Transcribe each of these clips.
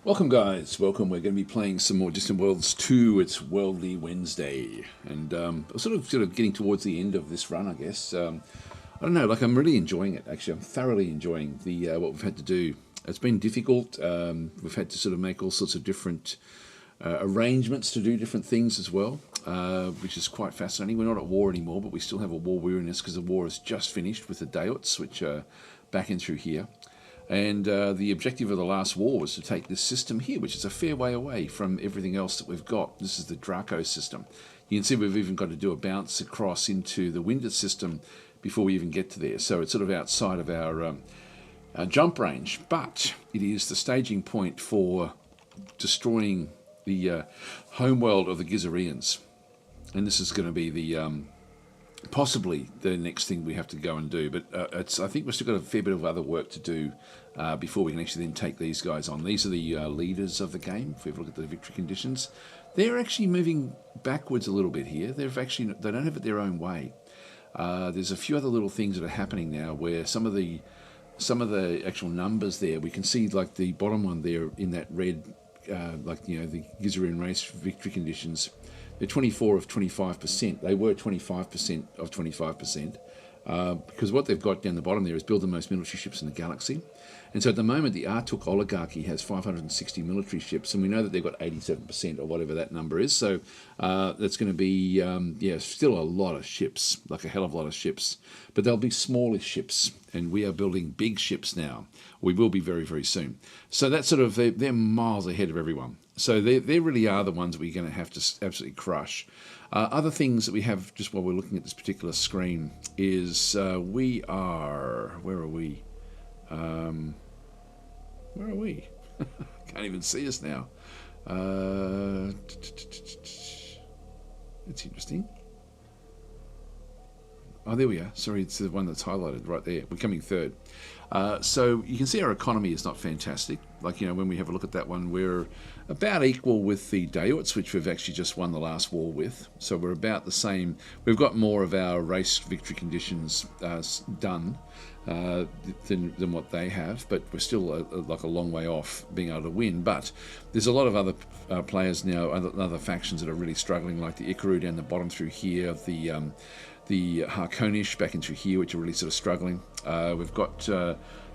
Welcome guys, welcome. We're going to be playing some more Distant Worlds 2. It's Worldly Wednesday, and I'm sort of getting towards the end of this run, I guess. I don't know, like I'm really enjoying it, actually. I'm thoroughly enjoying the what we've had to do. It's been difficult. We've had to sort of make all sorts of different arrangements to do different things as well, which is quite fascinating. We're not at war anymore, but we still have a war weariness because the war has just finished with the Daots, which are back in through here. And the objective of the last war was to take this system here, which is a fair way away from everything else that we've got. This is the Draco system. You can see we've even got to do a bounce across into the Winded system before we even get to there. So it's sort of outside of our jump range. But it is the staging point for destroying the homeworld of the Gizareans. And this is going to be the possibly the next thing we have to go and do, but I think we've still got a fair bit of other work to do before we can actually then take these guys on. These are the leaders of the game. If we look at the victory conditions, they're actually moving backwards a little bit here. They don't have it their own way. There's a few other little things that are happening now where some of the actual numbers there, we can see like the bottom one there in that red, the Gizarian race victory conditions. They're 24 of 25%. They were 25% of 25%. Because what they've got down the bottom there is build the most military ships in the galaxy. And so at the moment, the Artuk oligarchy has 560 military ships, and we know that they've got 87% or whatever that number is. So that's going to be, still a lot of ships, like a hell of a lot of ships. But they'll be smallish ships, and we are building big ships now. We will be very, very soon. So that's sort of, they're miles ahead of everyone. So they really are the ones that we're going to have to absolutely crush. Other things that we have, just while we're looking at this particular screen, is we are... Where are we? Where are we? Can't even see us now. It's interesting. Oh, there we are. Sorry, it's the one that's highlighted right there. We're coming third. So you can see our economy is not fantastic. Like, when we have a look at that one, we're about equal with the Daots, which we've actually just won the last war with. So we're about the same. We've got more of our race victory conditions done than what they have, but we're still like a long way off being able to win. But there's a lot of other players now, other factions that are really struggling, like the Ikaru down the bottom through here, the Harkonish back into here, which are really sort of struggling. We've got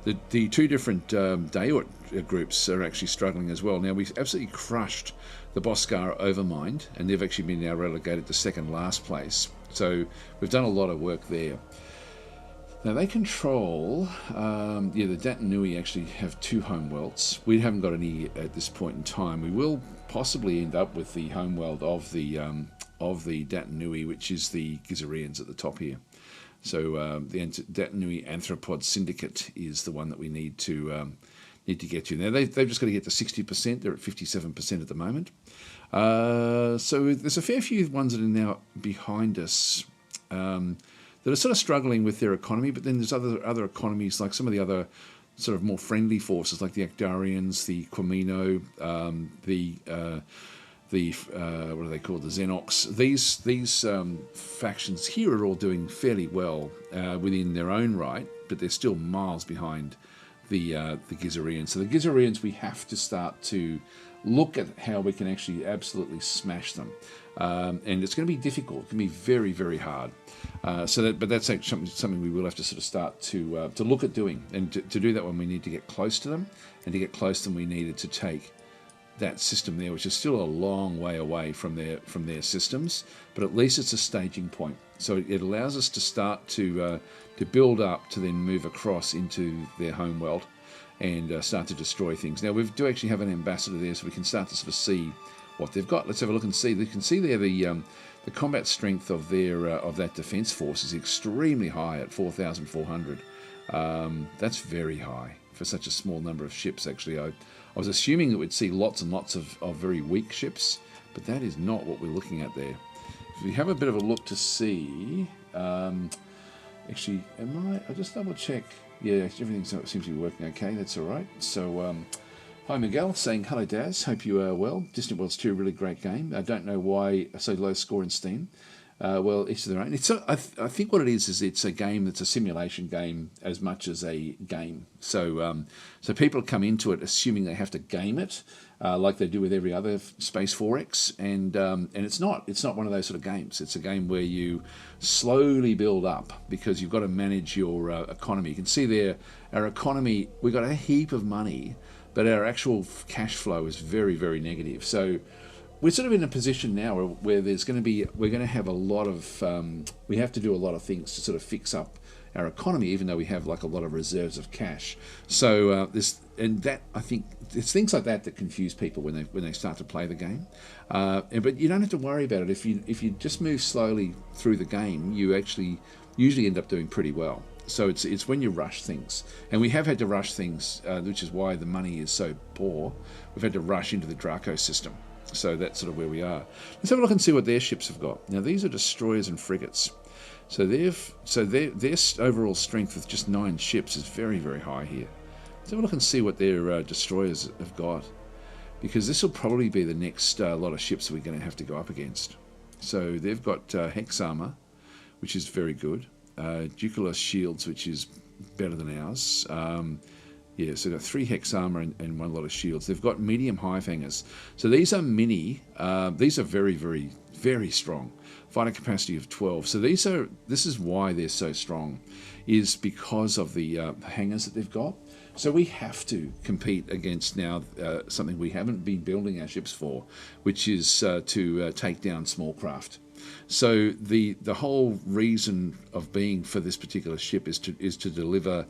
the two different Daot groups are actually struggling as well. Now, we've absolutely crushed the Boscar Overmind, and they've actually been now relegated to second last place. So we've done a lot of work there. Now, they control, the Datanui actually have two homeworlds. We haven't got any at this point in time. We will possibly end up with the homeworld of the Datanui, which is the Gizareans at the top here. So the Datanui Anthropod Syndicate is the one that we need to get to. Now, they've just got to get to 60%. They're at 57% at the moment. So there's a fair few ones that are now behind us that are sort of struggling with their economy, but then there's other economies, like some of the other sort of more friendly forces, like the Akdarians, the Quamino, what are they called, the Xenox. These factions here are all doing fairly well within their own right, but they're still miles behind the Gizareans. So the Gizareans, we have to start to look at how we can actually absolutely smash them. And it's going to be difficult. It can be very, very hard. But that's actually something we will have to sort of start to look at doing. And to do that one, we need to get close to them. And to get close to them, we needed to take that system there, which is still a long way away from their systems. But at least it's a staging point. So it allows us to start to build up to then move across into their homeworld and start to destroy things. Now, we do actually have an ambassador there, so we can start to sort of see what they've got. Let's have a look and see. You can see there the combat strength of that defence force is extremely high at 4,400. That's very high for such a small number of ships, actually. I was assuming that we'd see lots and lots of very weak ships, but that is not what we're looking at there. If we have a bit of a look to see... actually, I'll just double check. Yeah, everything seems to be working okay. That's all right. So, hi Miguel, saying hello Daz. Hope you are well. Distant Worlds 2, really great game. I don't know why so low score in Steam. Well, each to their own. I think what it is it's a game that's a simulation game as much as a game. So so people come into it assuming they have to game it, like they do with every other Space 4X, and it's not one of those sort of games. It's a game where you slowly build up because you've got to manage your economy. You can see there, our economy, we've got a heap of money, but our actual cash flow is very, very negative. So we're sort of in a position now where we're going to have a lot of, we have to do a lot of things to sort of fix up our economy, even though we have like a lot of reserves of cash. So I think it's things like that confuse people when they start to play the game. But you don't have to worry about it. If you just move slowly through the game, you actually usually end up doing pretty well. So it's when you rush things, and we have had to rush things, which is why the money is so poor. We've had to rush into the Draco system. So that's sort of where we are. Let's have a look and see what their ships have got. Now these are destroyers and frigates. So their overall strength with just 9 ships is very, very high here. Let's have a look and see what their destroyers have got, because this will probably be the next lot of ships we're going to have to go up against. So they've got Hex armor, which is very good. Ducalos shields, which is better than ours. Yeah, so they've got 3 Hex armor and 1 lot of shields. They've got medium hive hangers. So these are mini. These are very, very, very strong. Fighter capacity of 12. So this is why they're so strong, is because of the hangers that they've got. So we have to compete against now something we haven't been building our ships for, which is to take down small craft. So the whole reason of being for this particular ship is to deliver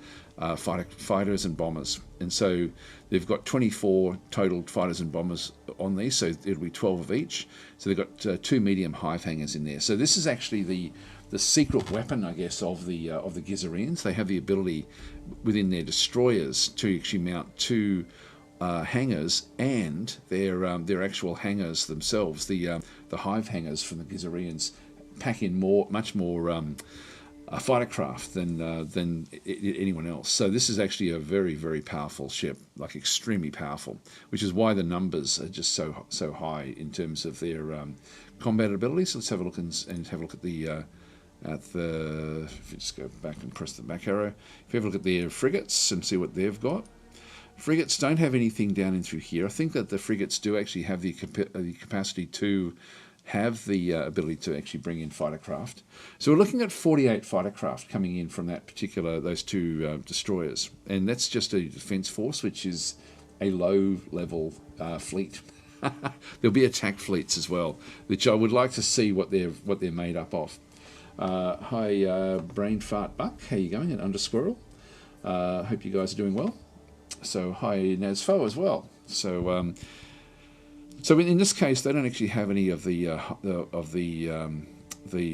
fighters and bombers, and so they've got 24 total fighters and bombers on these. So it'll be 12 of each. So they've got 2 medium hive hangers in there. So this is actually the secret weapon, I guess, of the Gizareans. They have the ability within their destroyers to actually mount 2 hangars and their actual hangars themselves. The hive hangars from the Gizareans pack in much more fighter craft than anyone else. So this is actually a very, very powerful ship, like extremely powerful, which is why the numbers are just so high in terms of their combat ability. So let's have a look and have a look at the if you just go back and press the back arrow, if you have a look at their frigates and see what they've got. Frigates don't have anything down in through here. I think that the frigates do actually have the capacity to have the ability to actually bring in fighter craft. So we're looking at 48 fighter craft coming in from those 2 destroyers, and that's just a defense force, which is a low-level fleet. There'll be attack fleets as well, which I would like to see what they're made up of. Hi, Brain Fart Buck. How you going? And Undersquirrel. Hope you guys are doing well. So hi, Nazfo as well. So so in this case, they don't actually have any of the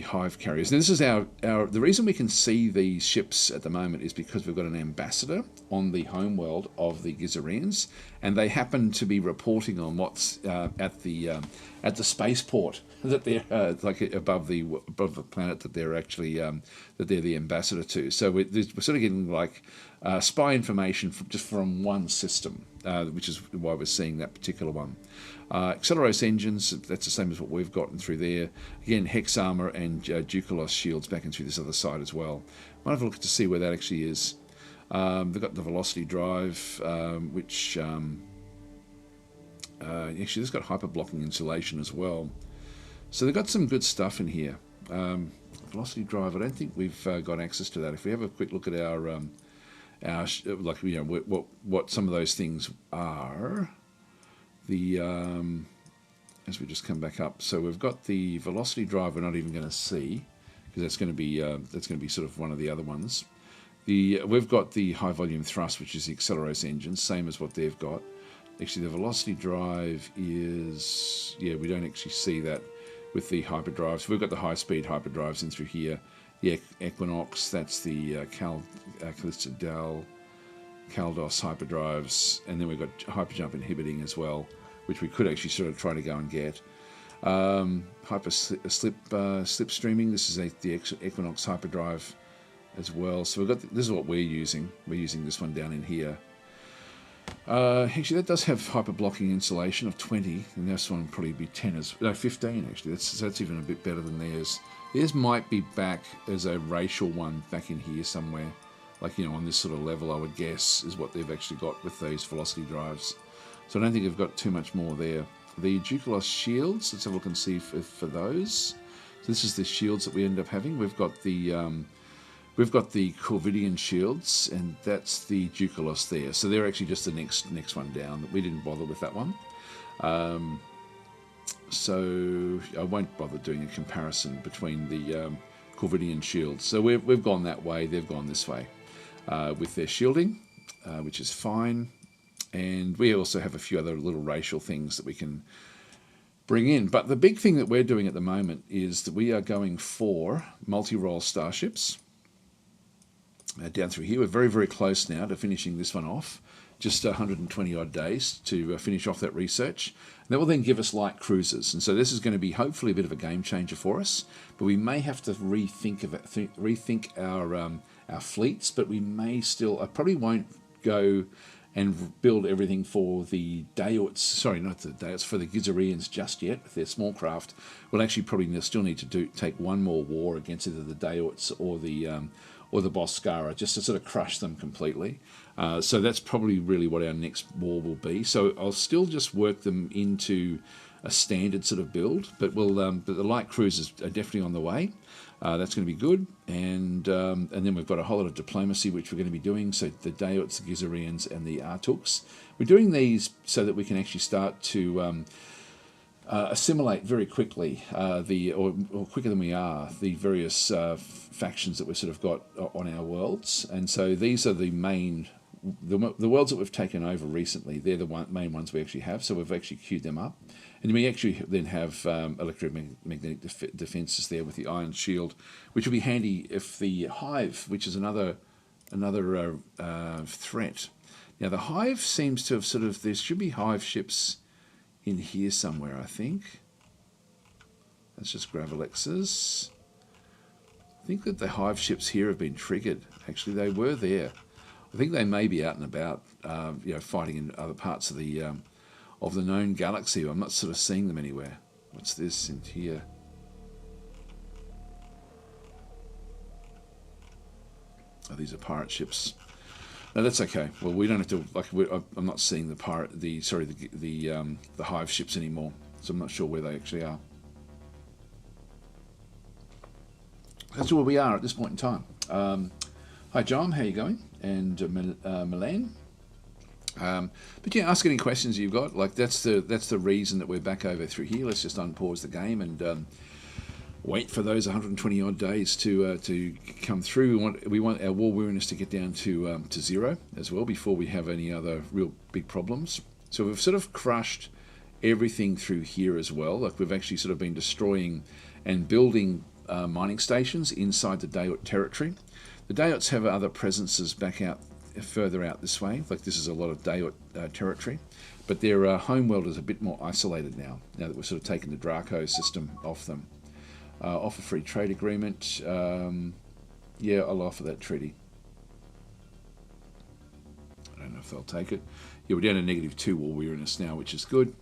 hive carriers. Now this is the reason we can see these ships at the moment is because we've got an ambassador on the homeworld of the Gizareans, and they happen to be reporting on what's at the spaceport that they're like above the planet that they're actually that they're the ambassador to. So we're sort of getting like spy information just from one system, which is why we're seeing that particular one. Acceleros engines, that's the same as what we've gotten through there. Again, Hex armor and Ducalos shields back in through this other side as well. Might have a look to see where that actually is. They've got the velocity drive, which actually it's got hyper blocking insulation as well. So they've got some good stuff in here. Velocity drive, I don't think we've got access to that. If we have a quick look at our like, you know, what some of those things are. As we just come back up, so we've got the velocity drive. We're not even going to see because that's going to be sort of one of the other ones. We've got the high volume thrust, which is the Acceleros engine, same as what they've got. Actually, the velocity drive is, yeah, we don't actually see that with the hyperdrives. We've got the high speed hyperdrives in through here. The Equinox, that's the Callista Dal, Caldos hyperdrives, and then we've got hyperjump inhibiting as well, which we could actually sort of try to go and get. Slipstreaming, this is the Equinox hyperdrive as well. So we've got this is what we're using. We're using this one down in here. Actually, that does have hyper blocking insulation of 20, and this one would probably be 10 as no 15 actually. That's even a bit better than theirs. Theirs might be back as a racial one back in here somewhere, like on this sort of level. I would guess is what they've actually got with those velocity drives. So I don't think they've got too much more there. The Ducalos shields. Let's have a look and see for those. So this is the shields that we end up having. We've got the Corvidian shields, and that's the Ducalos there. So they're actually just the next one down. We didn't bother with that one. So I won't bother doing a comparison between the Corvidian shields. So we've gone that way, they've gone this way with their shielding, which is fine. And we also have a few other little racial things that we can bring in. But the big thing that we're doing at the moment is that we are going for multi-role starships. Down through here, we're very, very close now to finishing this one off. Just 120 odd days to finish off that research. And that will then give us light cruisers. And so this is going to be hopefully a bit of a game changer for us. But we may have to rethink our fleets. But we may still. I probably won't go and build everything for the Dayots. Sorry, not the Dayots, for the Gizarians just yet. With their small craft, we'll actually probably still need to take one more war against either the Dayots or the Boscara, just to sort of crush them completely. So that's probably really what our next war will be. So I'll still just work them into a standard sort of build, but but the light cruisers are definitely on the way. That's going to be good, and then we've got a whole lot of diplomacy which we're going to be doing. So the Dayots, the Gizarians, and the Artuks. We're doing these so that we can actually start to assimilate very quickly, or quicker than we are, the various factions that we've sort of got on our worlds. And so these are the main, the worlds that we've taken over recently. They're the main ones we actually have. So we've actually queued them up, and we actually then have electromagnetic defenses there with the Iron Shield, which will be handy if the Hive, which is another threat. Now the Hive seems to have there should be Hive ships in here somewhere, I think. That's just Gravelexes. I think that the Hive ships here have been triggered. Actually, they were there. I think they may be out and about, fighting in other parts of the known galaxy. I'm not sort of seeing them anywhere. What's this in here? Oh, these are pirate ships. No, that's okay. Well, we don't have to. I'm not seeing the Hive ships anymore, so I'm not sure where they actually are. That's where we are at this point in time. Hi, John. How you going? And Milan. But yeah, ask any questions you've got. Like that's the reason that we're back over through here. Let's just unpause the game and wait for those 120 odd days to come through. We want our war weariness to get down to 0 as well before we have any other real big problems. So we've sort of crushed everything through here as well. Like we've actually sort of been destroying and building mining stations inside the Dayot territory. The Dayots have other presences back out further out this way. Like this is a lot of Dayot territory, but their homeworld is a bit more isolated now that we've sort of taken the Draco system off them. Offer free trade agreement. Yeah, I'll offer that treaty. I don't know if they'll take it. Yeah, we're down to -2 war weariness now, which is good.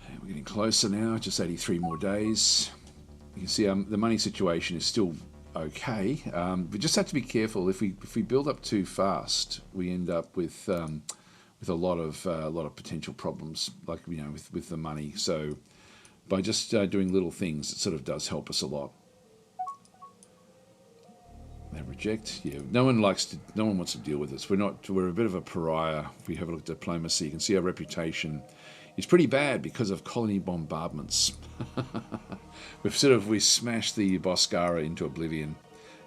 And we're getting closer now, just 83 more days. You can see the money situation is still okay. We just have to be careful. If we build up too fast, we end up with a lot of potential problems, like with the money. So by just doing little things, it sort of does help us a lot. They reject. Yeah, no one wants to deal with us. We're a bit of a pariah. If we have a look at diplomacy, you can see our reputation is pretty bad because of colony bombardments. we smashed the Boscara into oblivion.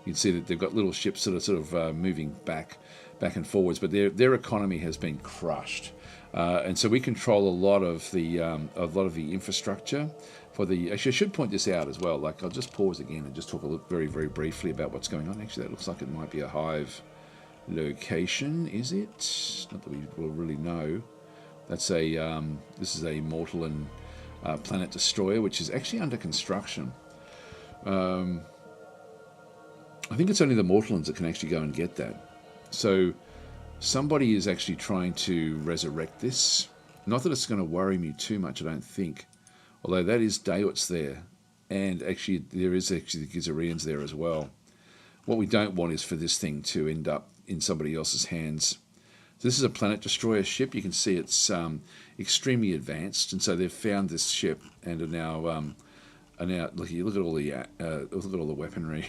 You can see that they've got little ships that are sort of moving back and forwards, but their economy has been crushed. And so we control a lot of the infrastructure for the. Actually, I should point this out as well. Like I'll just pause again and just talk very, very briefly about what's going on. Actually, that looks like it might be a Hive location. Is it? Not that we will really know. That's this is a Mortalan planet destroyer, which is actually under construction. I think it's only the Mortalans that can actually go and get that. So Somebody is actually trying to resurrect this. Not that it's going to worry me too much, I don't think. Although that is Daewits there. And actually, there is actually the Gizarians there as well. What we don't want is for this thing to end up in somebody else's hands. So this is a planet destroyer ship. You can see it's extremely advanced, and so they've found this ship and are now look at all the weaponry.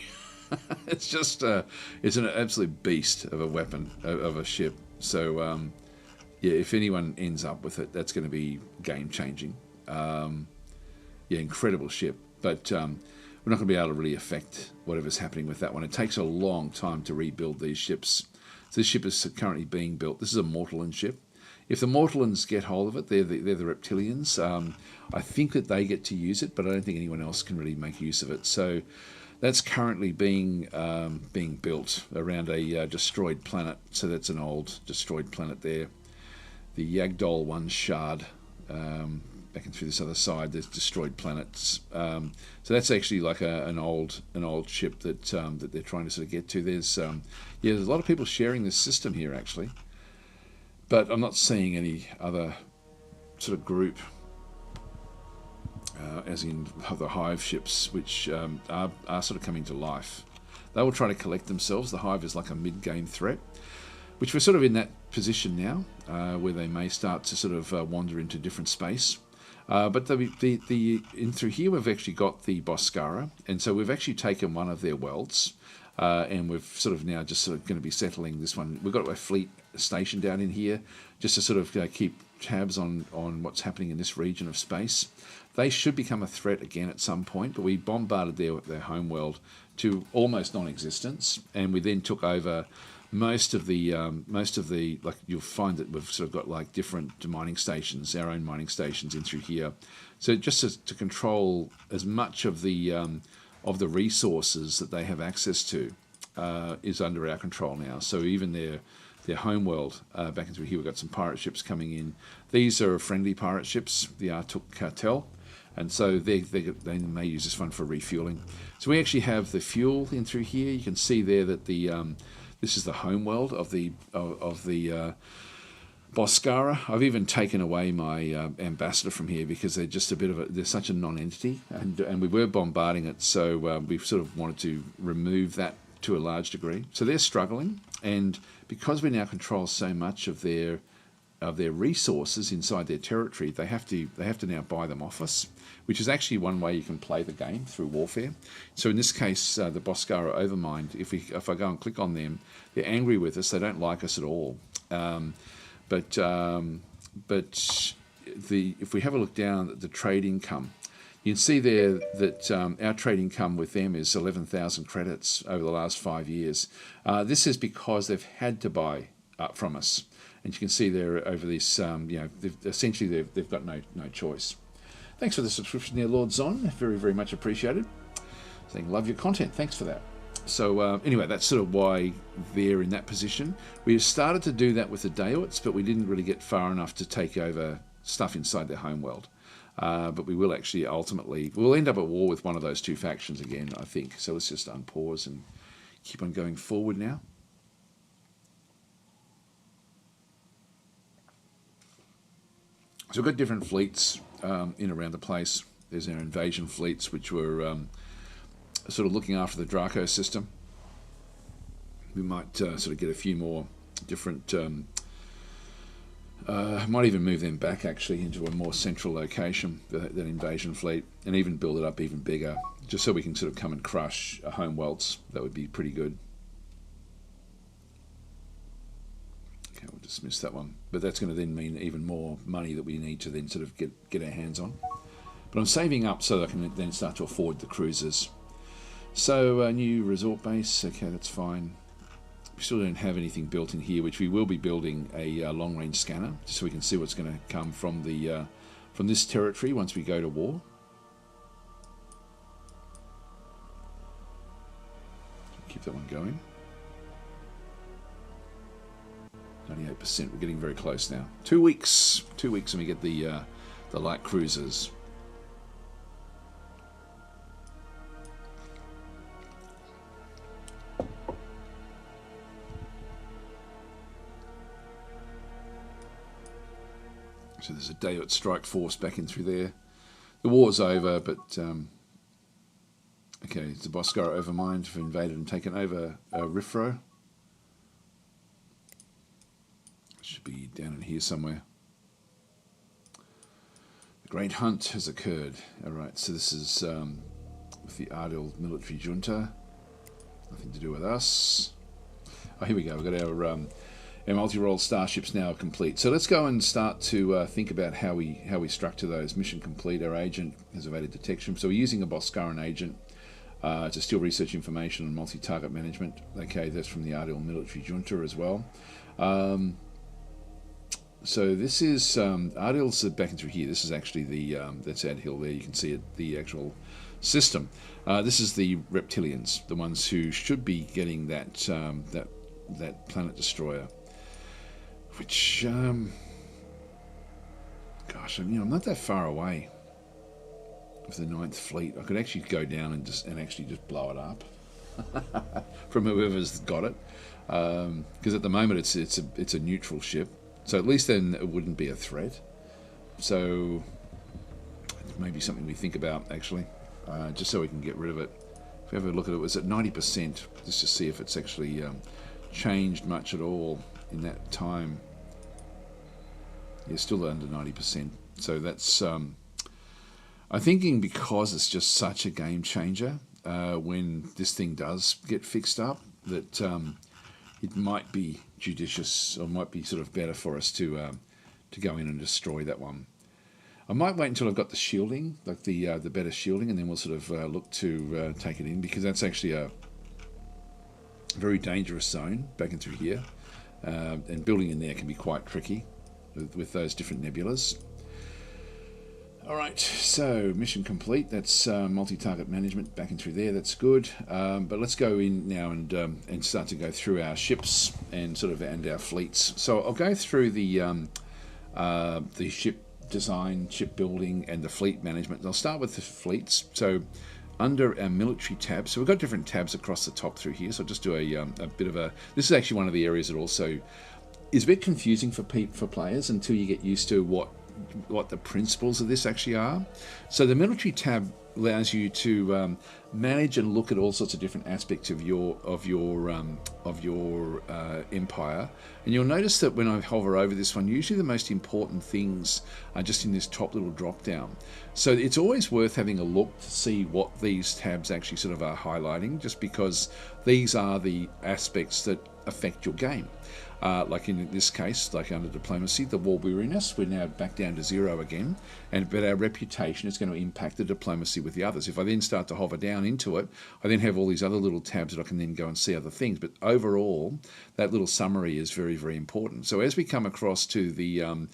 It's just it's an absolute beast of a weapon of a ship. So yeah, if anyone ends up with it, that's going to be game changing. Yeah, incredible ship, but we're not going to be able to really affect whatever's happening with that one. It takes a long time to rebuild these ships. So this ship is currently being built. This is a Mortalan ship. If the Mortalans get hold of it, they're the reptilians. I think that they get to use it, but I don't think anyone else can really make use of it. So that's currently being built around a destroyed planet. So that's an old destroyed planet there. The Yagdol 1 shard. Back and through this other side, there's destroyed planets. So that's actually like an old ship that they're trying to sort of get to. There's there's a lot of people sharing this system here actually, but I'm not seeing any other sort of group, as in the Hive ships, which are sort of coming to life. They will try to collect themselves. The Hive is like a mid-game threat, which we're sort of in that position now, where they may start to sort of wander into different space. But in through here we've actually got the Boscara, and so we've actually taken one of their worlds, and we've sort of now just sort of going to be settling this one. We've got a fleet station down in here just to sort of keep tabs on what's happening in this region of space. They should become a threat again at some point, but we bombarded their homeworld to almost non-existence, and we then took over most of the like you'll find that we've sort of got like different mining stations, our own mining stations in through here. So just to control as much of the resources that they have access to is under our control now. So even their homeworld back in through here, we've got some pirate ships coming in. These are friendly pirate ships, the Artuk Cartel. And so they may use this one for refueling. So we actually have the fuel in through here. You can see there that this is the homeworld of the Boscara. I've even taken away my ambassador from here because they're just they're such a non-entity, and we were bombarding it, so we've sort of wanted to remove that to a large degree. So they're struggling, and because we now control so much of their resources inside their territory, they have to now buy them off us, which is actually one way you can play the game through warfare. So in this case, the Boscara Overmind, if I go and click on them, they're angry with us. They don't like us at all. But if we have a look down at the trade income, you can see there that our trade income with them is 11,000 credits over the last 5 years. This is because they've had to buy up from us. And you can see there over this, they've got no choice. Thanks for the subscription there, Lord Zon. Very, very much appreciated. Saying, love your content. Thanks for that. So anyway, that's sort of why they're in that position. We started to do that with the Daewits, but we didn't really get far enough to take over stuff inside their homeworld. But we will actually we'll end up at war with one of those two factions again, I think. So let's just unpause and keep on going forward now. So we've got different fleets in around the place. There's our invasion fleets, which were sort of looking after the Draco system. We might sort of get a few more different... might even move them back, actually, into a more central location, that invasion fleet, and even build it up even bigger, just so we can sort of come and crush homeworlds. That would be pretty good. Okay, we'll dismiss that one. But that's going to then mean even more money that we need to then sort of get our hands on. But I'm saving up so that I can then start to afford the cruisers. So, a new resort base. Okay, that's fine. We still don't have anything built in here, which we will be building a long-range scanner, just so we can see what's going to come from this territory once we go to war. Keep that one going. 98%. We're getting very close now. 2 weeks. 2 weeks, and we get the light cruisers. So there's a Dayot strike force back in through there. The war's over, but okay, it's the Boscara Overmind have invaded and taken over Rifro. Should be down in here somewhere. The Great Hunt has occurred. Alright, so this is with the Ardil military junta. Nothing to do with us. Oh, here we go. We've got our multi-role starships now complete. So let's go and start to think about how we structure those. Mission complete. Our agent has evaded detection. So we're using a Boscaran agent to steal research information on multi-target management. Okay, that's from the Ardil military junta as well. So this is Ardil's back in through here. This is actually the that's Ad Hill there. You can see it, the actual system. This is the reptilians, the ones who should be getting that that planet destroyer. Which, gosh, I'm not that far away with the 9th Fleet. I could actually go down and actually just blow it up from whoever's got it. Because at the moment it's a neutral ship. So at least then it wouldn't be a threat. So it's maybe something we think about, actually, just so we can get rid of it. If we have a look at it, it was at 90%, just to see if it's actually changed much at all in that time. Yeah, still under 90%. So that's, I'm thinking because it's just such a game changer, when this thing does get fixed up, that it might be judicious, or might be sort of better for us to go in and destroy that one. I might wait until I've got the shielding, like the better shielding, and then we'll sort of look to take it in, because that's actually a very dangerous zone back in through here, and building in there can be quite tricky with those different nebulas. Alright, so mission complete. That's multi-target management back in through there. That's good. But let's go in now and start to go through our ships and our fleets. So I'll go through the ship design, ship building, and the fleet management. I'll start with the fleets. So under our military tab, so we've got different tabs across the top through here. So I'll just do a bit of a. This is actually one of the areas that also is a bit confusing for players until you get used to what the principles of this actually are. So the military tab allows you to manage and look at all sorts of different aspects of your empire. And you'll notice that when I hover over this one, usually the most important things are just in this top little drop down. So it's always worth having a look to see what these tabs actually sort of are highlighting, just because these are the aspects that affect your game. Like in this case, like under diplomacy, the war weariness, we're now back down to 0 again, but our reputation is going to impact the diplomacy with the others. If I then start to hover down into it, I then have all these other little tabs that I can then go and see other things. But overall, that little summary is very, very important. So as we come across to the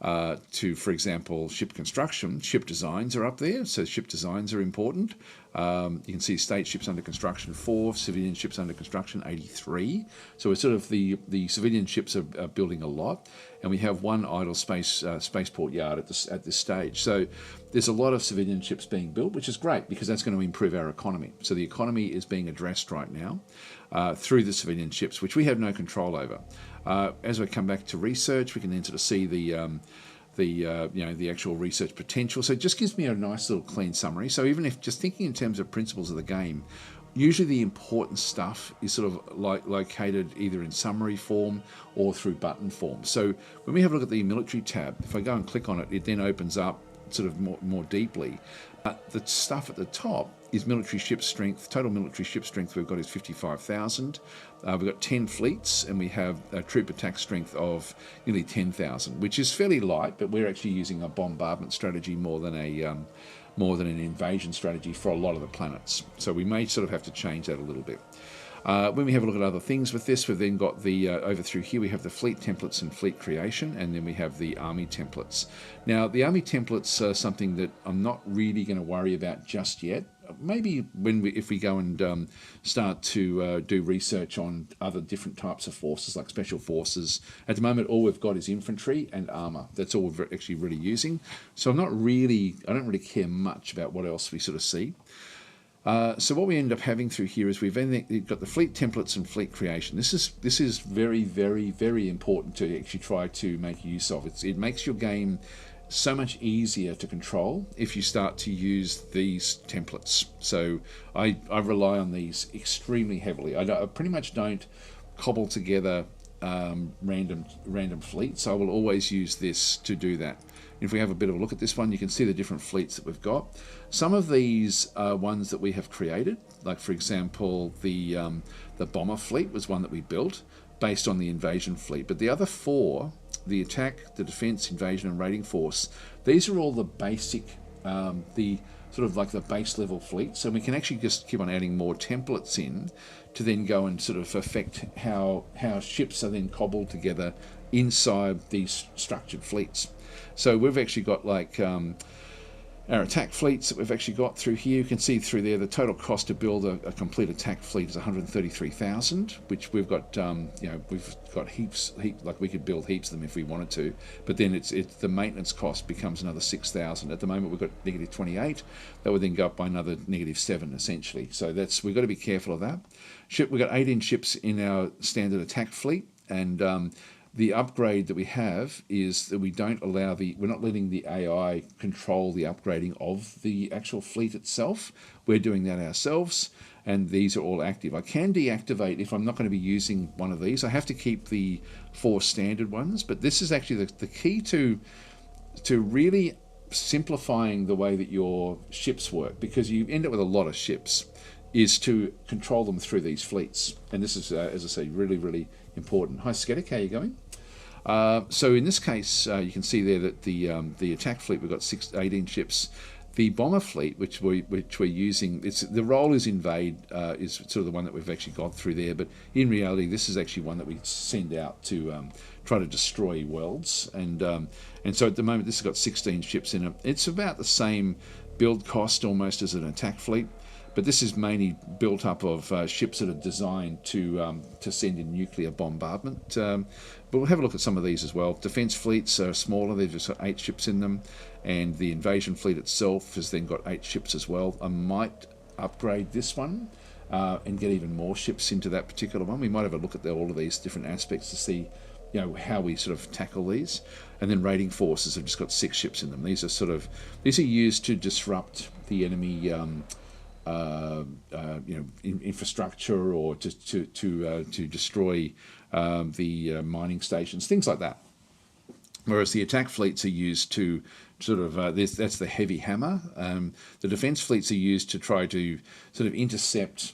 for example, ship construction, ship designs are up there. So ship designs are important. You can see state ships under construction 4, civilian ships under construction 83. So we're sort of the civilian ships are building a lot, and we have one idle spaceport yard at this stage. So there's a lot of civilian ships being built, which is great because that's going to improve our economy. So the economy is being addressed right now through the civilian ships, which we have no control over. As we come back to research, we can then sort of see the actual research potential. So it just gives me a nice little clean summary. So even if just thinking in terms of principles of the game, usually the important stuff is sort of located either in summary form or through button form. So when we have a look at the military tab, if I go and click on it, it then opens up sort of more deeply. But the stuff at the top is military ship strength. Total military ship strength we've got is 55,000. We've got 10 fleets, and we have a troop attack strength of nearly 10,000, which is fairly light, but we're actually using a bombardment strategy more than an invasion strategy for a lot of the planets. So we may sort of have to change that a little bit. When we have a look at other things with this, we've then got the, over through here, we have the fleet templates and fleet creation, and then we have the army templates. Now, the army templates are something that I'm not really going to worry about just yet. Maybe if we go and start to do research on other different types of forces, like special forces. At the moment, all we've got is infantry and armour. That's all we're actually really using. So I don't really care much about what else we sort of see. So what we end up having through here is we've got the fleet templates and fleet creation. This is very, very, very important to actually try to make use of. It makes your game so much easier to control if you start to use these templates. So I rely on these extremely heavily. I pretty much don't cobble together random fleets. I will always use this to do that. If we have a bit of a look at this one, you can see the different fleets that we've got. Some of these are ones that we have created, like for example the bomber fleet was one that we built based on the invasion fleet. But the other four, the attack, the defense, invasion, and raiding force, these are all the basic, the sort of like the base level fleet. So we can actually just keep on adding more templates in to then go and sort of affect how ships are then cobbled together inside these structured fleets. So we've actually got like our attack fleets that we've actually got through here. You can see through there the total cost to build a complete attack fleet is 133,000, which we've got we've got heaps like we could build heaps of them if we wanted to, but then it's the maintenance cost becomes another 6,000. At the moment we've got negative 28. That would then go up by another negative 7 essentially. So we've got to be careful of that. We've got 18 ships in our standard attack fleet, and the upgrade that we have is that we're not letting the AI control the upgrading of the actual fleet itself. We're doing that ourselves, and these are all active. I can deactivate if I'm not going to be using one of these. I have to keep the 4 standard ones, but this is actually the key to really simplifying the way that your ships work, because you end up with a lot of ships, is to control them through these fleets. And this is, as I say, really, really important. Hi, Sketic, how are you going? So in this case, you can see there that the attack fleet, we've got 18 ships. The bomber fleet, which we're using, the role is invade, is sort of the one that we've actually got through there. But in reality, this is actually one that we send out to try to destroy worlds. And so at the moment, this has got 16 ships in it. It's about the same build cost almost as an attack fleet. But this is mainly built up of ships that are designed to send in nuclear bombardment. But we'll have a look at some of these as well. Defence fleets are smaller, they've just got 8 ships in them. And the invasion fleet itself has then got 8 ships as well. I might upgrade this one and get even more ships into that particular one. We might have a look at all of these different aspects to see how we sort of tackle these. And then raiding forces have just got 6 ships in them. These are used to disrupt the enemy infrastructure, or to destroy the mining stations, things like that. Whereas the attack fleets are used to sort of that's the heavy hammer. The defence fleets are used to try to sort of intercept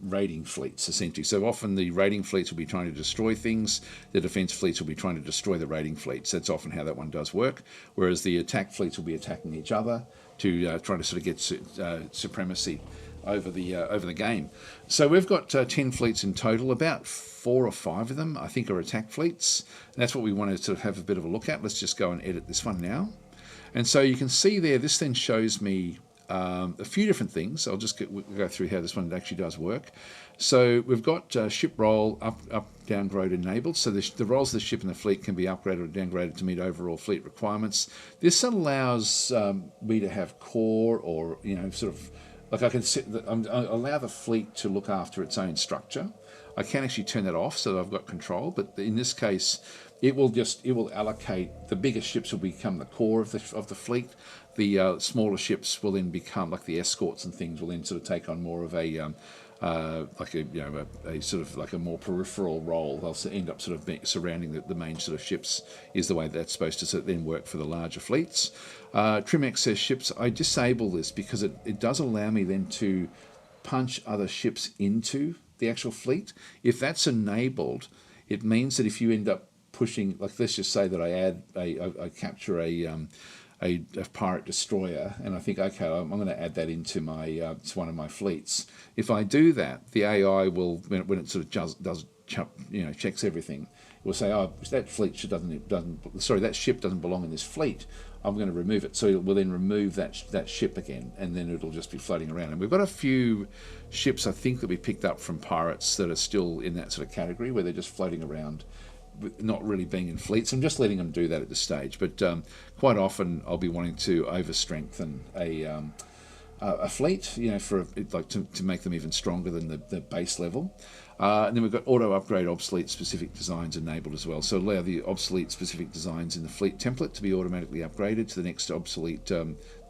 raiding fleets, essentially. So often the raiding fleets will be trying to destroy things. The defence fleets will be trying to destroy the raiding fleets. That's often how that one does work. Whereas the attack fleets will be attacking each other to try to sort of get supremacy over the game. So we've got 10 fleets in total. About 4 or 5 of them, I think, are attack fleets. And that's what we want to sort of have a bit of a look at. Let's just go and edit this one now. And so you can see there, this then shows me a few different things. I'll just go through how this one actually does work. So we've got ship role up, downgrade enabled. So the roles of the ship and the fleet can be upgraded or downgraded to meet overall fleet requirements. This allows me to have core, or sort of like I can allow the fleet to look after its own structure. I can actually turn that off so that I've got control. But in this case, it will allocate. The bigger ships will become the core of the fleet. The smaller ships will then become like the escorts and things. Will then sort of take on more of a sort of like a more peripheral role. They'll end up sort of surrounding the main sort of ships. Is the way that's supposed to sort of then work for the larger fleets. Trim excess ships. I disable this because it does allow me then to punch other ships into the actual fleet. If that's enabled, it means that if you end up pushing, like let's just say that I capture a pirate destroyer, and I think, okay, I'm going to add that into my to one of my fleets. If I do that, the AI will, when it sort of does checks everything, it will say, oh, that that ship doesn't belong in this fleet. I'm going to remove it. So it will then remove that ship again, and then it'll just be floating around. And we've got a few ships, I think, that we picked up from pirates that are still in that sort of category where they're just floating around, not really being in fleets. I'm just letting them do that at this stage. But quite often I'll be wanting to over-strengthen a fleet, you know, for like to make them even stronger than the base level. And then we've got auto upgrade obsolete specific designs enabled as well. So allow the obsolete specific designs in the fleet template to be automatically upgraded to the next obsolete,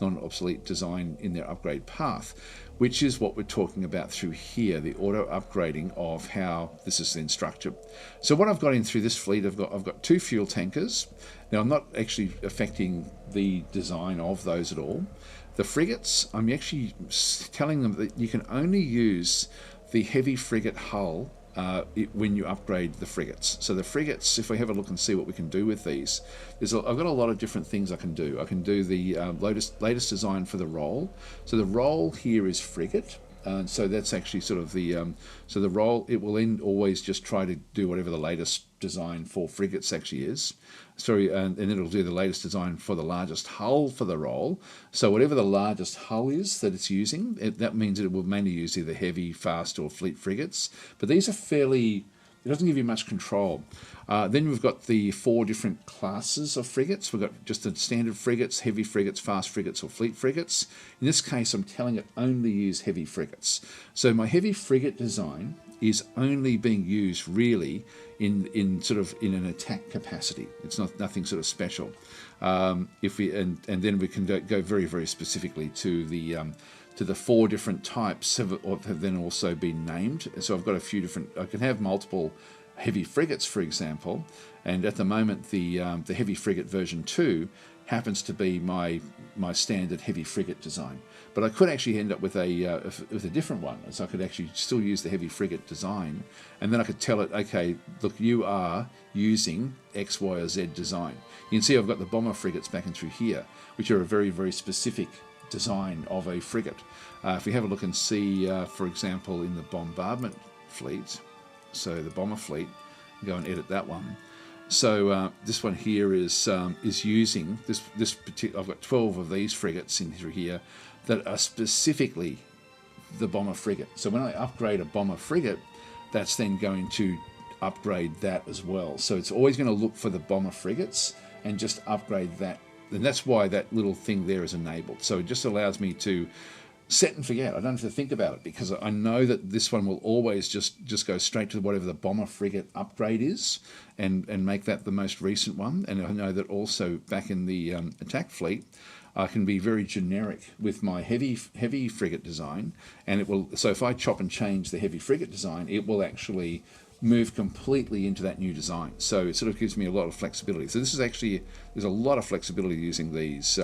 non-obsolete design in their upgrade path, which is what we're talking about through here, the auto upgrading of how this is then structured. So what I've got in through this fleet, I've got 2 fuel tankers. Now I'm not actually affecting the design of those at all. The frigates, I'm actually telling them that you can only use the heavy frigate hull when you upgrade the frigates. So the frigates, if we have a look and see what we can do with these, I've got a lot of different things I can do. I can do the latest design for the roll. So the roll here is frigate. So that's actually sort of the so the roll, it will then always just try to do whatever the latest design for frigates actually is. Sorry, and it'll do the latest design for the largest hull for the roll. So whatever the largest hull is that it's using, that means that it will mainly use either heavy, fast, or fleet frigates. But these are fairly, it doesn't give you much control. Then we've got the 4 different classes of frigates. We've got just the standard frigates, heavy frigates, fast frigates, or fleet frigates. In this case, I'm telling it only use heavy frigates. So my heavy frigate design is only being used really in sort of in an attack capacity. It's nothing sort of special. If we and then we can go very, very specifically to the 4 different types have then also been named. So I've got a few different. I can have multiple heavy frigates, for example, and at the moment the heavy frigate version 2 happens to be my standard heavy frigate design. But I could actually end up with a different one, so I could actually still use the heavy frigate design, and then I could tell it, okay, look, you are using X, Y, or Z design. You can see I've got the bomber frigates back in through here, which are a very, very specific design of a frigate. If we have a look and see, for example, in the bombardment fleet, so the bomber fleet, go and edit that one. So this one here is using this particular. I've got 12 of these frigates in through here that are specifically the bomber frigate. So when I upgrade a bomber frigate, that's then going to upgrade that as well. So it's always going to look for the bomber frigates and just upgrade that. And that's why that little thing there is enabled. So it just allows me to set and forget. I don't have to think about it because I know that this one will always just go straight to whatever the bomber frigate upgrade is and make that the most recent one. And I know that also back in the attack fleet, I can be very generic with my heavy frigate design, and it will. So if I chop and change the heavy frigate design, it will actually move completely into that new design. So it sort of gives me a lot of flexibility. So this is actually, there's a lot of flexibility using these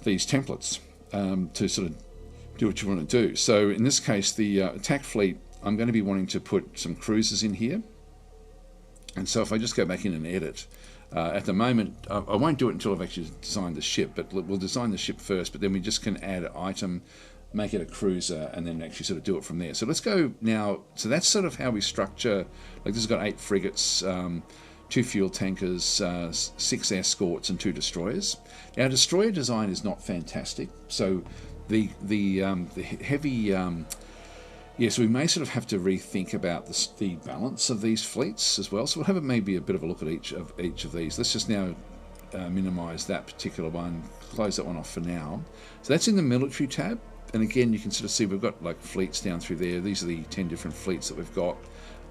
templates to sort of do what you want to do. So in this case, the attack fleet, I'm going to be wanting to put some cruisers in here. And so if I just go back in and edit, at the moment, I won't do it until I've actually designed the ship, but we'll design the ship first, but then we just can add an item, make it a cruiser, and then actually sort of do it from there. So let's go now. So that's sort of how we structure. Like this has got 8 frigates, 2 fuel tankers, 6 escorts, and 2 destroyers. Our destroyer design is not fantastic. So the heavy. Yes, we may sort of have to rethink about the balance of these fleets as well. So we'll have maybe a bit of a look at each of these. Let's just now minimize that particular one, close that one off for now. So that's in the military tab. And again, you can sort of see we've got like fleets down through there. These are the 10 different fleets that we've got.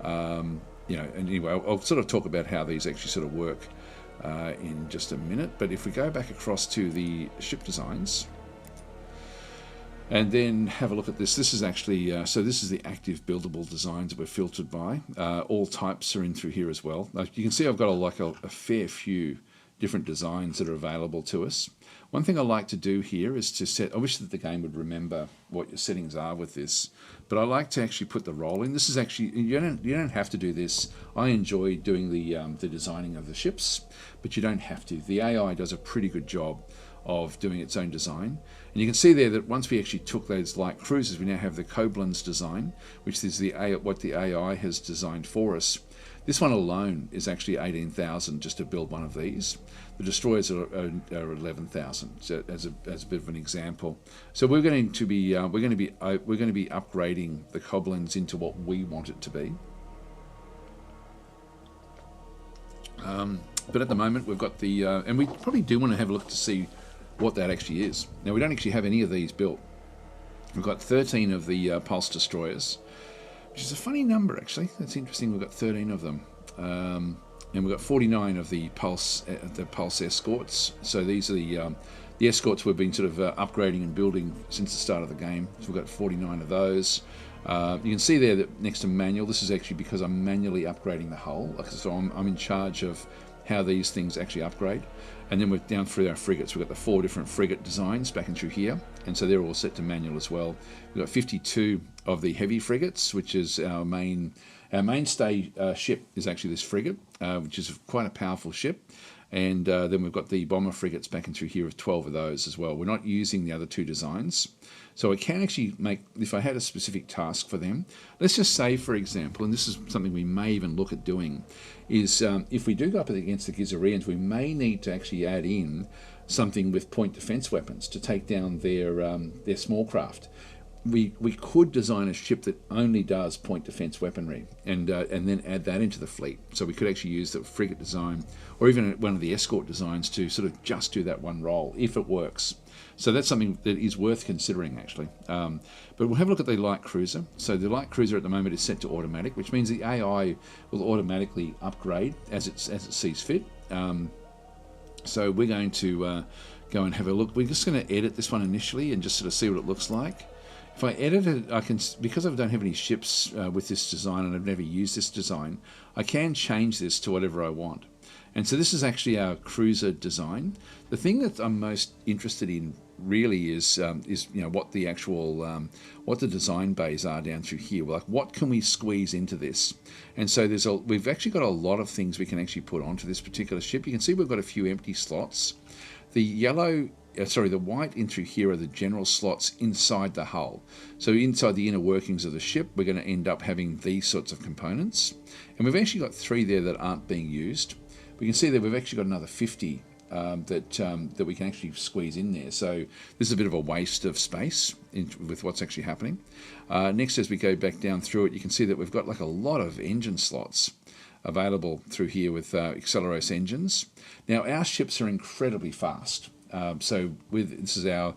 You know, and anyway, I'll sort of talk about how these actually sort of work in just a minute. But if we go back across to the ship designs, and then have a look at this. This is actually, so this is the active buildable designs that we're filtered by. All types are in through here as well. Like you can see I've got a fair few different designs that are available to us. One thing I like to do here is to set, I wish that the game would remember what your settings are with this, but I like to actually put the roll in. This is actually, you don't have to do this. I enjoy doing the designing of the ships, but you don't have to. The AI does a pretty good job of doing its own design. And you can see there that once we actually took those light cruisers, we now have the Koblenz design, which is what the AI has designed for us. This one alone is actually 18,000 just to build one of these. The destroyers are 11,000, so as a bit of an example. So we're going to be upgrading the Koblenz into what we want it to be. But at the moment we've got the and we probably do want to have a look to see what that actually is. Now, we don't actually have any of these built. We've got 13 of the Pulse Destroyers, which is a funny number, actually. That's interesting. We've got 13 of them. And we've got 49 of the Pulse Escorts. So these are the escorts we've been sort of upgrading and building since the start of the game. So we've got 49 of those. You can see there that next to manual, this is actually because I'm manually upgrading the hull. So I'm in charge of how these things actually upgrade. And then we're down through our frigates. We've got the 4 different frigate designs back and through here. And so they're all set to manual as well. We've got 52 of the heavy frigates, which is our mainstay ship is actually this frigate, which is quite a powerful ship. And then we've got the bomber frigates back and through here of 12 of those as well. We're not using the other 2 designs. So I can actually make, if I had a specific task for them, let's just say, for example, and this is something we may even look at doing, is if we do go up against the Gizareans, we may need to actually add in something with point defense weapons to take down their small craft. We could design a ship that only does point defense weaponry and then add that into the fleet. So we could actually use the frigate design or even one of the escort designs to sort of just do that one role if it works. So that's something that is worth considering, actually. But we'll have a look at the light cruiser. So the light cruiser at the moment is set to automatic, which means the AI will automatically upgrade as it sees fit. So we're going to go and have a look. We're just going to edit this one initially and just sort of see what it looks like. If I edit it, I can, because I don't have any ships with this design and I've never used this design, I can change this to whatever I want. And so this is actually our cruiser design. The thing that I'm most interested in really is what the actual what the design bays are down through here. Like, what can we squeeze into this? And so we've actually got a lot of things we can actually put onto this particular ship. You can see we've got a few empty slots. The white in through here are the general slots inside the hull. So inside the inner workings of the ship, we're going to end up having these sorts of components. And we've actually got 3 there that aren't being used. We can see that we've actually got another 50 that we can actually squeeze in there. So this is a bit of a waste of space with what's actually happening. Next, as we go back down through it, you can see that we've got like a lot of engine slots available through here with Acceleros engines. Now, our ships are incredibly fast. So this is our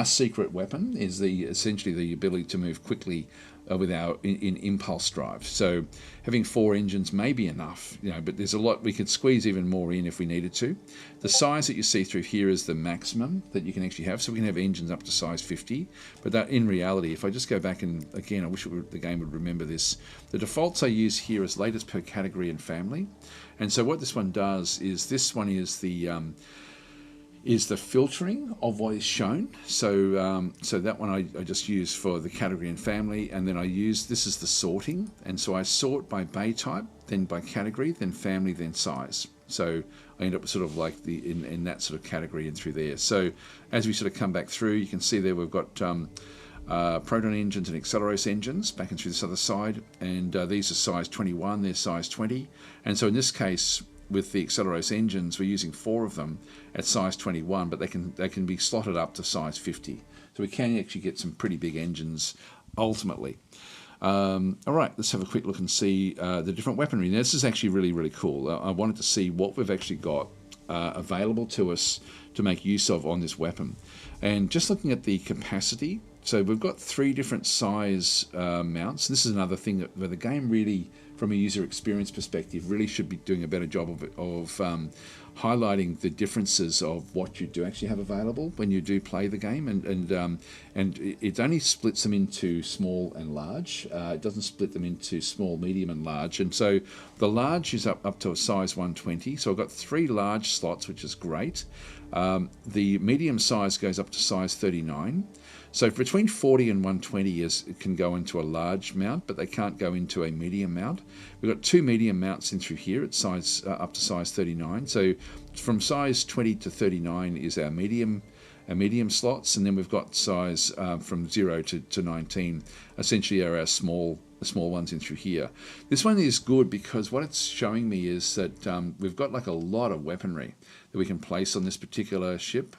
secret weapon, is essentially the ability to move quickly with our in impulse drive. So having 4 engines may be enough, but there's a lot we could squeeze even more in if we needed to. The size that you see through here is the maximum that you can actually have. So we can have engines up to size 50, but that in reality, if I just go back and again, I wish the game would remember this. The defaults I use here is latest per category and family. And so what this one does is this one is the filtering of what is shown. So that one I just use for the category and family, and then this is the sorting, and so I sort by bay type, then by category, then family, then size. So I end up sort of like in that sort of category and through there. So as we sort of come back through, you can see there we've got Proton engines and Acceleros engines back and through this other side, and these are size 21, they're size 20, and so in this case, with the Acceleros engines, we're using 4 of them at size 21, but they can be slotted up to size 50. So we can actually get some pretty big engines ultimately. All right, let's have a quick look and see the different weaponry. Now, this is actually really, really cool. I wanted to see what we've actually got available to us to make use of on this weapon. And just looking at the capacity, so we've got 3 different size mounts. This is another thing where the game really, from a user experience perspective, really should be doing a better job of highlighting the differences of what you do actually have available when you do play the game, and it only splits them into small and large. It doesn't split them into small, medium, and large. And so the large is up to a size 120. So I've got 3 large slots, which is great. The medium size goes up to size 39. So between 40 and 120 it can go into a large mount, but they can't go into a medium mount. We've got 2 medium mounts in through here at size up to size 39. So from size 20 to 39 is our medium slots, and then we've got size from 0 to 19 essentially are our small ones in through here. This one is good because what it's showing me is that we've got like a lot of weaponry that we can place on this particular ship.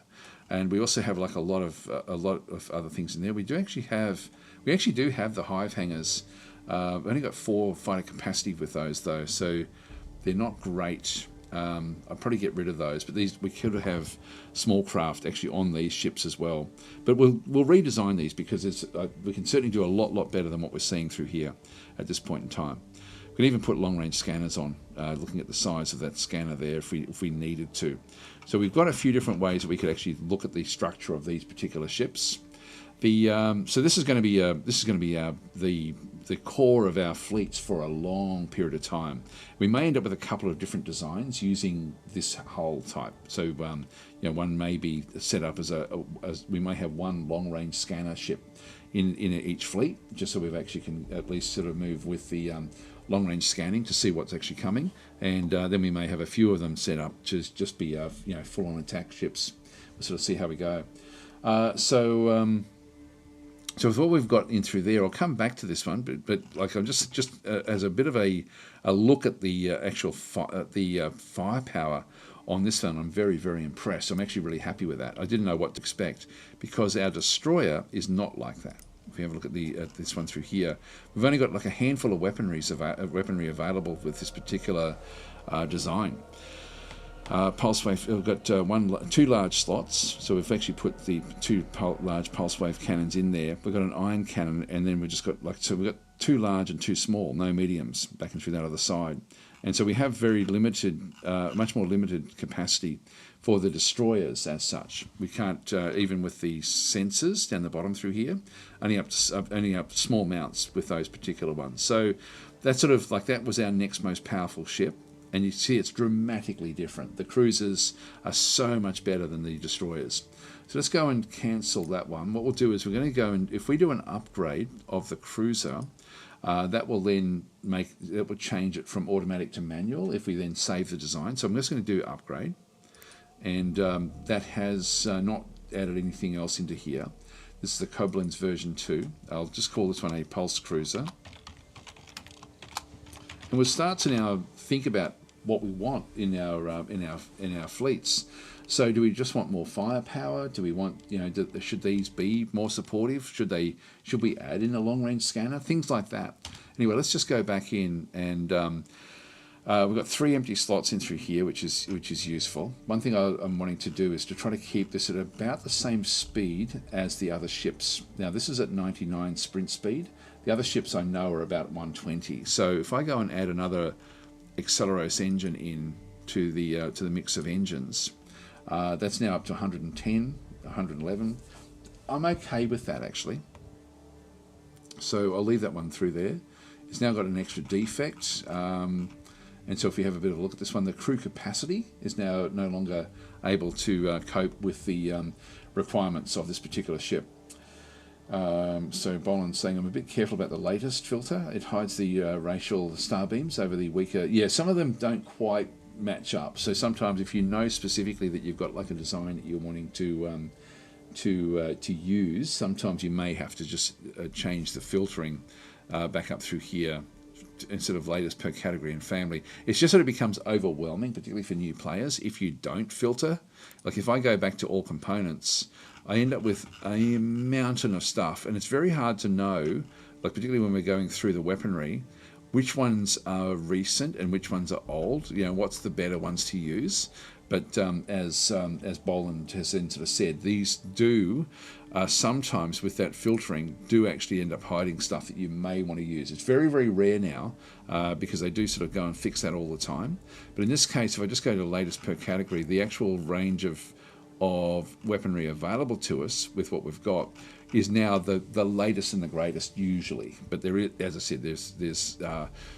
And we also have like a lot of other things in there. We actually do have the hive hangers. We've only got 4 fighter capacity with those though, so they're not great I'd probably get rid of those, but these we could have small craft actually on these ships as well. But we'll redesign these because we can certainly do a lot better than what we're seeing through here at this point in time. We can even put long-range scanners on, looking at the size of that scanner there if we needed to. So we've got a few different ways that we could actually look at the structure of these particular ships. So this is going to be the core of our fleets for a long period of time. We may end up with a couple of different designs using this hull type. So one may be set up as we may have one long-range scanner ship in each fleet, just so we actually can at least sort of move with the long-range scanning to see what's actually coming, and then we may have a few of them set up to just be full-on attack ships. We'll sort of see how we go. So with what we've got in through there, I'll come back to this one, but like I'm just as a bit of a look at the actual firepower on this one, I'm very, very impressed. I'm actually really happy with that. I didn't know what to expect because our destroyer is not like that. If we have a look at this one through here, we've only got like a handful of weaponry available with this particular design. Pulse wave, we've got two large slots, so we've actually put the two large pulse wave cannons in there. We've got an iron cannon, and then we've just got we've got two large and two small, no mediums, back and through that other side. And so we have very limited, much more limited capacity for the destroyers as such. We can't, even with the sensors down the bottom through here, only up small mounts with those particular ones. So that's sort of like, that was our next most powerful ship. And you see it's dramatically different. The cruisers are so much better than the destroyers. So let's go and cancel that one. What we'll do is we're going to go and, if we do an upgrade of the cruiser, that will then change it from automatic to manual if we then save the design. So I'm just going to do upgrade. And that has not added anything else into here. This is the Koblenz version 2. I'll just call this one a Pulse Cruiser. And we'll start to now think about what we want in our fleets. So do we just want more firepower? Do we want, should these be more supportive? Should we add in a long-range scanner? Things like that. Anyway, let's just go back in, and we've got 3 empty slots in through here, which is useful. One thing I'm wanting to do is to try to keep this at about the same speed as the other ships. Now this is at 99 sprint speed. The other ships I know are about 120. So if I go and add another Acceleros engine in to the mix of engines, that's now up to 110, 111. I'm okay with that actually. So I'll leave that one through there. It's now got an extra defect. And so if we have a bit of a look at this one, the crew capacity is now no longer able to cope with the requirements of this particular ship. So Boland's saying, I'm a bit careful about the latest filter. It hides the racial star beams over the weaker. Yeah, some of them don't quite match up. So sometimes if you know specifically that you've got like a design that you're wanting to use, sometimes you may have to just change the filtering back up through here instead of latest per category and family. It's just that it becomes overwhelming, particularly for new players, if you don't filter. Like if I go back to all components, I end up with a mountain of stuff, and it's very hard to know, like particularly when we're going through the weaponry, which ones are recent and which ones are old. What's the better ones to use? But as Boland has then sort of said, these do sometimes with that filtering do actually end up hiding stuff that you may want to use. It's very, very rare now because they do sort of go and fix that all the time. But in this case, if I just go to the latest per category, the actual range of weaponry available to us with what we've got is now the latest and the greatest usually. But there is, as I said, there's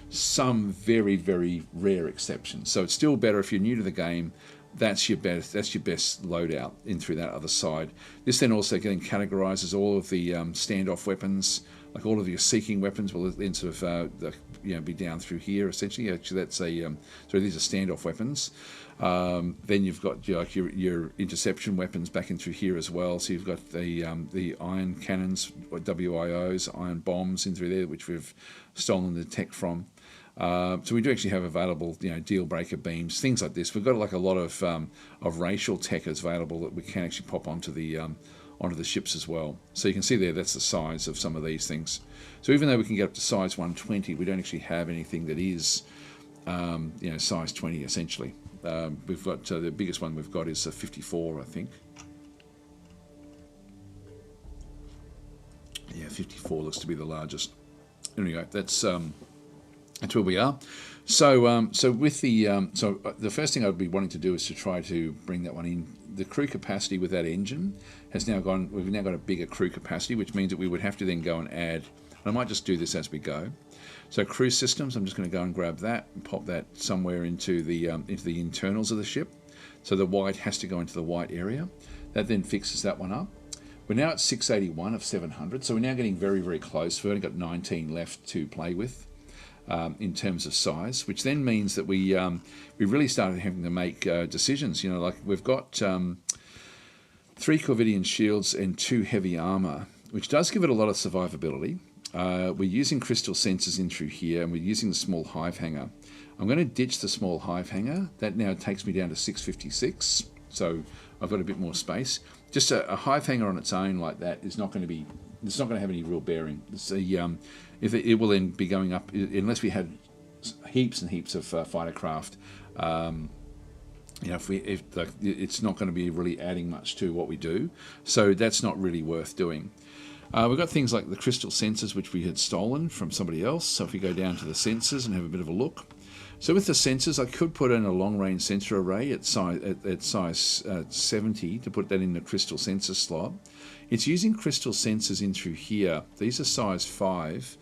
some very, very rare exceptions. So it's still better if you're new to the game. That's your best loadout in through that other side. This then also then categorizes all of the standoff weapons, like all of your seeking weapons will then sort of be down through here essentially. Actually, that's so these are standoff weapons. Then you've got your interception weapons back in through here as well. So you've got the iron cannons, or WIOs, iron bombs in through there, which we've stolen the tech from. So we do actually have available, deal breaker beams, things like this. We've got like a lot of racial tech available that we can actually pop onto the ships as well. So you can see there, that's the size of some of these things. So even though we can get up to size 120, we don't actually have anything that is, size 20 essentially. We've got the biggest one we've got is a 54, I think. Yeah, 54 looks to be the largest. Anyway, that's where we are. So with the first thing I'd be wanting to do is to try to bring that one in. The crew capacity with that engine has now gone. We've now got a bigger crew capacity, which means that we would have to then go and add. And I might just do this as we go. So crew systems, I'm just going to go and grab that and pop that somewhere into the internals of the ship. So the white has to go into the white area. That then fixes that one up. We're now at 681 of 700, so we're now getting very, very close. We've only got 19 left to play with in terms of size, which then means that we really started having to make decisions. You know, like we've got 3 Corvidian shields and 2 heavy armor, which does give it a lot of survivability. We're using crystal sensors in through here, and we're using the small hive hanger. I'm going to ditch the small hive hanger. That now takes me down to 656, so I've got a bit more space. Just a hive hanger on its own like that is not going to be. It's not going to have any real bearing. It's it will then be going up unless we had heaps and heaps of fighter craft. It's not going to be really adding much to what we do. So that's not really worth doing. We've got things like the crystal sensors, which we had stolen from somebody else. So if we go down to the sensors and have a bit of a look. So with the sensors, I could put in a long-range sensor array at size 70 to put that in the crystal sensor slot. It's using crystal sensors in through here. These are size 5.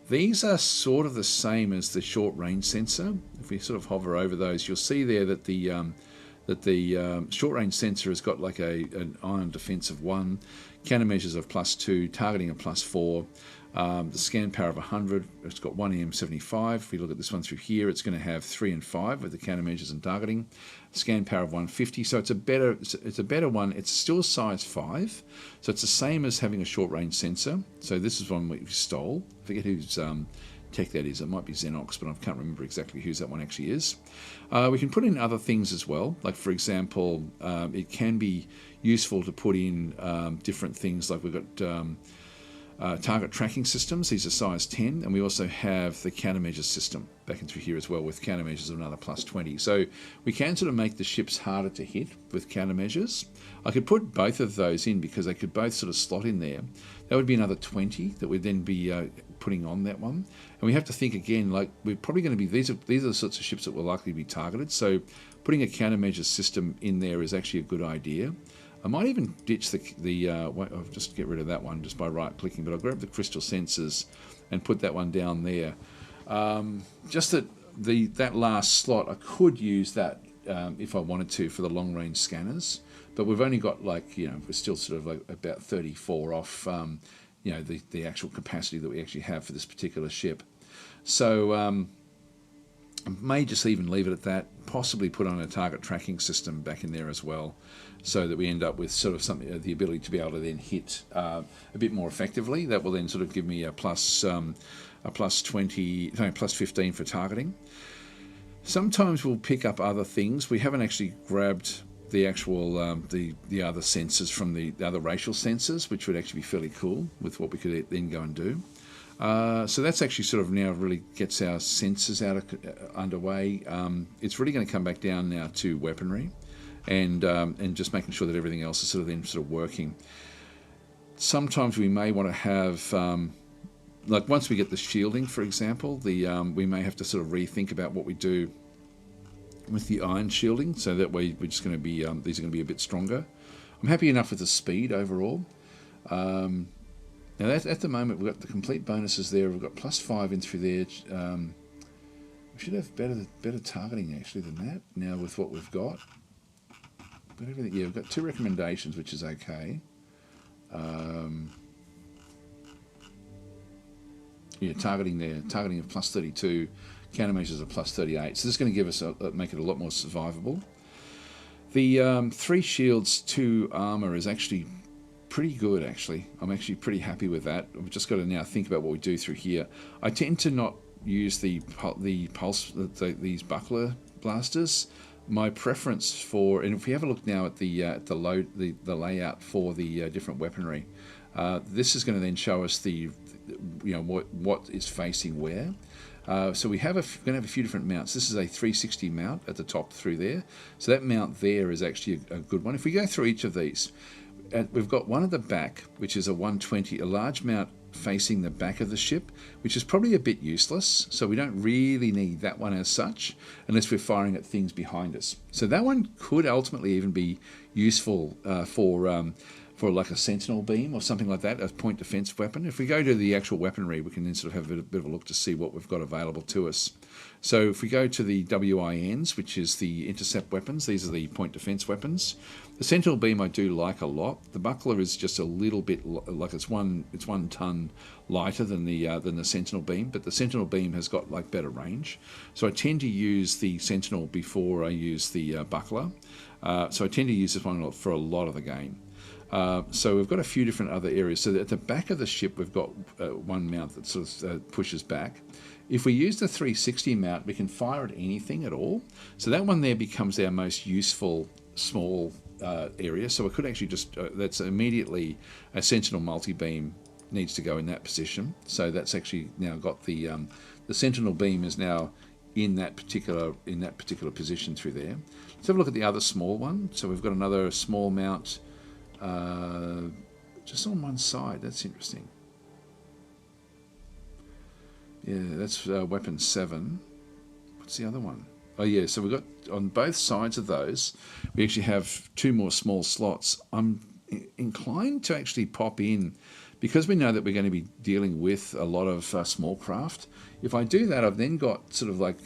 These are sort of the same as the short-range sensor. If we sort of hover over those, you'll see there that the short-range sensor has got like an ion defense of 1, countermeasures of +2, targeting of +4, the scan power of 100. It's got 1 EM75. If we look at this one through here, it's going to have 3 and 5 with the countermeasures and targeting. Scan power of 150. So it's a better one. It's still size 5, so it's the same as having a short-range sensor. So this is one we stole. I forget whose tech that is. It might be Xenox, but I can't remember exactly whose that one actually is. We can put in other things as well. Like, for example, it can be useful to put in different things. Like we've got target tracking systems. These are size 10, and we also have the countermeasures system back in through here as well with countermeasures of another +20. So we can sort of make the ships harder to hit with countermeasures. I could put both of those in because they could both sort of slot in there. That would be another 20 that would then be putting on that one. And we have to think again, like we're probably going to be, these are the sorts of ships that will likely be targeted. So putting a countermeasures system in there is actually a good idea. I might even ditch I'll just get rid of that one just by right-clicking, but I'll grab the crystal sensors and put that one down there. Just that last slot, I could use that if I wanted to for the long-range scanners, but we've only got we're still sort of like about 34 off, the actual capacity that we actually have for this particular ship. So I may just even leave it at that, possibly put on a target tracking system back in there as well, so that we end up with sort of something, the ability to be able to then hit a bit more effectively. That will then sort of give me a +20, +15 for targeting. Sometimes we'll pick up other things. We haven't actually grabbed the actual the other sensors from the other racial sensors, which would actually be fairly cool with what we could then go and do. So that's actually sort of now really gets our sensors underway. It's really going to come back down now to weaponry, and just making sure that everything else is sort of working. Sometimes we may want to have like once we get the shielding, for example, we may have to sort of rethink about what we do with the iron shielding, so that way we're just going to be these are going to be a bit stronger. I'm happy enough with the speed overall. Now at the moment we've got the complete bonuses there. We've got +5 in through there. We should have better targeting actually than that now with what we've got. But everything, yeah, we've got 2 recommendations, which is okay. Yeah, targeting of +32, countermeasures of +38. So this is going to give us make it a lot more survivable. The 3 shields, 2 armor is actually pretty good. Actually, I'm actually pretty happy with that. We've just got to now think about what we do through here. I tend to not use these buckler blasters. My preference for, and if we have a look now at the layout for the different weaponry, this is going to then show us what is facing where. So we're going to have a few different mounts. This is a 360 mount at the top through there. So that mount there is actually a good one. If we go through each of these, we've got one at the back, which is a 120, a large mount facing the back of the ship, which is probably a bit useless. So we don't really need that one as such, unless we're firing at things behind us. So that one could ultimately even be useful for like a sentinel beam or something like that, a point defense weapon. If we go to the actual weaponry, we can then sort of have a bit of a look to see what we've got available to us. So if we go to the WINs, which is the intercept weapons, these are the point defense weapons. The sentinel beam I do like a lot. The buckler is just a little bit like it's one ton lighter than the sentinel beam, but the sentinel beam has got like better range. So I tend to use the sentinel before I use the buckler. So I tend to use this one for a lot of the game. So we've got a few different other areas. So at the back of the ship, we've got one mount that sort of pushes back. If we use the 360 mount, we can fire at anything at all. So that one there becomes our most useful small area. So I could actually just, that's immediately a sentinel multi-beam needs to go in that position. So that's actually now got the sentinel beam is now in that particular position through there. Let's have a look at the other small one. So we've got another small mount just on one side. That's interesting. Yeah, that's weapon 7. What's the other one? Oh yeah, so we've got on both sides of those, we actually have 2 more small slots. I'm inclined to actually pop in, because we know that we're going to be dealing with a lot of small craft. If I do that, I've then got sort of like,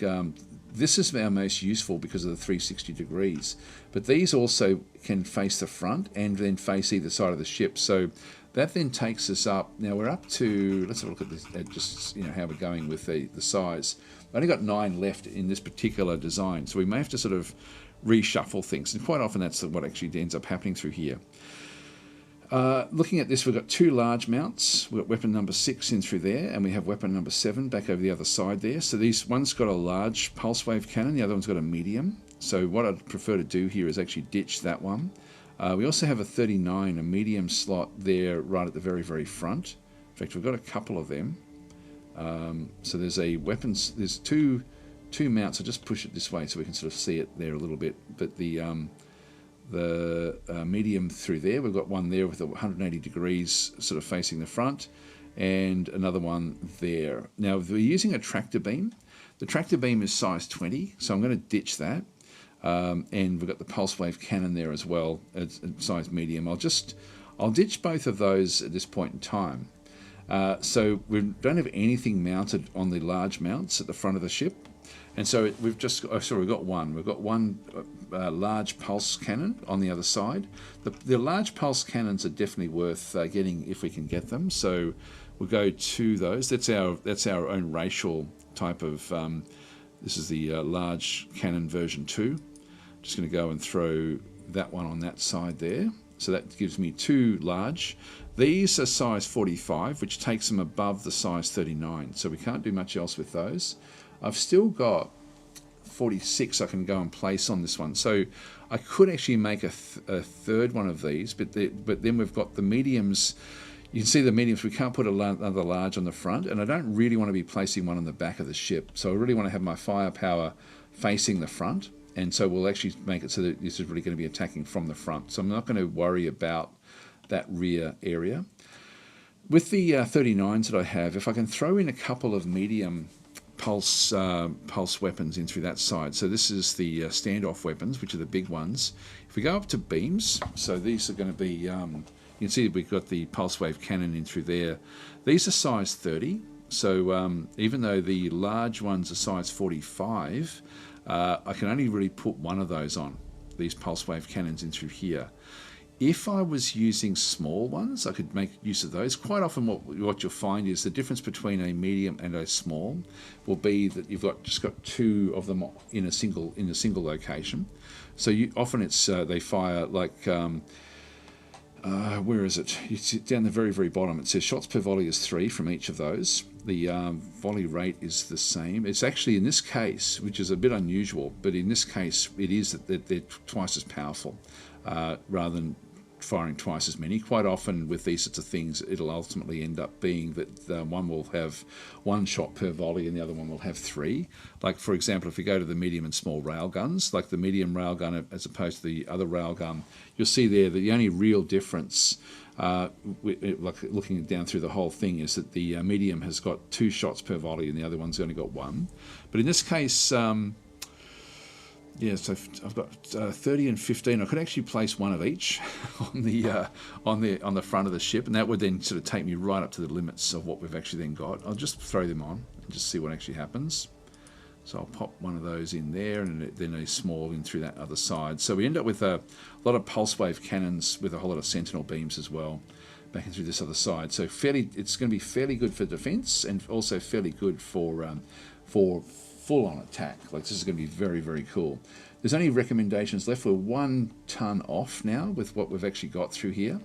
this is our most useful because of the 360 degrees. But these also can face the front and then face either side of the ship. So that then takes us up. Now we're up to, let's have a look at this, just how we're going with the size. I've only got 9 left in this particular design. So we may have to sort of reshuffle things. And quite often that's what actually ends up happening through here. Looking at this, we've got 2 large mounts. We've got weapon number 6 in through there, and we have weapon number 7 back over the other side there. So one's got a large pulse wave cannon, the other one's got a medium. So what I'd prefer to do here is actually ditch that one. We also have a 39, a medium slot there right at the very, very front. In fact, we've got a couple of them. So there's there's two mounts. I'll just push it this way so we can sort of see it there a little bit. But the medium through there, we've got one there with 180 degrees sort of facing the front, and another one there. Now, if we're using a tractor beam, the tractor beam is size 20, so I'm going to ditch that. And we've got the pulse wave cannon there as well, at size medium. I'll ditch both of those at this point in time. So we don't have anything mounted on the large mounts at the front of the ship. And so we've got one. We've got one large pulse cannon on the other side. The large pulse cannons are definitely worth getting if we can get them. So we'll go to those. That's our own racial type of. This is the large cannon version 2. Just going to go and throw that one on that side there. So that gives me 2 large. These are size 45, which takes them above the size 39. So we can't do much else with those. I've still got 46 I can go and place on this one. So I could actually make a third one of these, but then we've got the mediums. You can see the mediums, we can't put another large on the front, and I don't really want to be placing one on the back of the ship. So I really want to have my firepower facing the front, and so we'll actually make it so that this is really going to be attacking from the front. So I'm not going to worry about that rear area. With the 39s that I have, if I can throw in a couple of medium pulse weapons in through that side. So this is the standoff weapons, which are the big ones. If we go up to beams, so these are going to be, you can see we've got the pulse wave cannon in through there. These are size 30. So even though the large ones are size 45, I can only really put one of those on, these pulse wave cannons in through here. If I was using small ones, I could make use of those. Quite often what you'll find is the difference between a medium and a small will be that you've just got 2 of them in a single location. So often it's they fire like where is it? You see down the very, very bottom. It says shots per volley is 3 from each of those. The volley rate is the same. It's actually in this case, which is a bit unusual, but in this case it is that they're twice as powerful rather than firing twice as many. Quite often with these sorts of things, it'll ultimately end up being that one will have one shot per volley and the other one will have three. Like, for example, if we go to the medium and small railguns, like the medium railgun as opposed to the other railgun, you'll see there that the only real difference, like looking down through the whole thing, is that the medium has got 2 shots per volley and the other one's only got 1. But in this case, yeah, so I've got 30 and 15. I could actually place one of each on the front of the ship, and that would then sort of take me right up to the limits of what we've actually then got. I'll just throw them on and just see what actually happens. So I'll pop one of those in there, and then a small in through that other side. So we end up with a lot of pulse wave cannons with a whole lot of sentinel beams as well, back in through this other side. So it's going to be fairly good for defense, and also fairly good for full-on attack. Like, this is going to be very, very cool. There's only recommendations left. We're 1 ton off now with what we've actually got through here.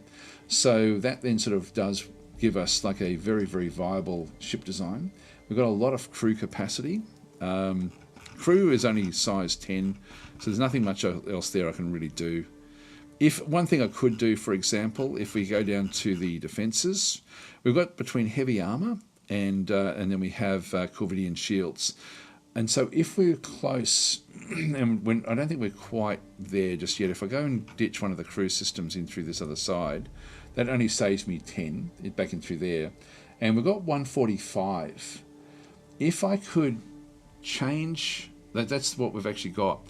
So that then sort of does give us like a very, very viable ship design. We've got a lot of crew capacity. Crew is only size 10, so there's nothing much else there I can really do. If one thing I could do, for example, if we go down to the defences, we've got between heavy armour and then we have Corvidian shields. And so if we're close, and I don't think we're quite there just yet, if I go and ditch one of the crew systems in through this other side, that only saves me 10 back in through there. And we've got 145. If I could change, that's what we've actually got.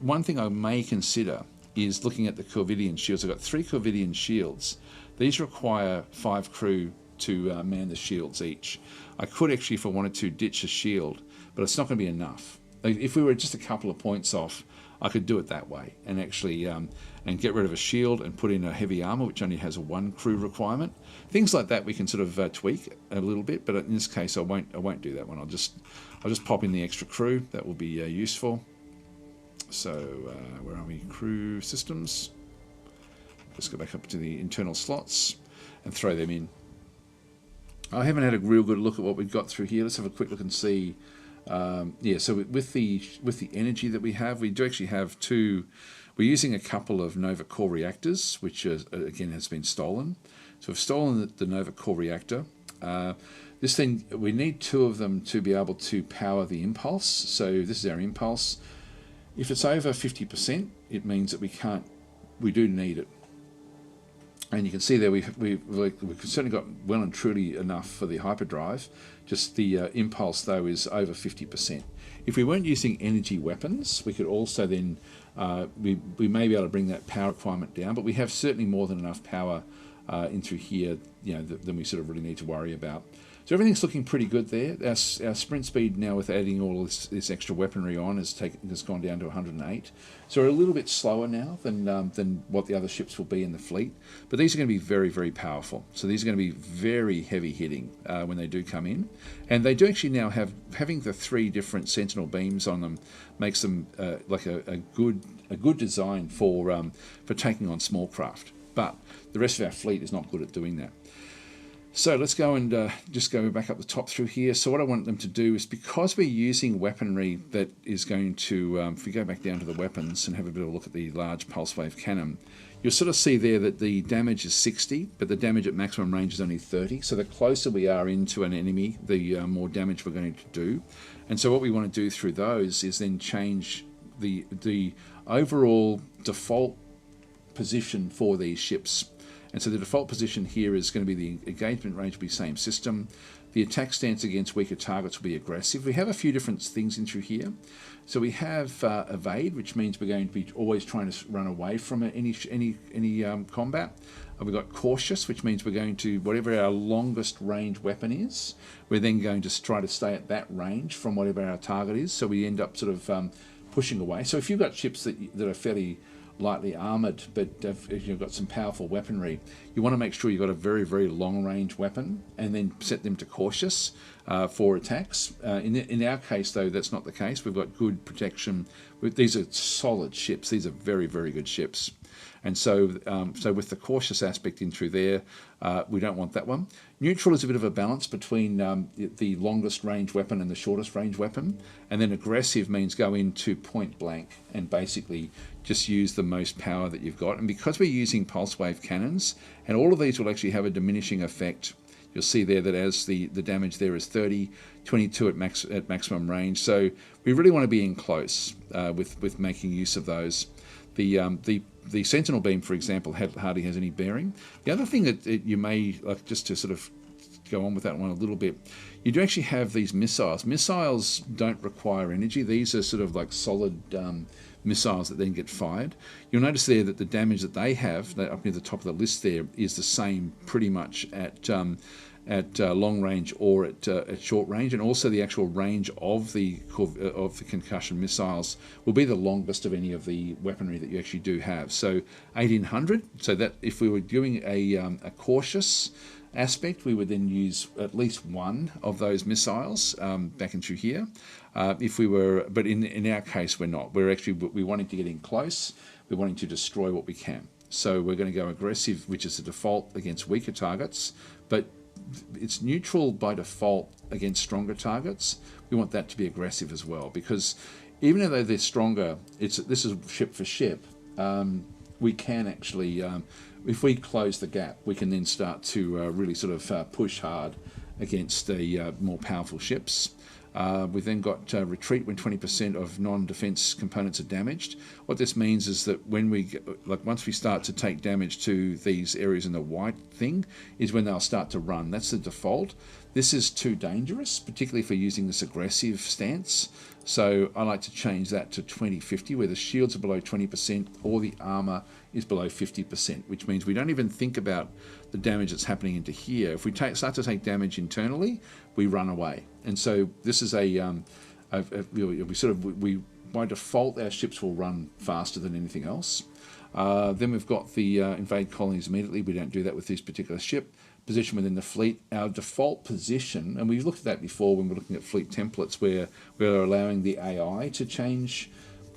One thing I may consider is looking at the Corvidian shields. I've got 3 Corvidian shields. These require 5 crew to man the shields each. I could actually, if I wanted to, ditch a shield, but it's not going to be enough. If we were just a couple of points off, I could do it that way and actually and get rid of a shield and put in a heavy armor, which only has a 1 crew requirement. Things like that we can sort of tweak a little bit, but in this case I won't do that one. I'll just pop in the extra crew. That will be useful. So where are we? Crew systems. Let's go back up to the internal slots and throw them in. I haven't had a real good look at what we've got through here. Let's have a quick look and see. Yeah, so with the energy that we have, we do actually have 2. We're using a couple of Nova core reactors, which again has been stolen. So we've stolen the Nova core reactor. This thing, we need 2 of them to be able to power the impulse. So this is our impulse. If it's over 50%, it means that we do need it. And you can see there we've certainly got well and truly enough for the hyperdrive. Just the impulse, though, is over 50%. If we weren't using energy weapons, we could also then, we may be able to bring that power requirement down, but we have certainly more than enough power in through here, than we sort of really need to worry about. So everything's looking pretty good there. Our sprint speed now, with adding all this extra weaponry on, has gone down to 108. So we're a little bit slower now than what the other ships will be in the fleet. But these are going to be very, very powerful. So these are going to be very heavy hitting when they do come in. And they do actually now having the 3 different sentinel beams on them makes them like a good design for taking on small craft. But the rest of our fleet is not good at doing that. So let's go and just go back up the top through here. So what I want them to do is, because we're using weaponry that is going to, if we go back down to the weapons and have a bit of a look at the large pulse wave cannon, you'll sort of see there that the damage is 60, but the damage at maximum range is only 30. So the closer we are into an enemy, the more damage we're going to do. And so what we want to do through those is then change the overall default position for these ships. And so the default position here is going to be the engagement range will be same system. The attack stance against weaker targets will be aggressive. We have a few different things in through here. So we have evade, which means we're going to be always trying to run away from any combat. We've got cautious, which means we're going to, whatever our longest range weapon is, we're then going to try to stay at that range from whatever our target is. So we end up sort of pushing away. So if you've got ships that are fairly lightly armoured, but if you've got some powerful weaponry, you want to make sure you've got a very, very long range weapon and then set them to cautious for attacks. In our case, though, that's not the case. We've got good protection. These are solid ships. These are very, very good ships. And so, so with the cautious aspect in through there, we don't want that one. Neutral is a bit of a balance between the longest range weapon and the shortest range weapon. And then aggressive means go into point blank and basically just use the most power that you've got. And because we're using pulse wave cannons, and all of these will actually have a diminishing effect. You'll see there that as the damage there is 30, 22 at maximum range. So we really want to be in close with making use of those. The sentinel beam, for example, hardly has any bearing. The other thing that you may, like, just to sort of go on with that one a little bit, you do actually have these missiles. Missiles don't require energy. These are sort of like solid missiles that then get fired. You'll notice there that the damage that they have, up near the top of the list there, is the same pretty much at long range or at short range, and also the actual range of the concussion missiles will be the longest of any of the weaponry that you actually do have. So 1800. So that if we were doing a cautious aspect, we would then use at least one of those missiles back into here. If we were, but in our case, we're not. We're wanting to get in close. We're wanting to destroy what we can. So we're going to go aggressive, which is the default against weaker targets, but it's neutral by default against stronger targets. We want that to be aggressive as well, because even though they're stronger, this is ship for ship. We can actually, if we close the gap, we can then start to really sort of push hard against the more powerful ships. We've then got retreat when 20% of non-defense components are damaged. What this means is that when once we start to take damage to these areas in the white thing, is when they'll start to run. That's the default. This is too dangerous, particularly if we're using this aggressive stance. So I like to change that to 20-50, where the shields are below 20% or the armor is below 50%, which means we don't even think about the damage that's happening into here. If we start to take damage internally, we run away. And so this is we by default, our ships will run faster than anything else. Then we've got the invade colonies immediately. We don't do that with this particular ship. Position within the fleet. Our default position, and we've looked at that before when we're looking at fleet templates, where we're allowing the AI to change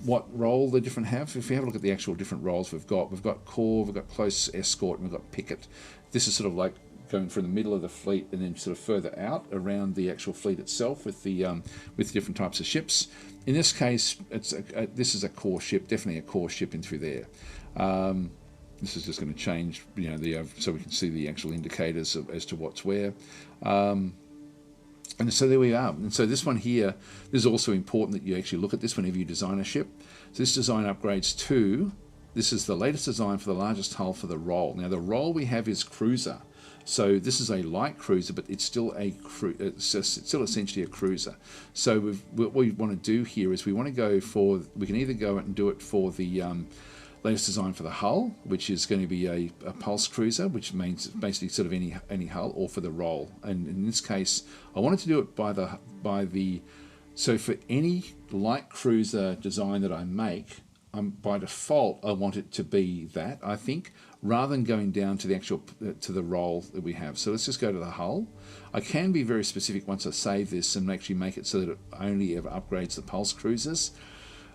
what role the different have. If we have a look at the actual different roles we've got core, we've got close escort, and we've got picket. This is sort of like going from the middle of the fleet and then sort of further out around the actual fleet itself with the different types of ships. In this case, this is a core ship, definitely a core ship in through there. This is just going to change, so we can see the actual indicators as to what's where. And so there we are. And so this one here, this is also important that you actually look at this whenever you design a ship. So this design upgrades to, this is the latest design for the largest hull for the role. Now the role we have is cruiser. So this is a light cruiser, but it's still it's still essentially a cruiser. So what we want to do here is we want to go for, we can either go and do it for the latest design for the hull, which is going to be a pulse cruiser, which means basically sort of any hull, or for the role. And in this case, I wanted to do it so for any light cruiser design that I make, by default, I want it to be that, I think, rather than going down to the actual to the role that we have. So let's just go to the hull. I can be very specific once I save this and actually make it so that it only ever upgrades the pulse cruisers.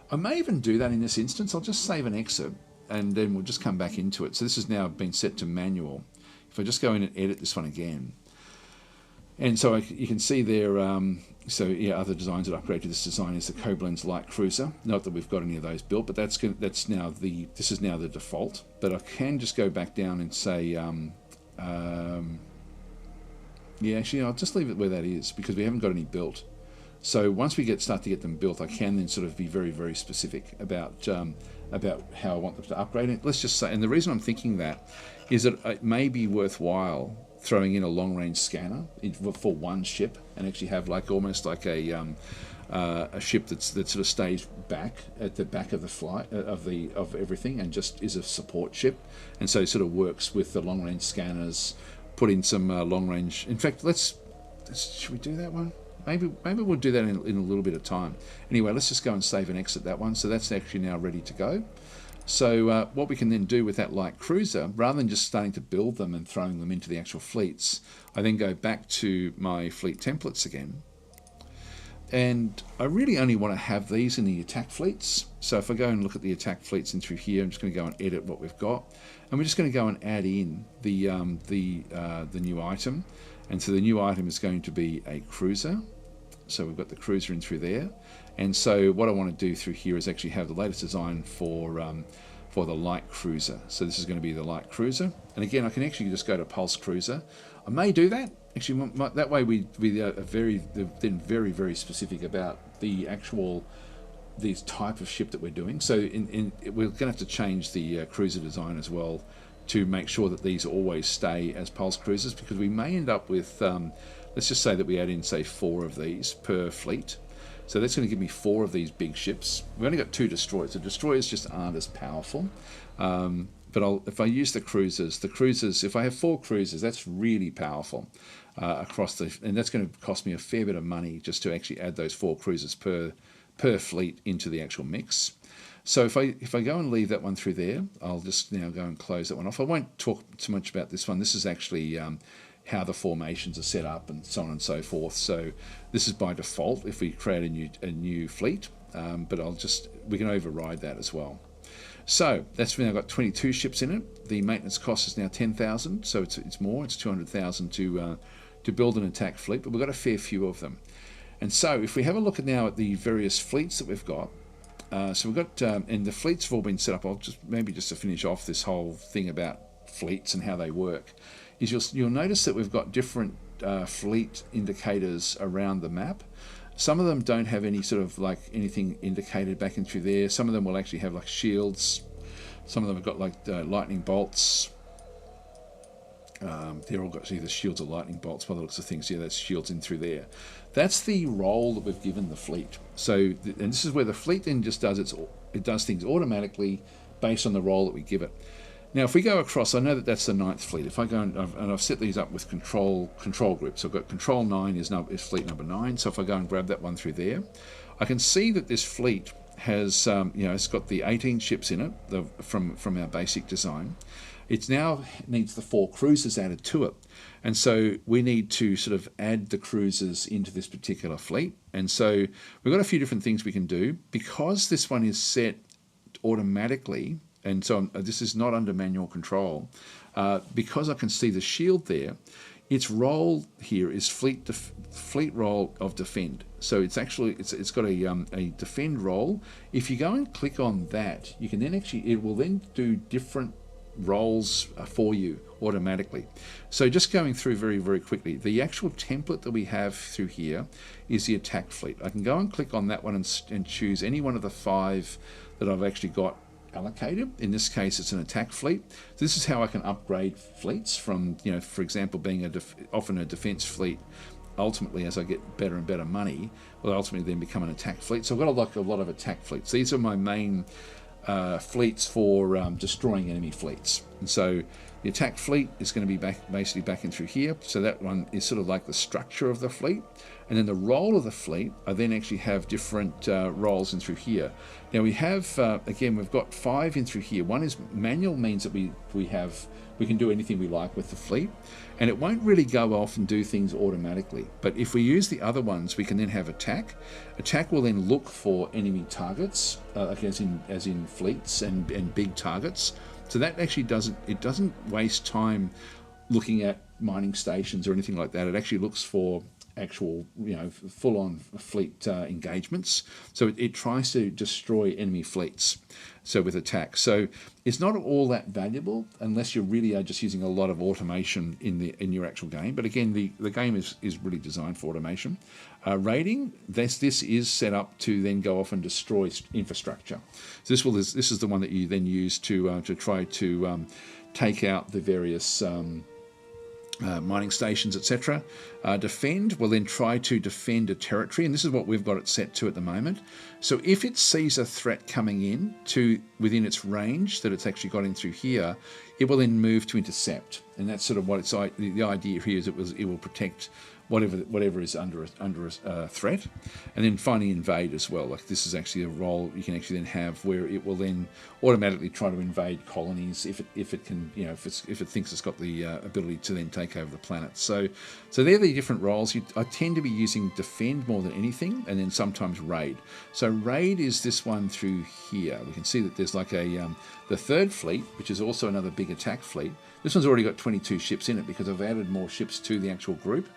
I may even do that in this instance. I'll just save an exit and then we'll just come back into it. So this has now been set to manual. If I just go in and edit this one again, and so you can see there, other designs that upgrade to this design is the Koblenz Light Cruiser. Not that we've got any of those built, but this is now the default. But I can just go back down and say, actually, I'll just leave it where that is because we haven't got any built. So once we start to get them built, I can then sort of be very, very specific about how I want them to upgrade it. Let's just say, and the reason I'm thinking that is that it may be worthwhile throwing in a long-range scanner for one ship and actually have almost like a ship that sort of stays back at the back of the flight of everything and just is a support ship, and so sort of works with the long-range scanners. Put in some long-range. In fact, should we do that one? Maybe we'll do that in a little bit of time. Anyway, let's just go and save and exit that one. So that's actually now ready to go. So what we can then do with that light cruiser, rather than just starting to build them and throwing them into the actual fleets, I then go back to my fleet templates again. And I really only want to have these in the attack fleets. So if I go and look at the attack fleets in through here, I'm just going to go and edit what we've got, and we're just going to go and add in the new item. And so the new item is going to be a cruiser. So we've got the cruiser in through there. And so what I want to do through here is actually have the latest design for the light cruiser. So this is going to be the light cruiser. And again, I can actually just go to Pulse Cruiser. I may do that. Actually, that way we are very very specific about the actual these type of ship that we're doing. So we're going to have to change the cruiser design as well to make sure that these always stay as Pulse Cruisers, because we may end up with let's just say that we add in, say, 4 of these per fleet. So that's going to give me 4 of these big ships. We've only got 2 destroyers. The destroyers just aren't as powerful. But if I use the cruisers, if I have 4 cruisers, that's really powerful across and that's going to cost me a fair bit of money just to actually add those 4 cruisers per fleet into the actual mix. So if I go and leave that one through there, I'll just now go and close that one off. I won't talk too much about this one. This is actually how the formations are set up and so on and so forth. So this is by default if we create a new fleet, but we can override that as well. So that's now got 22 ships in it. The maintenance cost is now 10,000, so it's more. It's 200,000 to build an attack fleet, but we've got a fair few of them. And so if we have a look now at the various fleets that we've got, so we've got, and the fleets have all been set up. I'll just to finish off this whole thing about fleets and how they work, is you'll notice that we've got different fleet indicators around the map. Some of them don't have any sort of like anything indicated back in through there. Some of them will actually have like shields. Some of them have got like lightning bolts. They're all got either shields or lightning bolts by the looks of things. Yeah, that's shields in through there. That's the role that we've given the fleet. So, and this is where the fleet then just does it does things automatically based on the role that we give it. Now, if we go across, I know that that's the 9th fleet. If I go and I've set these up with control groups. So I've got control 9 is fleet number 9. So if I go and grab that one through there, I can see that this fleet has it's got the 18 ships in it from our basic design. It now needs the 4 cruisers added to it. And so we need to sort of add the cruisers into this particular fleet. And so we've got a few different things we can do. Because this one is set automatically, and so this is not under manual control, because I can see the shield there, its role here is fleet role of defend. So it's got a defend role. If you go and click on that, you can then it will then do different roles for you automatically. So just going through very, very quickly, the actual template that we have through here is the attack fleet. I can go and click on that one and choose any one of the 5 that I've actually got allocated. In this case, it's an attack fleet. This is how I can upgrade fleets from, for example, being often a defense fleet. Ultimately, as I get better and better money, will ultimately then become an attack fleet. So I've got a lot of attack fleets. These are my main fleets for destroying enemy fleets. And so the attack fleet is going to be basically back in through here. So that one is sort of like the structure of the fleet. And then the role of the fleet, I then actually have different roles in through here. Now we have, again, we've got 5 in through here. One is manual, means that we can do anything we like with the fleet. And it won't really go off and do things automatically. But if we use the other ones, we can then have attack. Attack will then look for enemy targets, as in fleets and big targets. So that actually doesn't waste time looking at mining stations or anything like that. It actually looks for actual, full-on fleet engagements. So it tries to destroy enemy fleets. So with attack, so it's not all that valuable unless you really are just using a lot of automation in your actual game. But again, the game is really designed for automation. Raiding, this is set up to then go off and destroy infrastructure. So this is the one that you then use to try to take out the various mining stations, etc. Defend will then try to defend a territory, and this is what we've got it set to at the moment. So if it sees a threat coming in to within its range that it's actually got in through here, it will then move to intercept, and that's sort of what it's like. The idea here is it will protect whatever is under a threat, and then finally invade as well. Like this is actually a role you can actually then have where it will then automatically try to invade colonies if it can, if it thinks it's got the ability to then take over the planet. So they're the different roles. I tend to be using defend more than anything, and then sometimes raid. So raid is this one through here. We can see that there's like the third fleet, which is also another big attack fleet. This one's already got 22 ships in it because I've added more ships to the actual group.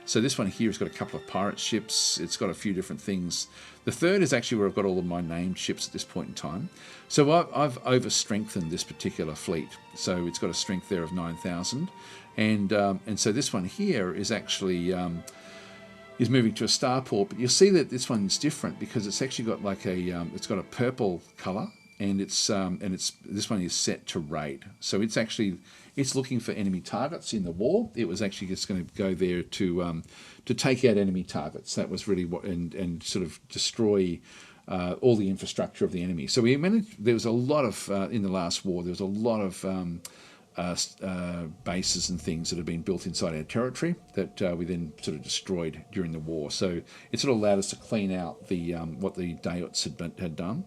So this one here has got a couple of pirate ships. It's got a few different things. The third is actually where I've got all of my named ships at this point in time. So I've over-strengthened this particular fleet. So it's got a strength there of 9,000. And so this one here is actually is moving to a starport. But you'll see that this one's different because it's actually got like it's got a purple colour. And this one is set to raid. So it's looking for enemy targets in the war. It was actually just going to go there to take out enemy targets. That was really what and sort of destroy all the infrastructure of the enemy. So there was a lot of in the last war. There was a lot of bases and things that have been built inside our territory that we then sort of destroyed during the war. So it sort of allowed us to clean out the what the Dayots had done.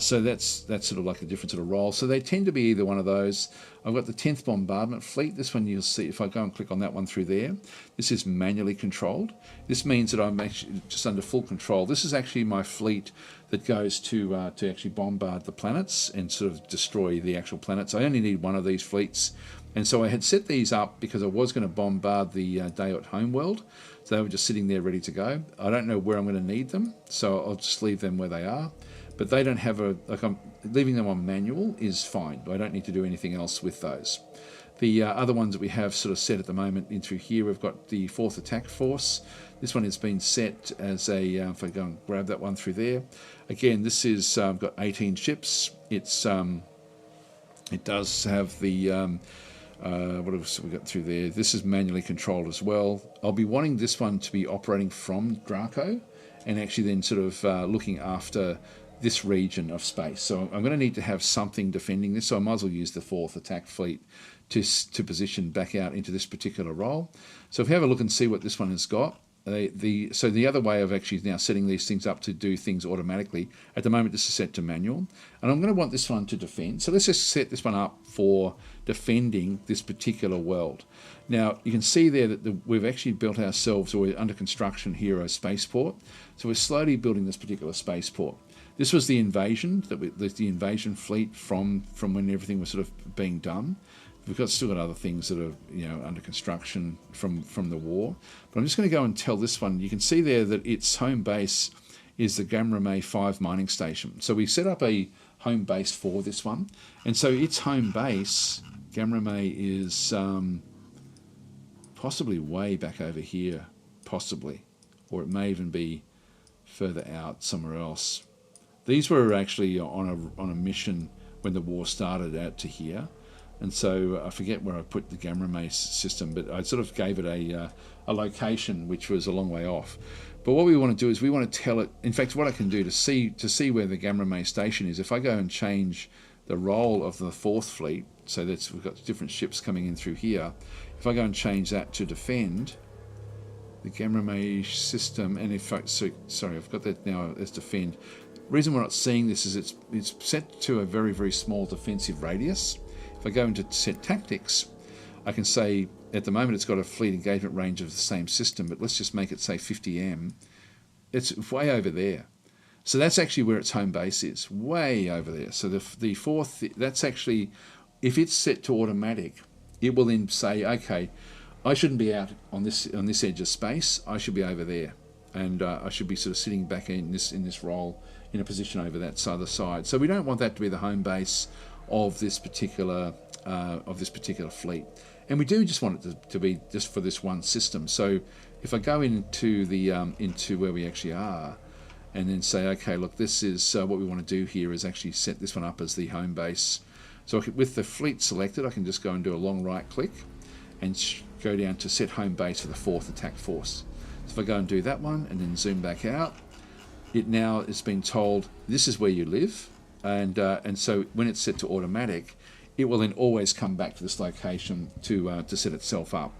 So that's sort of like a different sort of role. So they tend to be either one of those. I've got the 10th Bombardment Fleet. This one you'll see, if I go and click on that one through there, this is manually controlled. This means that I'm actually just under full control. This is actually my fleet that goes to actually bombard the planets and sort of destroy the actual planets. I only need one of these fleets. And so I had set these up because I was going to bombard the Dayot homeworld. So they were just sitting there ready to go. I don't know where I'm going to need them, so I'll just leave them where they are. But they don't have I'm leaving them on manual is fine. I don't need to do anything else with those. The other ones that we have sort of set at the moment in through here, we've got the 4th Attack Force. This one has been set as a, if I go and grab that one through there. Again, this is got 18 ships. It does have the, what else have we got through there? This is manually controlled as well. I'll be wanting this one to be operating from Draco and actually then sort of looking after this region of space. So I'm going to need to have something defending this, so I might as well use the 4th Attack Fleet to position back out into this particular role. So if we have a look and see what this one has got, so the other way of actually now setting these things up to do things automatically, at the moment this is set to manual, and I'm going to want this one to defend. So let's just set this one up for defending this particular world. Now you can see there that we've actually built ourselves, or we're under construction here, a spaceport. So we're slowly building this particular spaceport. This was the invasion, the invasion fleet from when everything was sort of being done. We've still got other things that are under construction from the war. But I'm just going to go and tell this one. You can see there that its home base is the Gamramay 5 mining station. So we set up a home base for this one. And so its home base, Gamramay, is possibly way back over here, possibly. Or it may even be further out somewhere else. These were actually on a mission when the war started out to here. And so I forget where I put the Gamramay system, but I sort of gave it a location which was a long way off. But what we want to do is we want to tell it, in fact, what I can do to see where the Gamramay station is, if I go and change the role of the 4th Fleet, so we've got different ships coming in through here, if I go and change that to defend, the Gamramay system, and sorry, I've got that now as defend. The reason we're not seeing this is it's set to a very, very small defensive radius. If I go into set tactics, I can say at the moment it's got a fleet engagement range of the same system, but let's just make it say 50M. It's way over there. So that's actually where its home base is, way over there. So the 4th, that's actually, if it's set to automatic, it will then say, okay, I shouldn't be out on this edge of space. I should be over there, and I should be sort of sitting back in this role in a position over that other side. So we don't want that to be the home base of this particular fleet, and we do just want it to be just for this one system. So if I go into the into where we actually are, and then say, okay, look, this is what we want to do here is actually set this one up as the home base. So with the fleet selected, I can just go and do a long right click and go down to set home base for the 4th Attack Force. So if I go and do that one and then zoom back out, it now has been told this is where you live, and so when it's set to automatic, it will then always come back to this location to set itself up.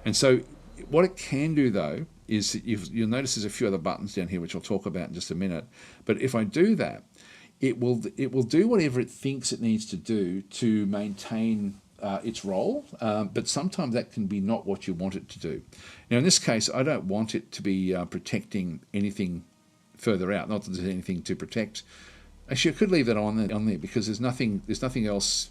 And so what it can do, though, is you'll notice there's a few other buttons down here, which I'll talk about in just a minute. But if I do that, it will do whatever it thinks it needs to do to maintain its role, but sometimes that can be not what you want it to do. Now, in this case, I don't want it to be protecting anything further out. Not that there's anything to protect. Actually, I could leave that on there because there's nothing else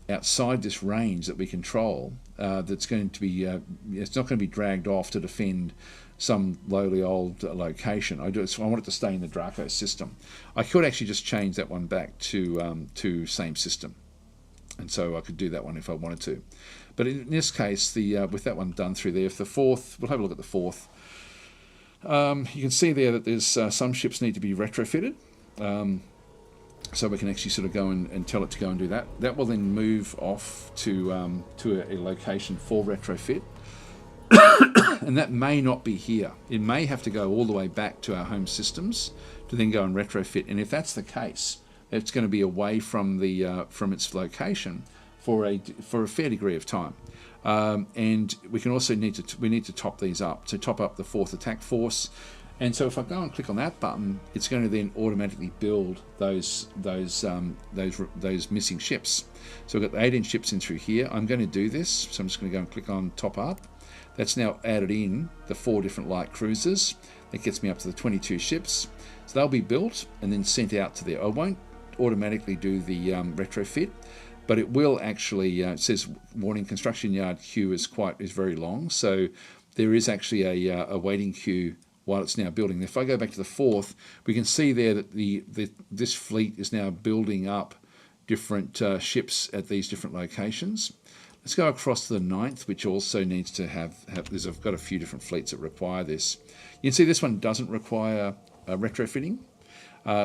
outside this range that we control that's going to be. It's not going to be dragged off to defend some lowly old location. I want it to stay in the Draco system. I could actually just change that one back to same system. And so I could do that one if I wanted to. But in this case, with that one done through there, if the fourth, we'll have a look at the fourth. You can see there that there's some ships need to be retrofitted. So we can actually sort of go and tell it to go and do that. That will then move off to a location for retrofit. And that may not be here. It may have to go all the way back to our home systems to then go and retrofit. And if that's the case, it's going to be away from its location for a fair degree of time. And we can also need to top these up. So top up the fourth attack force. And so if I go and click on that button, it's going to then automatically build those missing ships. So we've got the 18 ships in through here. I'm going to do this. So I'm just going to go and click on top up. That's now added in the 4 different light cruisers. That gets me up to the 22 ships. So they'll be built and then sent out to there. I won't automatically do the retrofit, but it will actually. It says warning: construction yard queue is very long. So there is actually a waiting queue while it's now building. If I go back to the fourth, we can see there that this fleet is now building up different ships at these different locations. Let's go across to the 9th, which also needs to have I've got a few different fleets that require this. You can see this one doesn't require retrofitting.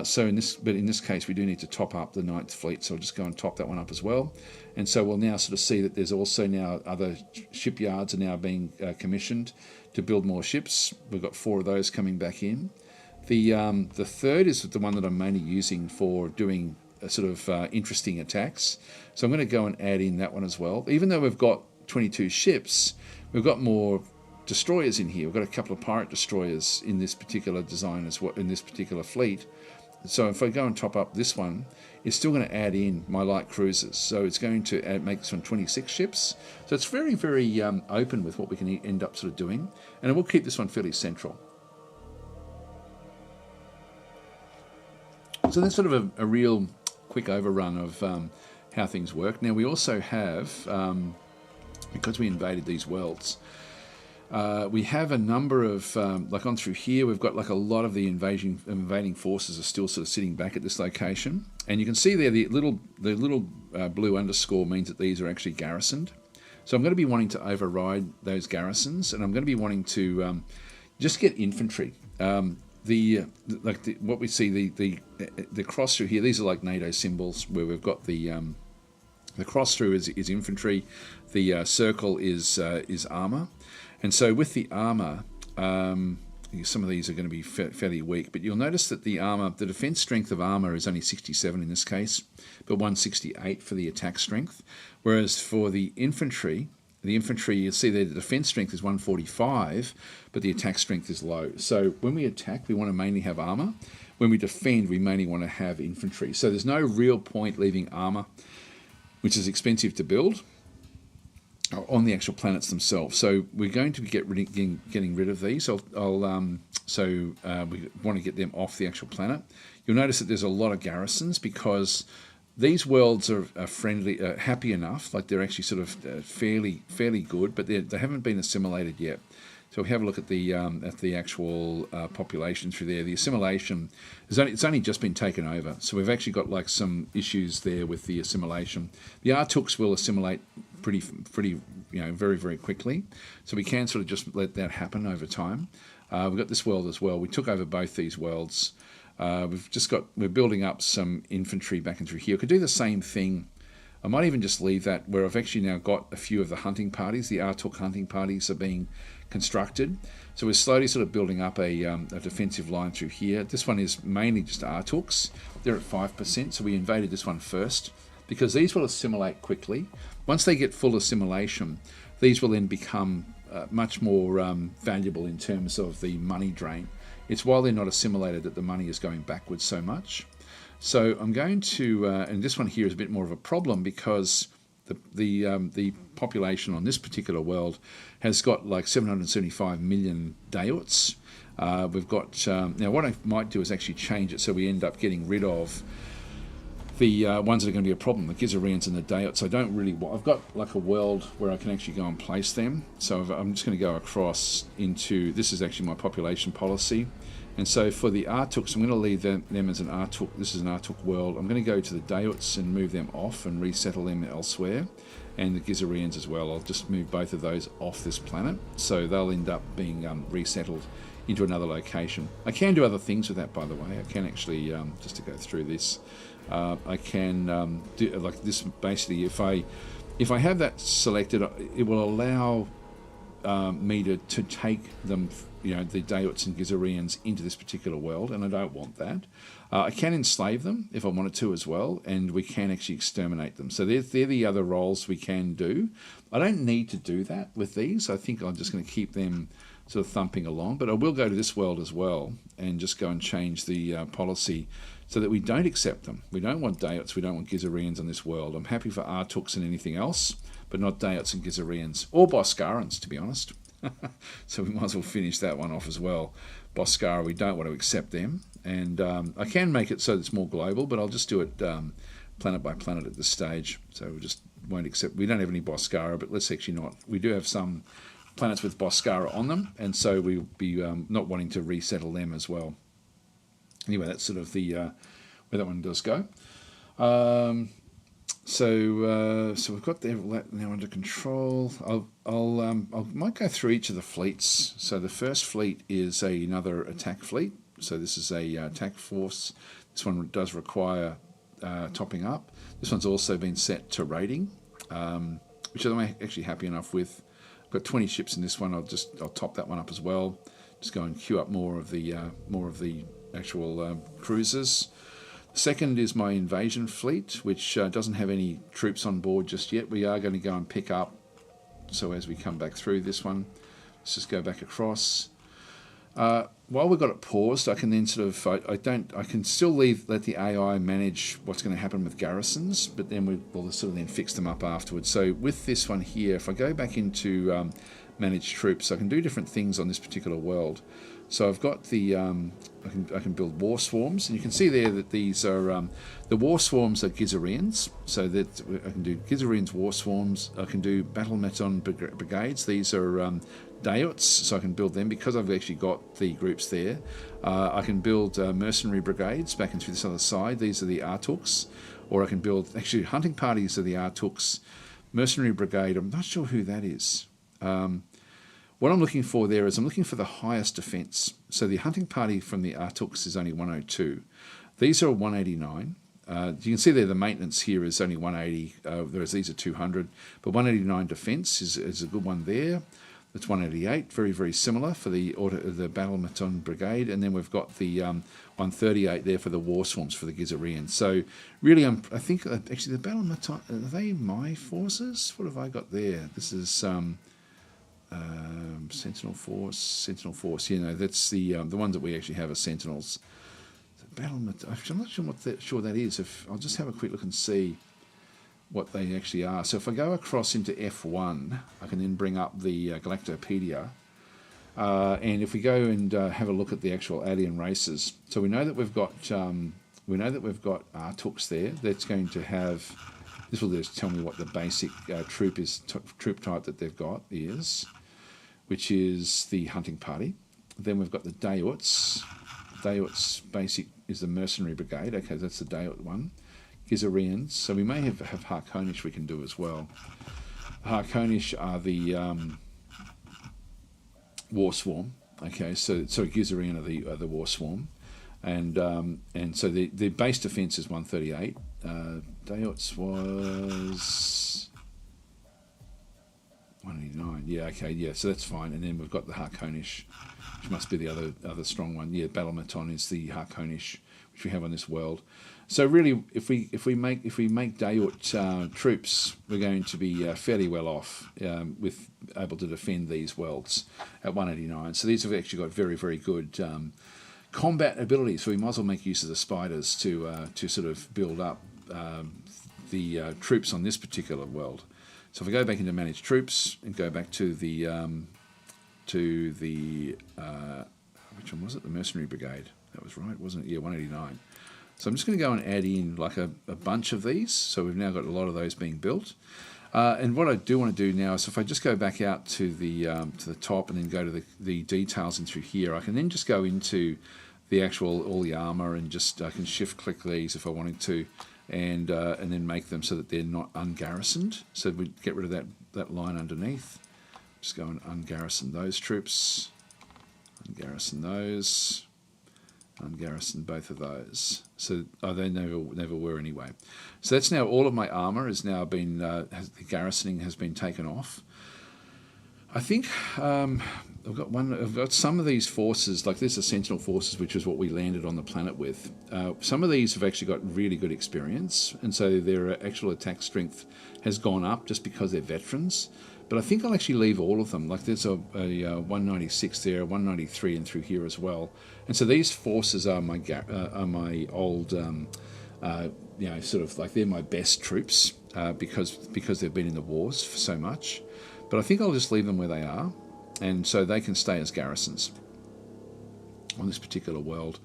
So in this case, we do need to top up the 9th fleet. So I'll just go and top that one up as well. And so we'll now sort of see that there's also now other shipyards are now being commissioned to build more ships. We've got 4 of those coming back in. The third is the one that I'm mainly using for doing sort of interesting attacks. So I'm going to go and add in that one as well. Even though we've got 22 ships, we've got more destroyers in here. We've got a couple of pirate destroyers in this particular design as well, in this particular fleet. So if I go and top up this one, it's still going to add in my light cruisers. So it's going to make this one 26 ships. So it's very, very open with what we can end up sort of doing. And we'll keep this one fairly central. So that's sort of a real quick overrun of how things work. Now we also have, because we invaded these worlds, we have a number of, like on through here, we've got like a lot of the invading forces are still sort of sitting back at this location. And you can see there the little blue underscore means that these are actually garrisoned. So I'm going to be wanting to override those garrisons, and I'm going to be wanting to just get infantry. What we see, the cross through here, these are like NATO symbols where we've got the cross through is infantry, the circle is armor. And so with the armour, some of these are going to be fairly weak, but you'll notice that the defence strength of armour is only 67 in this case, but 168 for the attack strength. Whereas for the infantry, you'll see that the defence strength is 145, but the attack strength is low. So when we attack, we want to mainly have armour. When we defend, we mainly want to have infantry. So there's no real point leaving armour, which is expensive to build, on the actual planets themselves. So we're going to be getting rid of these. We want to get them off the actual planet. You'll notice that there's a lot of garrisons because these worlds are friendly, happy enough, like they're actually sort of fairly good, but they haven't been assimilated yet. So we have a look at the actual population through there. The assimilation it's only just been taken over, so we've actually got like some issues there with the assimilation. The Artooks will assimilate pretty very, very quickly, so we can sort of just let that happen over time. We've got this world as well. We took over both these worlds. We're building up some infantry back and through here. I could do the same thing. I might even just leave that where I've actually now got a few of the hunting parties. The Artook hunting parties are being constructed. So we're slowly sort of building up a defensive line through here. This one is mainly just Artooks. They're at 5%, so we invaded this one first. because these will assimilate quickly. Once they get full assimilation, these will then become much more valuable in terms of the money drain. It's while they're not assimilated that the money is going backwards so much. So I'm going to, and this one here is a bit more of a problem because the population on this particular world has got like 775 million Dayots. We've got, now what I might do is actually change it so we end up getting rid of the ones that are going to be a problem, the Gizareans and the Dayots. I don't really want, I've got like a world where I can actually go and place them. So I'm just going to go across into, this is actually my population policy. And so for the Artuks, I'm going to leave them as an Artuk. This is an Artuk world. I'm going to go to the Dayots and move them off and resettle them elsewhere. And the Gizareans as well. I'll just move both of those off this planet. So they'll end up being resettled into another location. I can do other things with that, by the way. I can actually, just to go through this, I can do like this. Basically, if I have that selected, it will allow me to take them, the Dayots and Gizareans into this particular world, and I don't want that. I can enslave them if I wanted to as well, and we can actually exterminate them. So they're the other roles we can do. I don't need to do that with these. I think I'm just going to keep them sort of thumping along, but I will go to this world as well and just go and change the policy so that we don't accept them. We don't want Dayots, we don't want Gizareans on this world. I'm happy for Artuks and anything else, but not Dayots and Gizareans, or Boskarans, to be honest. So we might as well finish that one off as well. Boskara, we don't want to accept them. And I can make it so that it's more global, but I'll just do it planet by planet at this stage. So we just won't accept, we don't have any Boskara, but let's actually not. We do have some planets with Boskara on them, and so we'll be not wanting to resettle them as well. Anyway, that's sort of the where that one does go. So we've got that now under control. I might go through each of the fleets. So the first fleet is another attack fleet. So this is a attack force. This one does require topping up. This one's also been set to raiding, which I'm actually happy enough with. I've got 20 ships in this one. I'll top that one up as well. Just go and queue up more of the actual cruisers. The second is my invasion fleet, which doesn't have any troops on board just yet. We are going to go and pick up. So as we come back through this one, let's just go back across. While we've got it paused, I can then sort of I can still let the AI manage what's going to happen with garrisons, but then we'll sort of then fix them up afterwards. So with this one here, if I go back into manage troops, I can do different things on this particular world. So I've got the I can build war swarms, and you can see there that these are the war swarms are Gizareans. So that I can do Gizareans war swarms. I can do battle meton brigades. These are Dayots, so I can build them because I've actually got the groups there. I can build mercenary brigades back into this other side. These are the Artuks, or I can build actually hunting parties of the Artuks. Mercenary brigade. I'm not sure who that is. What I'm looking for there is I'm looking for the highest defence. So the hunting party from the Artuks is only 102. These are 189. You can see there the maintenance here is only 180, whereas these are 200. But 189 defence is a good one there. That's 188, very, very similar for the battle meton brigade. And then we've got the 138 there for the war swarms for the Gizareans. So really, I think actually the battle meton, are they my forces? What have I got there? This is... Sentinel Force. That's the ones that we actually have as Sentinels. I'm not sure that is. I'll just have a quick look and see what they actually are. So if I go across into F1, I can then bring up the Galactopedia, and if we go and have a look at the actual alien races, so we know that we've got Artuks there. That's going to have. This will just tell me what the basic troop type that they've got is, which is the hunting party. Then we've got the Dayots. Dayots basic is the mercenary brigade. Okay, that's the Dayot one. Gizareans. So we may have Harkonish we can do as well. Harkonish are the war swarm. Okay, so Gizarean are the war swarm, and so the base defense is 138. Dayots was 189. Yeah, okay, yeah, so that's fine. And then we've got the Harkonish, which must be the other strong one. Yeah, Battlematon is the Harkonish, which we have on this world. So really, if we make Dayut troops, we're going to be fairly well off with able to defend these worlds at 189. So these have actually got very, very good combat ability. So we might as well make use of the spiders to sort of build up the troops on this particular world. So if I go back into manage troops and go back to the which one was it? The mercenary brigade. That was right, wasn't it? Yeah, 189. So I'm just going to go and add in like a bunch of these. So we've now got a lot of those being built. And what I do want to do now is if I just go back out to the top and then go to the details and through here, I can then just go into the actual all the armor and just I can shift click these if I wanted to, and then make them so that they're not ungarrisoned. So we get rid of that line underneath. Just go and ungarrison those troops, ungarrison those. Ungarrison both of those, so they never were anyway. So that's now all of my armor has now been the garrisoning has been taken off. I think I've got some of these forces, like this are Sentinel forces, which is what we landed on the planet with. Some of these have actually got really good experience, and so their actual attack strength has gone up just because they're veterans. But I think I'll actually leave all of them. Like there's a 196 there, 193 and through here as well. And so these forces are my old, sort of like they're my best troops because they've been in the wars for so much. But I think I'll just leave them where they are, and so they can stay as garrisons on this particular world.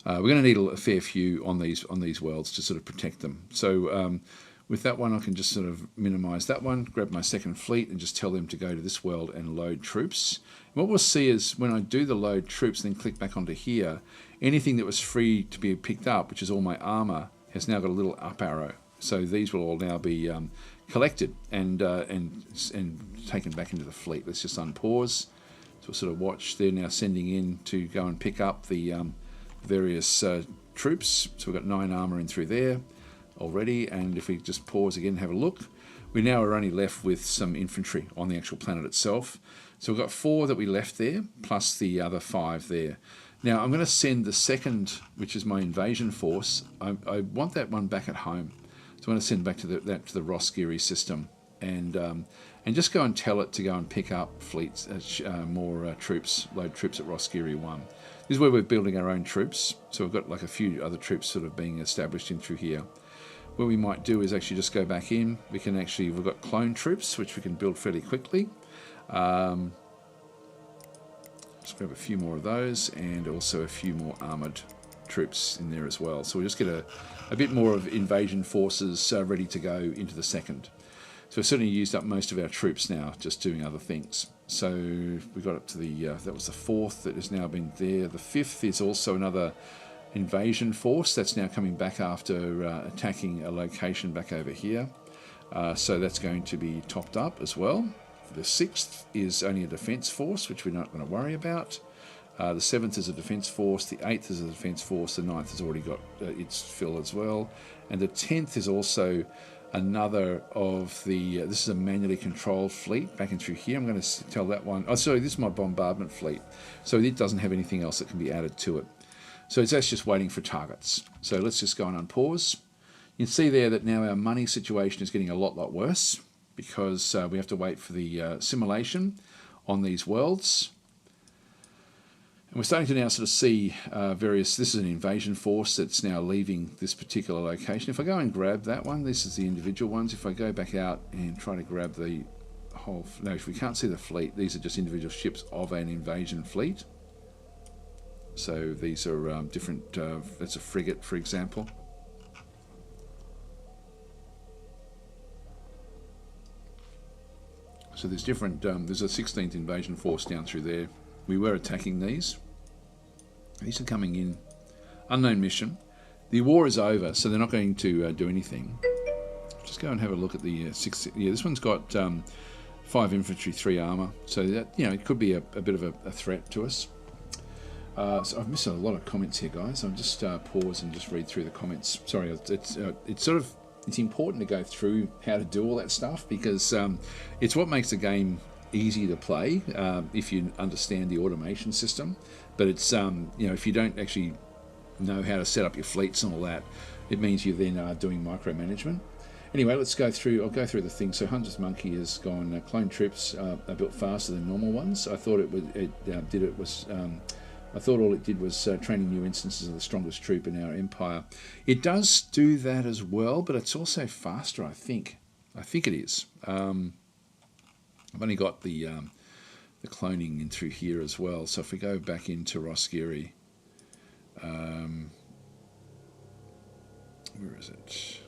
We're going to need a fair few on these worlds to sort of protect them. So. With that one, I can just sort of minimize that one, grab my second fleet and just tell them to go to this world and load troops. And what we'll see is when I do the load troops and then click back onto here, anything that was free to be picked up, which is all my armor, has now got a little up arrow. So these will all now be collected and taken back into the fleet. Let's just unpause. So we'll sort of watch. They're now sending in to go and pick up the various troops. So we've got 9 armor in through there already, and if we just pause again and have a look, we now are only left with some infantry on the actual planet itself. So we've got 4 that we left there, plus the other 5 there. Now I'm going to send the second, which is my invasion force. I want that one back at home. So I'm going to send back to the Roskiri system, and just go and tell it to go and pick up fleets, more troops, load troops at Roskiri 1. This is where we're building our own troops. So we've got like a few other troops sort of being established in through here. What we might do is actually just go back in. We've got clone troops, which we can build fairly quickly. Let's grab a few more of those, and also a few more armoured troops in there as well. So we'll just get a bit more of invasion forces ready to go into the second. So we've certainly used up most of our troops now, just doing other things. So we got up to that was the 4th that has now been there. The 5th is also another invasion force that's now coming back after attacking a location back over here. So that's going to be topped up as well. The 6th is only a defence force, which we're not going to worry about. The 7th is a defence force. The 8th is a defence force. The 9th has already got its fill as well. And the 10th is also another of the... this is a manually controlled fleet back in through here. I'm going to tell that one... Oh, sorry, this is my bombardment fleet. So it doesn't have anything else that can be added to it. So that's just waiting for targets. So let's just go and unpause. You can see there that now our money situation is getting a lot worse because we have to wait for the simulation on these worlds. And we're starting to now sort of see this is an invasion force that's now leaving this particular location. If I go and grab that one, this is the individual ones. If I go back out and try to grab the whole... No, if we can't see the fleet, these are just individual ships of an invasion fleet. So these are different, that's a frigate, for example. So there's different, there's a 16th invasion force down through there. We were attacking these. These are coming in. Unknown mission. The war is over, so they're not going to do anything. Just go and have a look at the 6. Yeah, this one's got 5 infantry, 3 armor. So that, it could be a bit of a threat to us. So I've missed a lot of comments here, guys. I'll just pause and just read through the comments. Sorry, it's sort of it's important to go through how to do all that stuff, because it's what makes the game easy to play if you understand the automation system. But it's if you don't actually know how to set up your fleets and all that, it means you then are doing micromanagement. Anyway, let's go through. I'll go through the things. So Hunter's Monkey has gone. Clone troops are built faster than normal ones. I thought I thought all it did was training new instances of the strongest troop in our empire. It does do that as well, but it's also faster. I think it is. I've only got the cloning in through here as well. So if we go back into Roskiri, where is it?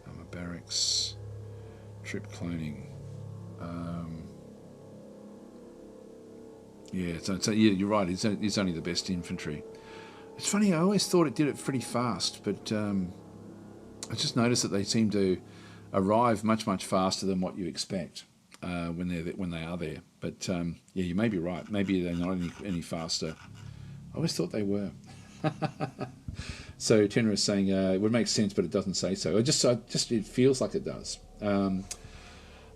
Armor barracks, troop cloning. Yeah, you're right. It's only the best infantry. It's funny. I always thought it did it pretty fast, but I just noticed that they seem to arrive much faster than what you expect when they are there. But yeah, you may be right. Maybe they're not any faster. I always thought they were. So Tenra is saying it would make sense, but it doesn't say so. It feels like it does.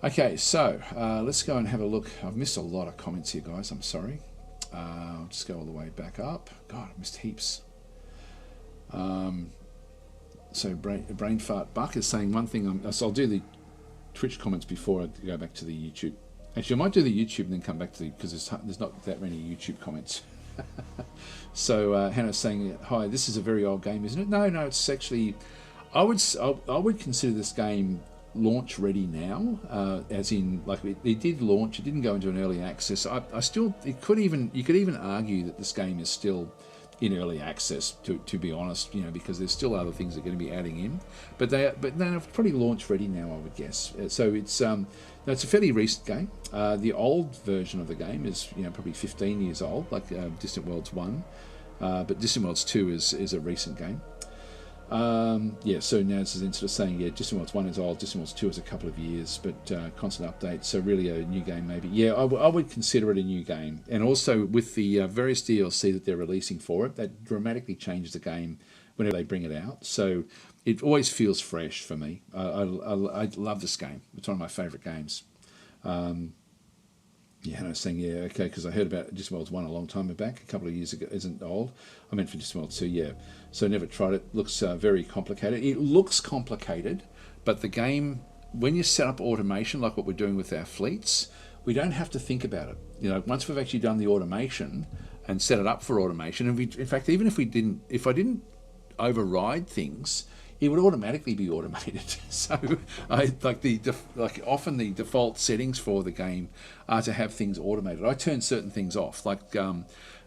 Okay, so let's go and have a look. I've missed a lot of comments here, guys. I'm sorry. I'll just go all the way back up. God, I missed heaps. So Brain Fart Buck is saying one thing. So I'll do the Twitch comments before I go back to the YouTube. Actually, I might do the YouTube and then come back to because there's not that many YouTube comments. So Hannah's saying, "Hi, this is a very old game, isn't it?" No, it's actually. I would consider this game launch ready now, as in like it did launch. It didn't go into an early access. You could even argue that this game is still in early access, to be honest, because there's still other things that are going to be adding in, but they're pretty launch ready now, I would guess. So it's a fairly recent game. The old version of the game is probably 15 years old, like Distant Worlds 1, but Distant Worlds 2 is a recent game. So now this is instead of saying Distant Worlds 1 is old, Distant Worlds 2 is a couple of years, but constant updates, so really a new game maybe. Yeah, I would consider it a new game, and also with the various DLC that they're releasing for it, that dramatically changes the game whenever they bring it out, so it always feels fresh for me. I love this game. It's one of my favourite games. And I was saying, okay, because I heard about Distant Worlds 1 a long time back, a couple of years ago. Isn't old. I meant for Distant Worlds 2, So I never tried it. Looks very complicated. It looks complicated, but the game, when you set up automation, like what we're doing with our fleets, we don't have to think about it. Once we've actually done the automation and set it up for automation, and in fact, even if I didn't override things, it would automatically be automated. So often the default settings for the game are to have things automated. I turn certain things off,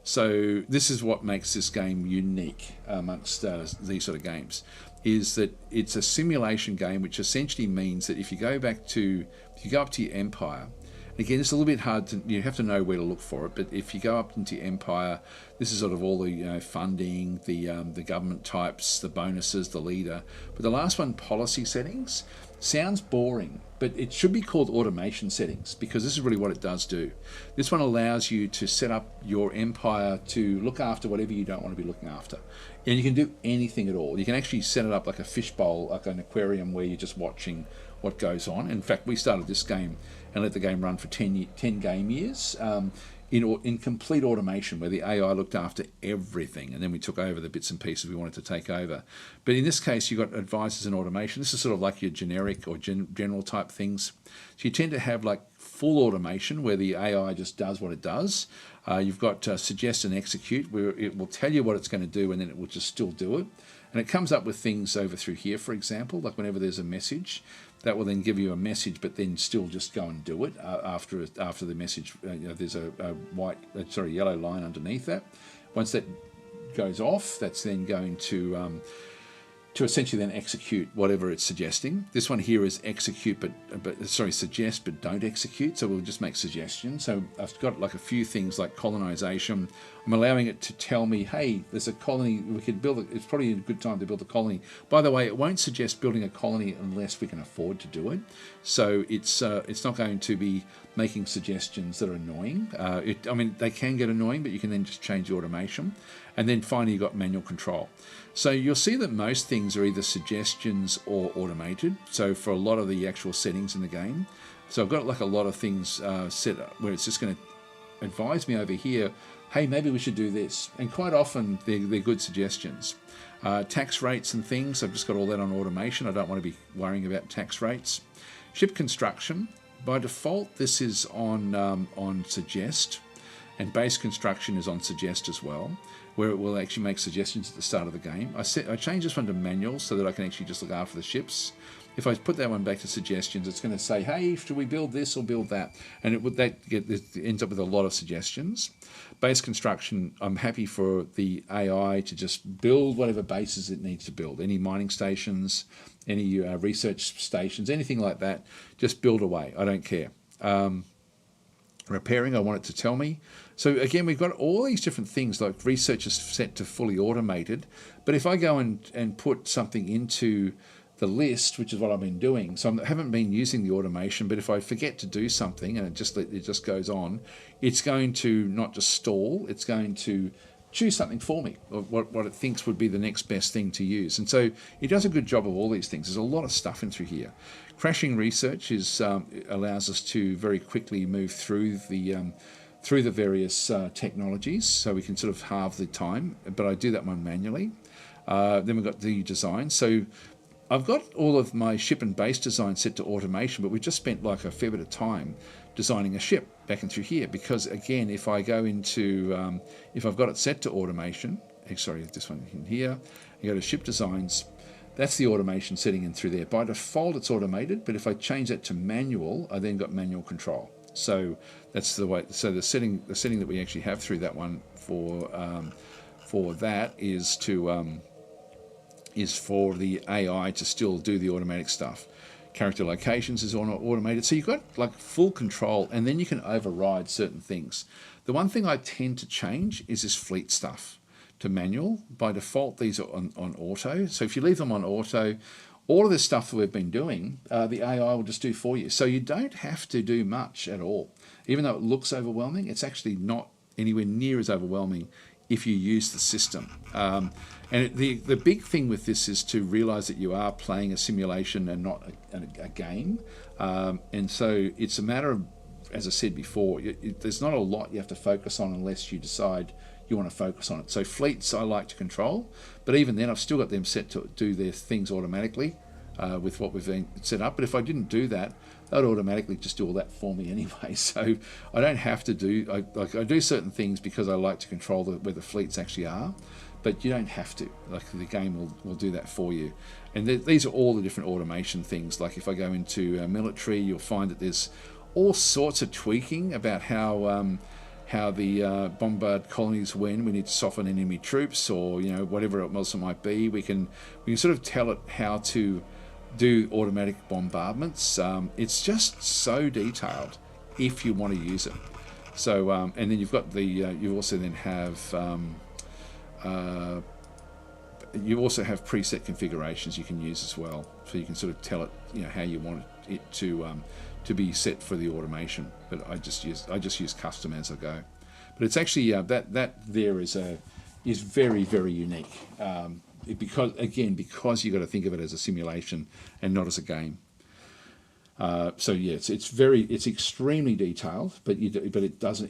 so this is what makes this game unique amongst these sort of games, is that it's a simulation game, which essentially means that if you go up to your empire, again, it's a little bit hard you have to know where to look for it, but if you go up into empire, this is sort of all the funding, the government types, the bonuses, the leader. But the last one, policy settings, sounds boring, but it should be called automation settings, because this is really what it does do. This one allows you to set up your empire to look after whatever you don't want to be looking after. And you can do anything at all. You can actually set it up like a fishbowl, like an aquarium, where you're just watching what goes on. In fact, we started this game and let the game run for 10 game years in complete automation, where the AI looked after everything, and then we took over the bits and pieces we wanted to take over. But in this case, you've got advisors and automation. This is sort of like your generic or general type things. So you tend to have like full automation, where the AI just does what it does. You've got suggest and execute, where it will tell you what it's going to do, and then it will just still do it. And it comes up with things over through here, for example, like whenever there's a message, that will then give you a message, but then still just go and do it after the message. There's a yellow line underneath that. Once that goes off, that's then going to essentially then execute whatever it's suggesting. This one here is suggest but don't execute, so we'll just make suggestions. So I've got like a few things like colonization. I'm allowing it to tell me, hey, there's a colony, we could build it, it's probably a good time to build a colony. By the way, it won't suggest building a colony unless we can afford to do it. So it's not going to be making suggestions that are annoying. I mean, they can get annoying, but you can then just change the automation. And then finally, you've got manual control. So you'll see that most things are either suggestions or automated. So for a lot of the actual settings in the game. So I've got like a lot of things set up where it's just going to advise me over here, hey, maybe we should do this. And quite often they're good suggestions. Tax rates and things, I've just got all that on automation. I don't want to be worrying about tax rates. Ship construction, by default, this is on suggest, and base construction is on suggest as well, where it will actually make suggestions at the start of the game. I changed this one to manual so that I can actually just look after the ships. If I put that one back to suggestions, it's going to say, hey, should we build this or build that? And it ends up with a lot of suggestions. Base construction, I'm happy for the AI to just build whatever bases it needs to build. Any mining stations, any research stations, anything like that, just build away. I don't care. Repairing, I want it to tell me. So again, we've got all these different things, like research is set to fully automated. But if I go and put something into the list, which is what I've been doing, so I haven't been using the automation, but if I forget to do something and it just goes on, it's going to not just stall, it's going to choose something for me, or what it thinks would be the next best thing to use. And so it does a good job of all these things. There's a lot of stuff in through here. Crashing research allows us to very quickly move through the various technologies, so we can sort of halve the time, but I do that one manually. Then we've got the design. So I've got all of my ship and base design set to automation, but we just spent like a fair bit of time designing a ship back in through here, because again, if I go into, if I've got it set to automation, sorry, this one in here, you go to ship designs, that's the automation setting in through there. By default, it's automated, but if I change that to manual, I then got manual control. So that's the way. So the setting that we actually have through that one for that is to is for the AI to still do the automatic stuff. Character locations is automated, so you've got like full control, and then you can override certain things. The one thing I tend to change is this fleet stuff to manual. By default, these are on auto. So if you leave them on auto, all of this stuff that we've been doing, the AI will just do for you. So you don't have to do much at all. Even though it looks overwhelming, it's actually not anywhere near as overwhelming if you use the system. And the big thing with this is to realize that you are playing a simulation and not a game. And so it's a matter of, as I said before, there's not a lot you have to focus on unless you decide you want to focus on it. So fleets I like to control, but even then I've still got them set to do their things automatically with what we've been set up. But if I didn't do that, they'd automatically just do all that for me anyway. So I don't have to do, I do certain things because I like to control where the fleets actually are, but you don't have to. Like the game will do that for you. And these are all the different automation things. Like if I go into military, you'll find that there's all sorts of tweaking about how the bombard colonies when we need to soften enemy troops, or whatever else it might be. We can sort of tell it how to do automatic bombardments. It's just so detailed if you want to use it. So and then you've got you also then have preset configurations you can use as well. So you can sort of tell it how you want it to be set for the automation. But I just use custom as I go. But it's actually that there is very, very unique. Because you've got to think of it as a simulation and not as a game. So yeah, it's extremely detailed, but it doesn't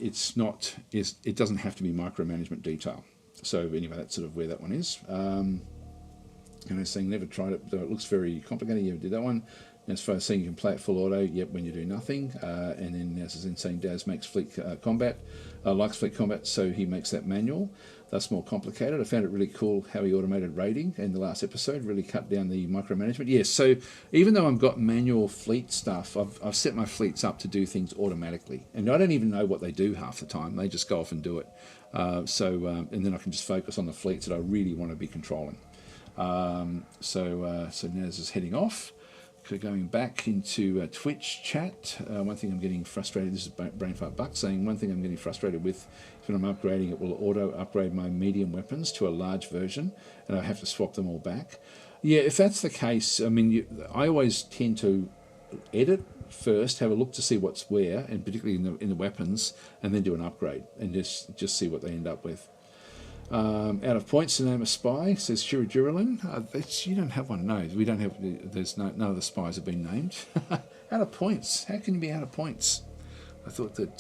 have to be micromanagement detail. So anyway, that's sort of where that one is. And I was saying never tried it, though it looks very complicated. You ever did that one? And as far as saying you can play it full auto, yep, when you do nothing. And then as in saying Daz makes fleet combat, likes fleet combat, so he makes that manual. That's more complicated. I found it really cool how he automated raiding in the last episode, really cut down the micromanagement. Yes, so even though I've got manual fleet stuff, I've set my fleets up to do things automatically. And I don't even know what they do half the time. They just go off and do it. And then I can just focus on the fleets that I really want to be controlling. So Naz is heading off. So going back into Twitch chat, one thing I'm getting frustrated, this is Brainfart Buck saying, one thing I'm getting frustrated with is when I'm upgrading, it will auto-upgrade my medium weapons to a large version, and I have to swap them all back. Yeah, if that's the case, I mean, I always tend to edit first, have a look to see what's where, and particularly in the weapons, and then do an upgrade, and just see what they end up with. Out of points to name a spy, says Shiri Duralin. You don't have one, no. We don't have. There's none of the spies have been named. Out of points. How can you be out of points? I thought that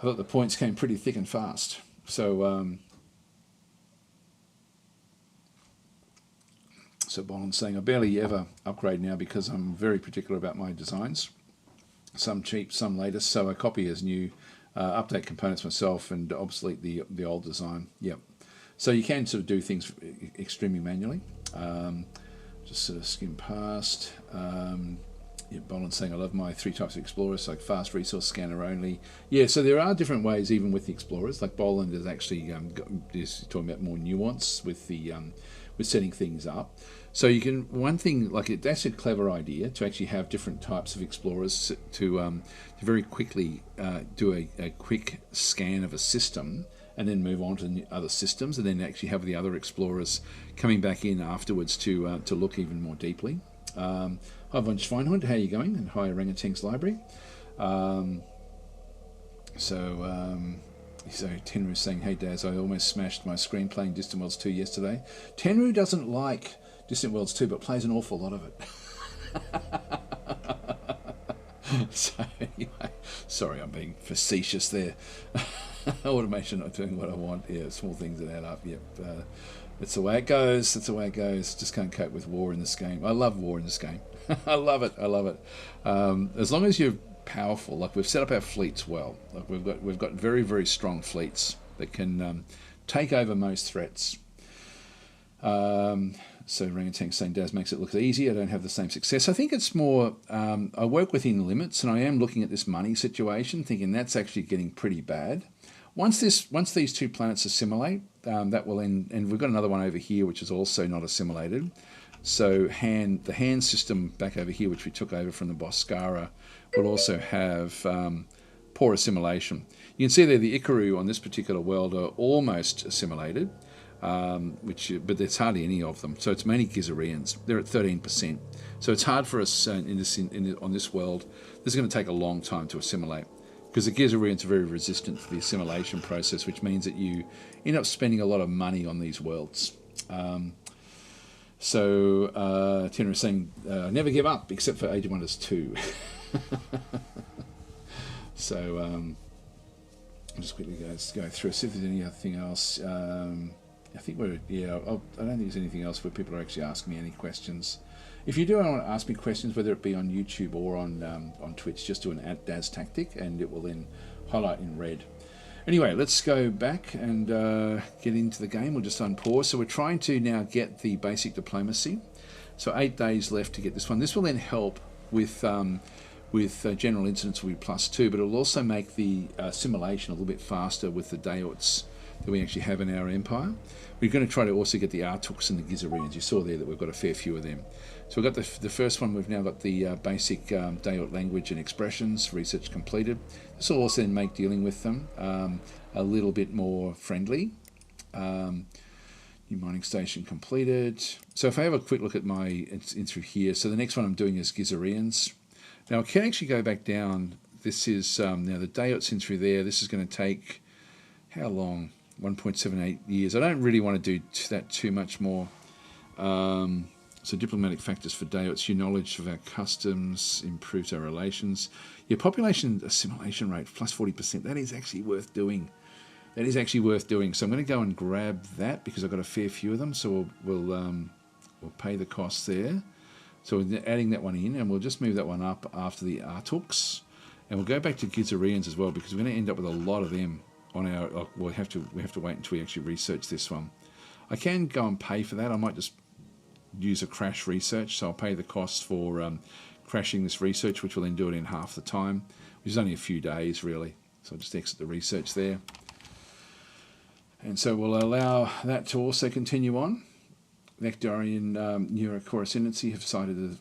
the points came pretty thick and fast. So Boland's saying I barely ever upgrade now because I'm very particular about my designs. Some cheap, some latest. So I copy as new. Update components myself and obsolete the old design. Yep. So you can sort of do things extremely manually. Just sort of skim past. Boland's saying I love my 3 types of explorers, like fast resource scanner only. Yeah, so there are different ways even with the explorers. Like Boland is actually is talking about more nuance with the with setting things up. So you can, one thing, like that's a clever idea to actually have different types of explorers to very quickly do a quick scan of a system and then move on to other systems, and then actually have the other explorers coming back in afterwards to look even more deeply. Hi Von Schweinhund, how are you going? And hi Orangutang's Library. So Tenru's saying, hey Daz, I almost smashed my screen playing Distant Worlds 2 yesterday. Tenru doesn't like Distant Worlds 2, but plays an awful lot of it. So anyway, sorry, I'm being facetious there. Automation not doing what I want. Yeah, small things that add up. Yep, that's the way it goes. That's the way it goes. Just can't cope with war in this game. I love war in this game. I love it. I love it. As long as you're powerful, like we've set up our fleets well. Like we've got very, very strong fleets that can take over most threats. So Rangutang saying Daz makes it look easy. I don't have the same success. I think it's more I work within limits, and I am looking at this money situation, thinking that's actually getting pretty bad. Once these 2 planets assimilate, that will end, and we've got another one over here which is also not assimilated. So the hand system back over here, which we took over from the Boscara, will also have poor assimilation. You can see there the Ikaru on this particular world are almost assimilated. But there's hardly any of them, so it's mainly Gizarians. They're at 13%, so it's hard for us on this world. This is going to take a long time to assimilate because the Gizarians are very resistant to the assimilation process, which means that you end up spending a lot of money on these worlds. Tenor is saying never give up except for Age of Wonders 2. So I'll just quickly go through, see if there's anything else. I think I don't think there's anything else where people are actually asking me any questions. If you do want to ask me questions, whether it be on YouTube or on Twitch, just do an @DasTactic and it will then highlight in red. Anyway, let's go back and get into the game. We'll just unpause. So we're trying to now get the basic diplomacy. So 8 days left to get this one. This will then help with general incidents will be +2, but it will also make the simulation a little bit faster with the Dayots that we actually have in our empire. We're going to try to also get the Artuks and the Gizarians. You saw there that we've got a fair few of them. So we've got the first one. We've now got the basic Dayot language and expressions, research completed. This will also then make dealing with them a little bit more friendly. New mining station completed. So if I have a quick look at my in through here, so the next one I'm doing is Gizarians. Now I can actually go back down. This is now the Dayots in through there. This is going to take how long? 1.78 years. I don't really want to do that too much more. So diplomatic factors for Dayots, your knowledge of our customs improves our relations. Your population assimilation rate +40%. That is actually worth doing. That is actually worth doing. So I'm going to go and grab that because I've got a fair few of them. So we'll pay the costs there. So we're adding that one in, and we'll just move that one up after the Artuks, and we'll go back to Gizarians as well because we're going to end up with a lot of them on our. We have to wait until we actually research this one. I can go and pay for that. I might just use a crash research, so I'll pay the costs for crashing this research, which will then do it in half the time, which is only a few days really. So I'll just exit the research there, and so we'll allow that to also continue on. Nectarian neurocoruscancy have cited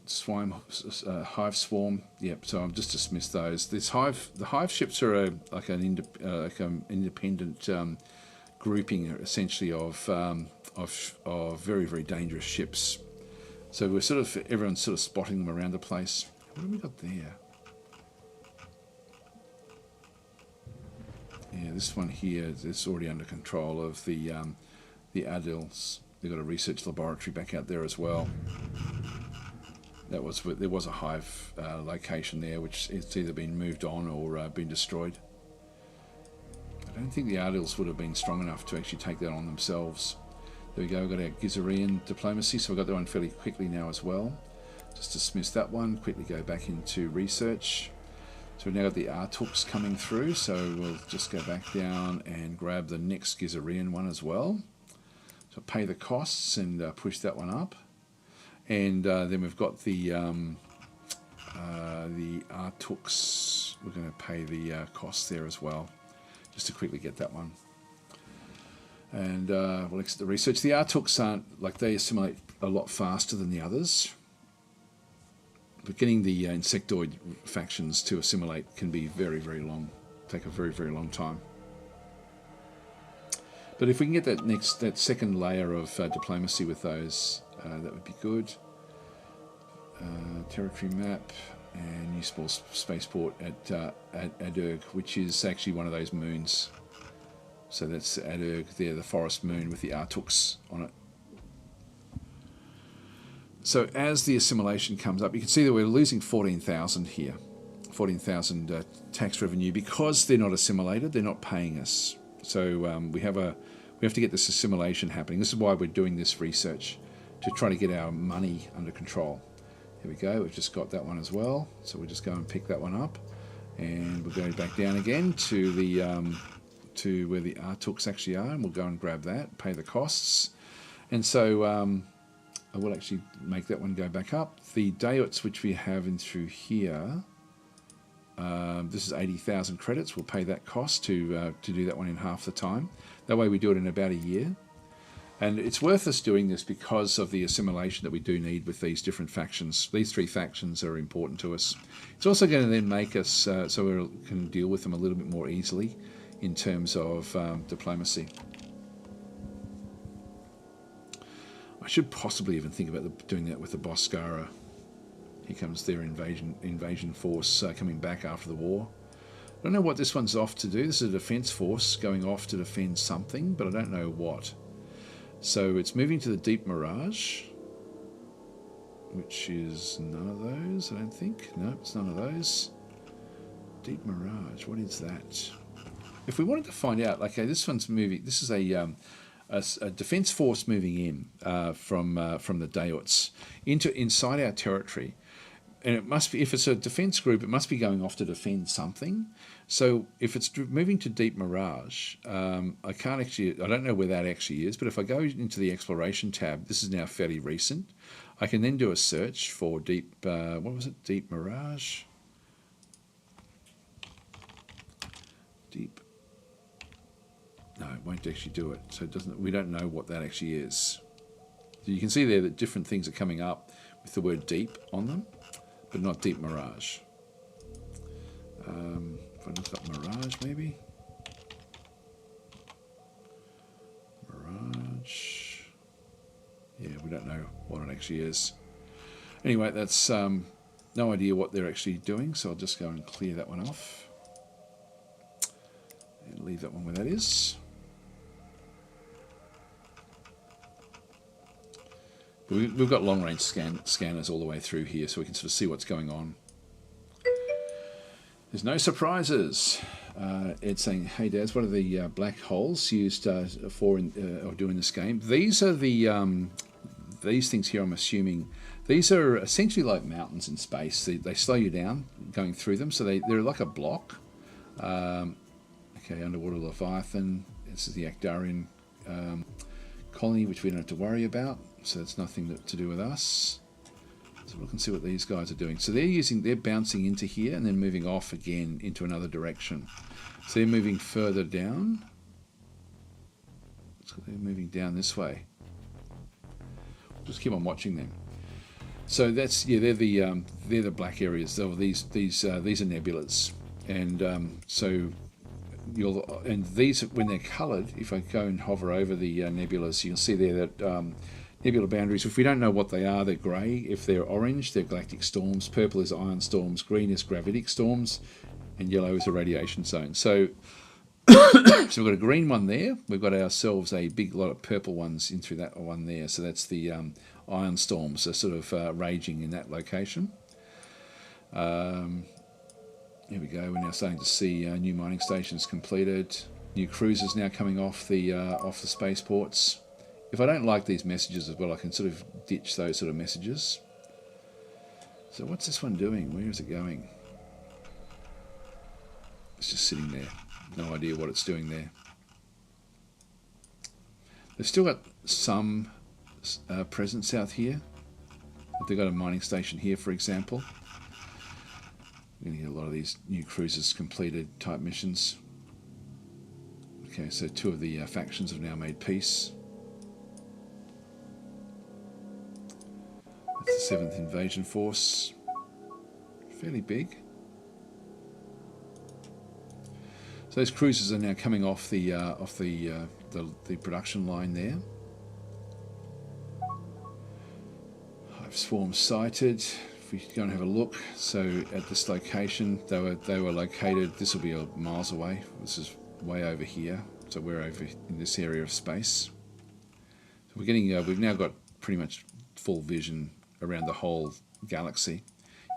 a hive swarm. Yep, so I've just dismissed those. The hive ships are an independent grouping, essentially, of very, very dangerous ships. So everyone's sort of spotting them around the place. What have we got there? Yeah, this one here is already under control of the Adils. They've got a research laboratory back out there as well. There was a hive location there, which it's either been moved on or been destroyed. I don't think the Adils would have been strong enough to actually take that on themselves. There we go, we've got our Gizarian diplomacy, so we've got that one fairly quickly now as well. Just dismiss that one, quickly go back into research. So we've now got the Artooks coming through, so we'll just go back down and grab the next Gizarian one as well. So pay the costs and push that one up. And then we've got the Artooks. We're going to pay the costs there as well, just to quickly get that one. And we'll exit the research. The Artooks aren't, like, they assimilate a lot faster than the others. But getting the insectoid factions to assimilate can be very, very long. Take a very, very long time. But if we can get that second layer of diplomacy with those, that would be good. Territory map and new spaceport at Adurg, which is actually one of those moons. So that's Adurg there, the forest moon with the Artooks on it. So as the assimilation comes up, you can see that we're losing 14,000 here, 14,000 tax revenue because they're not assimilated. They're not paying us. So we have to get this assimilation happening. This is why we're doing this research, to try to get our money under control. Here we go. We've just got that one as well. So we'll just go and pick that one up, and we'll go back down again to the to where the Artooks actually are, and we'll go and grab that, pay the costs, and so I will actually make that one go back up. The Dayuts, which we have in through here, this is 80,000 credits. We'll pay that cost to do that one in half the time. That way we do it in about a year. And it's worth us doing this because of the assimilation that we do need with these different factions. These three factions are important to us. It's also going to then make us so we can deal with them a little bit more easily in terms of diplomacy. I should possibly even think about doing that with the Boscara. Here comes their invasion force coming back after the war. I don't know what this one's off to do. This is a defence force going off to defend something, but I don't know what. So it's moving to the Deep Mirage, which is none of those, I don't think. No, it's none of those. Deep Mirage, what is that? If we wanted to find out, okay, this one's moving. This is a defence force moving in from the Dayuts inside our territory. And it must be, if it's a defence group, it must be going off to defend something. So if it's moving to Deep Mirage, I don't know where that actually is, but if I go into the exploration tab, this is now fairly recent, I can then do a search for Deep Mirage? No, it won't actually do it. So we don't know what that actually is. So you can see there that different things are coming up with the word deep on them, but not Deep Mirage. If I look up Mirage, maybe? Mirage. Yeah, we don't know what it actually is. Anyway, that's no idea what they're actually doing, so I'll just go and clear that one off. And leave that one where that is. We've got long-range scanners all the way through here, so we can sort of see what's going on. There's no surprises. It's saying, "Hey, Daz, what are the black holes used for or doing this game?" These are the these things here. I'm assuming these are essentially like mountains in space. They slow you down going through them, so they're like a block. Okay, underwater Leviathan. This is the Actarian colony, which we don't have to worry about. So it's nothing to do with us. So look and see what these guys are doing. So they're bouncing into here and then moving off again into another direction. So they're moving further down. So they're moving down this way. just keep on watching them. So that's they're the black areas. So these are nebulas, and so these when they're coloured. If I go and hover over the nebulas, you'll see there that nebula boundaries. If we don't know what they are, they're grey. If they're orange, they're galactic storms. Purple is ion storms. Green is gravitic storms, and yellow is a radiation zone. So. So we've got a green one there. We've got ourselves a big lot of purple ones in through that one there. So that's the ion storms are sort of raging in that location. Here we go. We're now starting to see new mining stations completed. New cruisers now coming off the spaceports. If I don't like these messages as well, I can sort of ditch those sort of messages. So what's this one doing? Where is it going? It's just sitting there. No idea what it's doing there. They've still got some presence out here. They've got a mining station here, for example. We're going to get a lot of these new cruisers completed type missions. Okay, so 2 of the factions have now made peace. That's the 7th Invasion Force. Fairly big. So those cruisers are now coming off the production line there. Hive swarm sighted. If we go and have a look, so at this location, they were located. This will be miles away. This is way over here. So we're over in this area of space. So we're getting. We've now got pretty much full vision around the whole galaxy.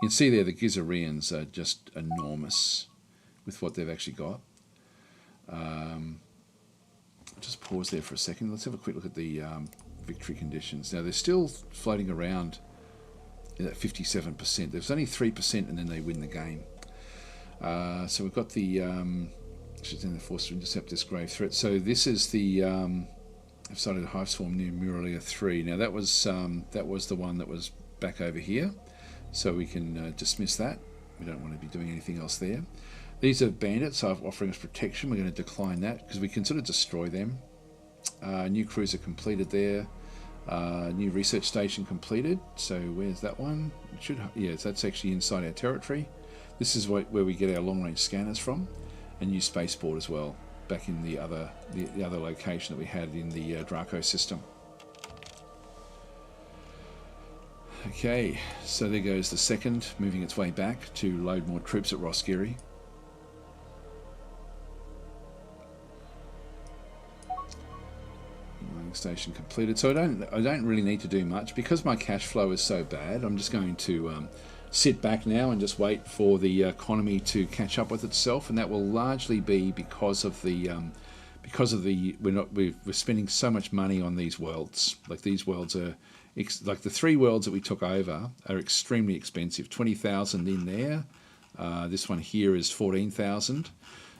You can see there the Gizarians are just enormous with what they've actually got. Just pause there for a second. Let's have a quick look at the victory conditions. Now they're still floating around at 57%. There's only 3% and then they win the game. So we've got the force to intercept this grave threat. So this is the I've started a hive swarm near Muralia 3. Now that was the one that was back over here. So we can dismiss that. We don't want to be doing anything else there. These are bandits offering us protection. We're going to decline that because we can sort of destroy them. New cruiser completed there. New research station completed. So where's that one? Yes, that's actually inside our territory. This is where we get our long-range scanners from. A new spaceport as well, back in the other location that we had in the Draco system. Okay, so there goes the 2nd, moving its way back to load more troops at Rosgiri. Mining station completed. So I don't really need to do much because my cash flow is so bad. I'm just going to sit back now and just wait for the economy to catch up with itself, and that will largely be because of the we're spending so much money on these worlds. Like these worlds are like the 3 worlds that we took over are extremely expensive. 20,000 in there. This one here is 14,000.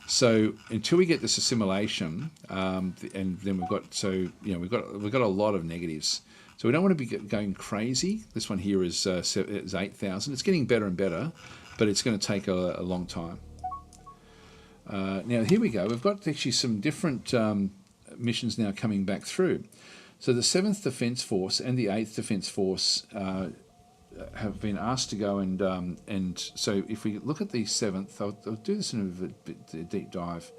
So until we get this assimilation, and then we've got a lot of negatives. So we don't want to be going crazy. This one here is 8,000. It's getting better and better, but it's going to take a long time. Now here we go. We've got actually some different missions now coming back through. So the 7th Defence Force and the 8th Defence Force have been asked to go and so if we look at the 7th, I'll do this in a bit deep dive.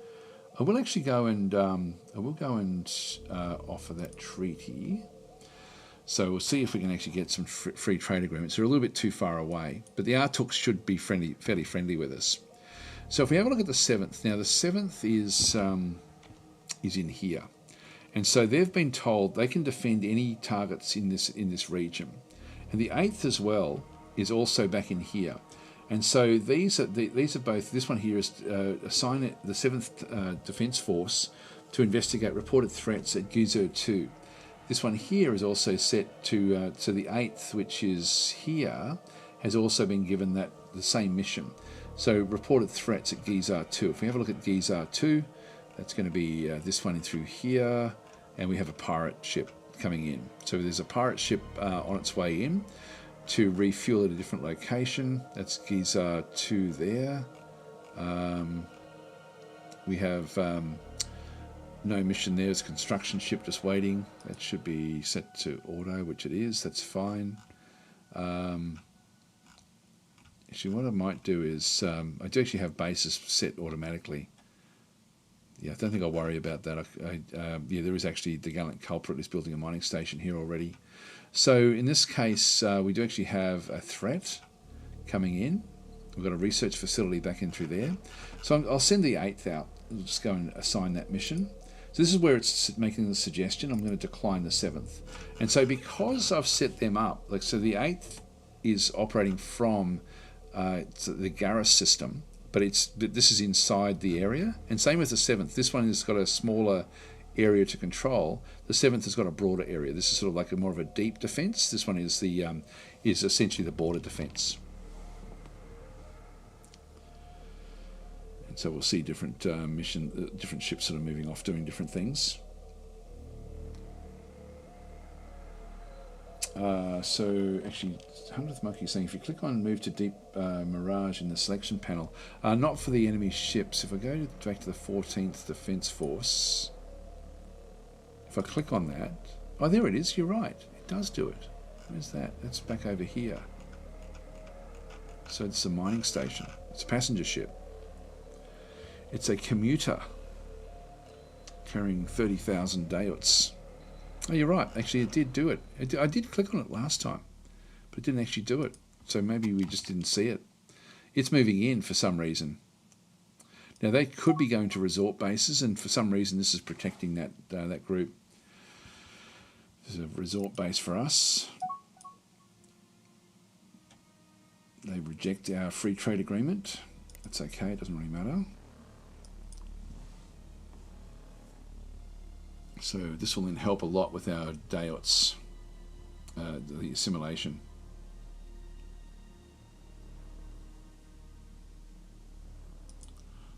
I will actually go and offer that treaty. So we'll see if we can actually get some free trade agreements. They're a little bit too far away, but the Artooks should be fairly friendly with us. So if we have a look at the 7th, now the 7th is in here, and so they've been told they can defend any targets in this region, and the 8th as well is also back in here, and so these are both. This one here is assign the 7th Defence Force to investigate reported threats at Gizo 2. This one here is also set to the 8th, which is here, has also been given the same mission. So reported threats at Gizar 2. If we have a look at Gizar 2, that's going to be this one in through here, and we have a pirate ship coming in. So there's a pirate ship on its way in to refuel at a different location. That's Gizar 2 there. We have No mission there. It's a construction ship just waiting. That should be set to auto, which it is. That's fine. Actually, what I might do is I do actually have bases set automatically. Yeah, I don't think I'll worry about that. Yeah, there is actually the Gallant Culprit is building a mining station here already. So in this case, we do actually have a threat coming in. We've got a research facility back in through there. So I'll send the 8th out. We'll just go and assign that mission. So this is where it's making the suggestion. I'm going to decline the 7th. And so because I've set them up, like so the 8th is operating from the Garrus system, but this is inside the area. And same with the 7th. This one has got a smaller area to control. The 7th has got a broader area. This is sort of like more of a deep defense. This one is is essentially the border defense. And so we'll see different different ships sort of moving off doing different things. So actually, 100th Monkey is saying if you click on move to deep mirage in the selection panel, not for the enemy ships. If I go back to the 14th Defence Force, if I click on that, oh, there it is. You're right. It does do it. Where's that? That's back over here. So it's a mining station. It's a passenger ship. It's a commuter carrying 30,000 Dayots. Oh, you're right. Actually, it did do it. I did click on it last time, but it didn't actually do it. So maybe we just didn't see it. It's moving in for some reason. Now, they could be going to resort bases, and for some reason this is protecting that group. There's a resort base for us. They reject our free trade agreement. That's okay. It doesn't really matter. So this will then help a lot with our Dayots, the assimilation.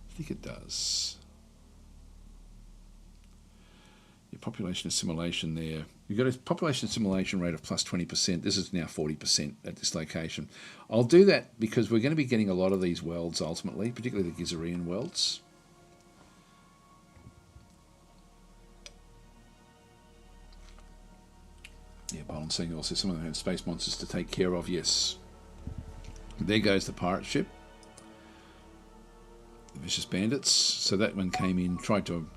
I think it does. Your population assimilation there. You've got a population assimilation rate of plus 20%. This is now 40% at this location. I'll do that because we're going to be getting a lot of these worlds ultimately, particularly the Gizarian worlds. Yeah, Bolin saying also some of them have space monsters to take care of. Yes. There goes the pirate ship. The Vicious Bandits. So that one came in, tried to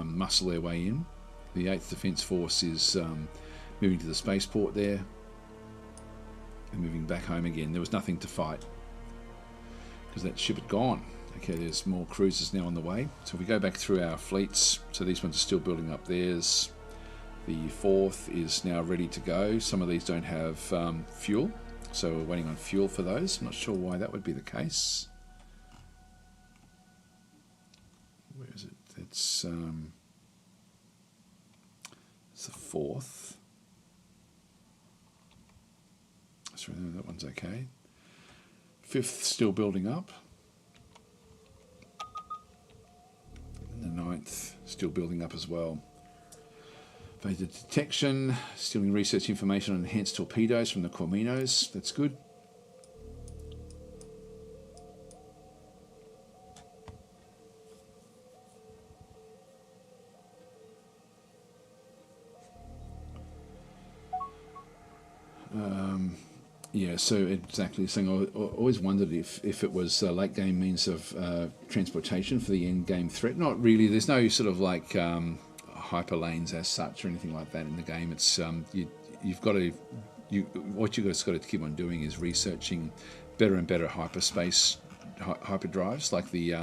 muscle their way in. The 8th Defence Force is moving to the spaceport there. And moving back home again. There was nothing to fight because that ship had gone. Okay, there's more cruisers now on the way. So if we go back through our fleets, so these ones are still building up theirs. The 4th is now ready to go. Some of these don't have fuel, so we're waiting on fuel for those. I'm not sure why that would be the case. Where is it? It's the 4th. So that one's okay. 5th still building up. And the 9th still building up as well. Phased detection, stealing research information on enhanced torpedoes from the Corminos. That's good. Yeah, so exactly. Saying I always wondered if it was a late game means of transportation for the end game threat. Not really. There's no sort of like hyperlanes as such or anything like that in the game. It's you've got to what you've just got to keep on doing is researching better and better hyperdrives, like the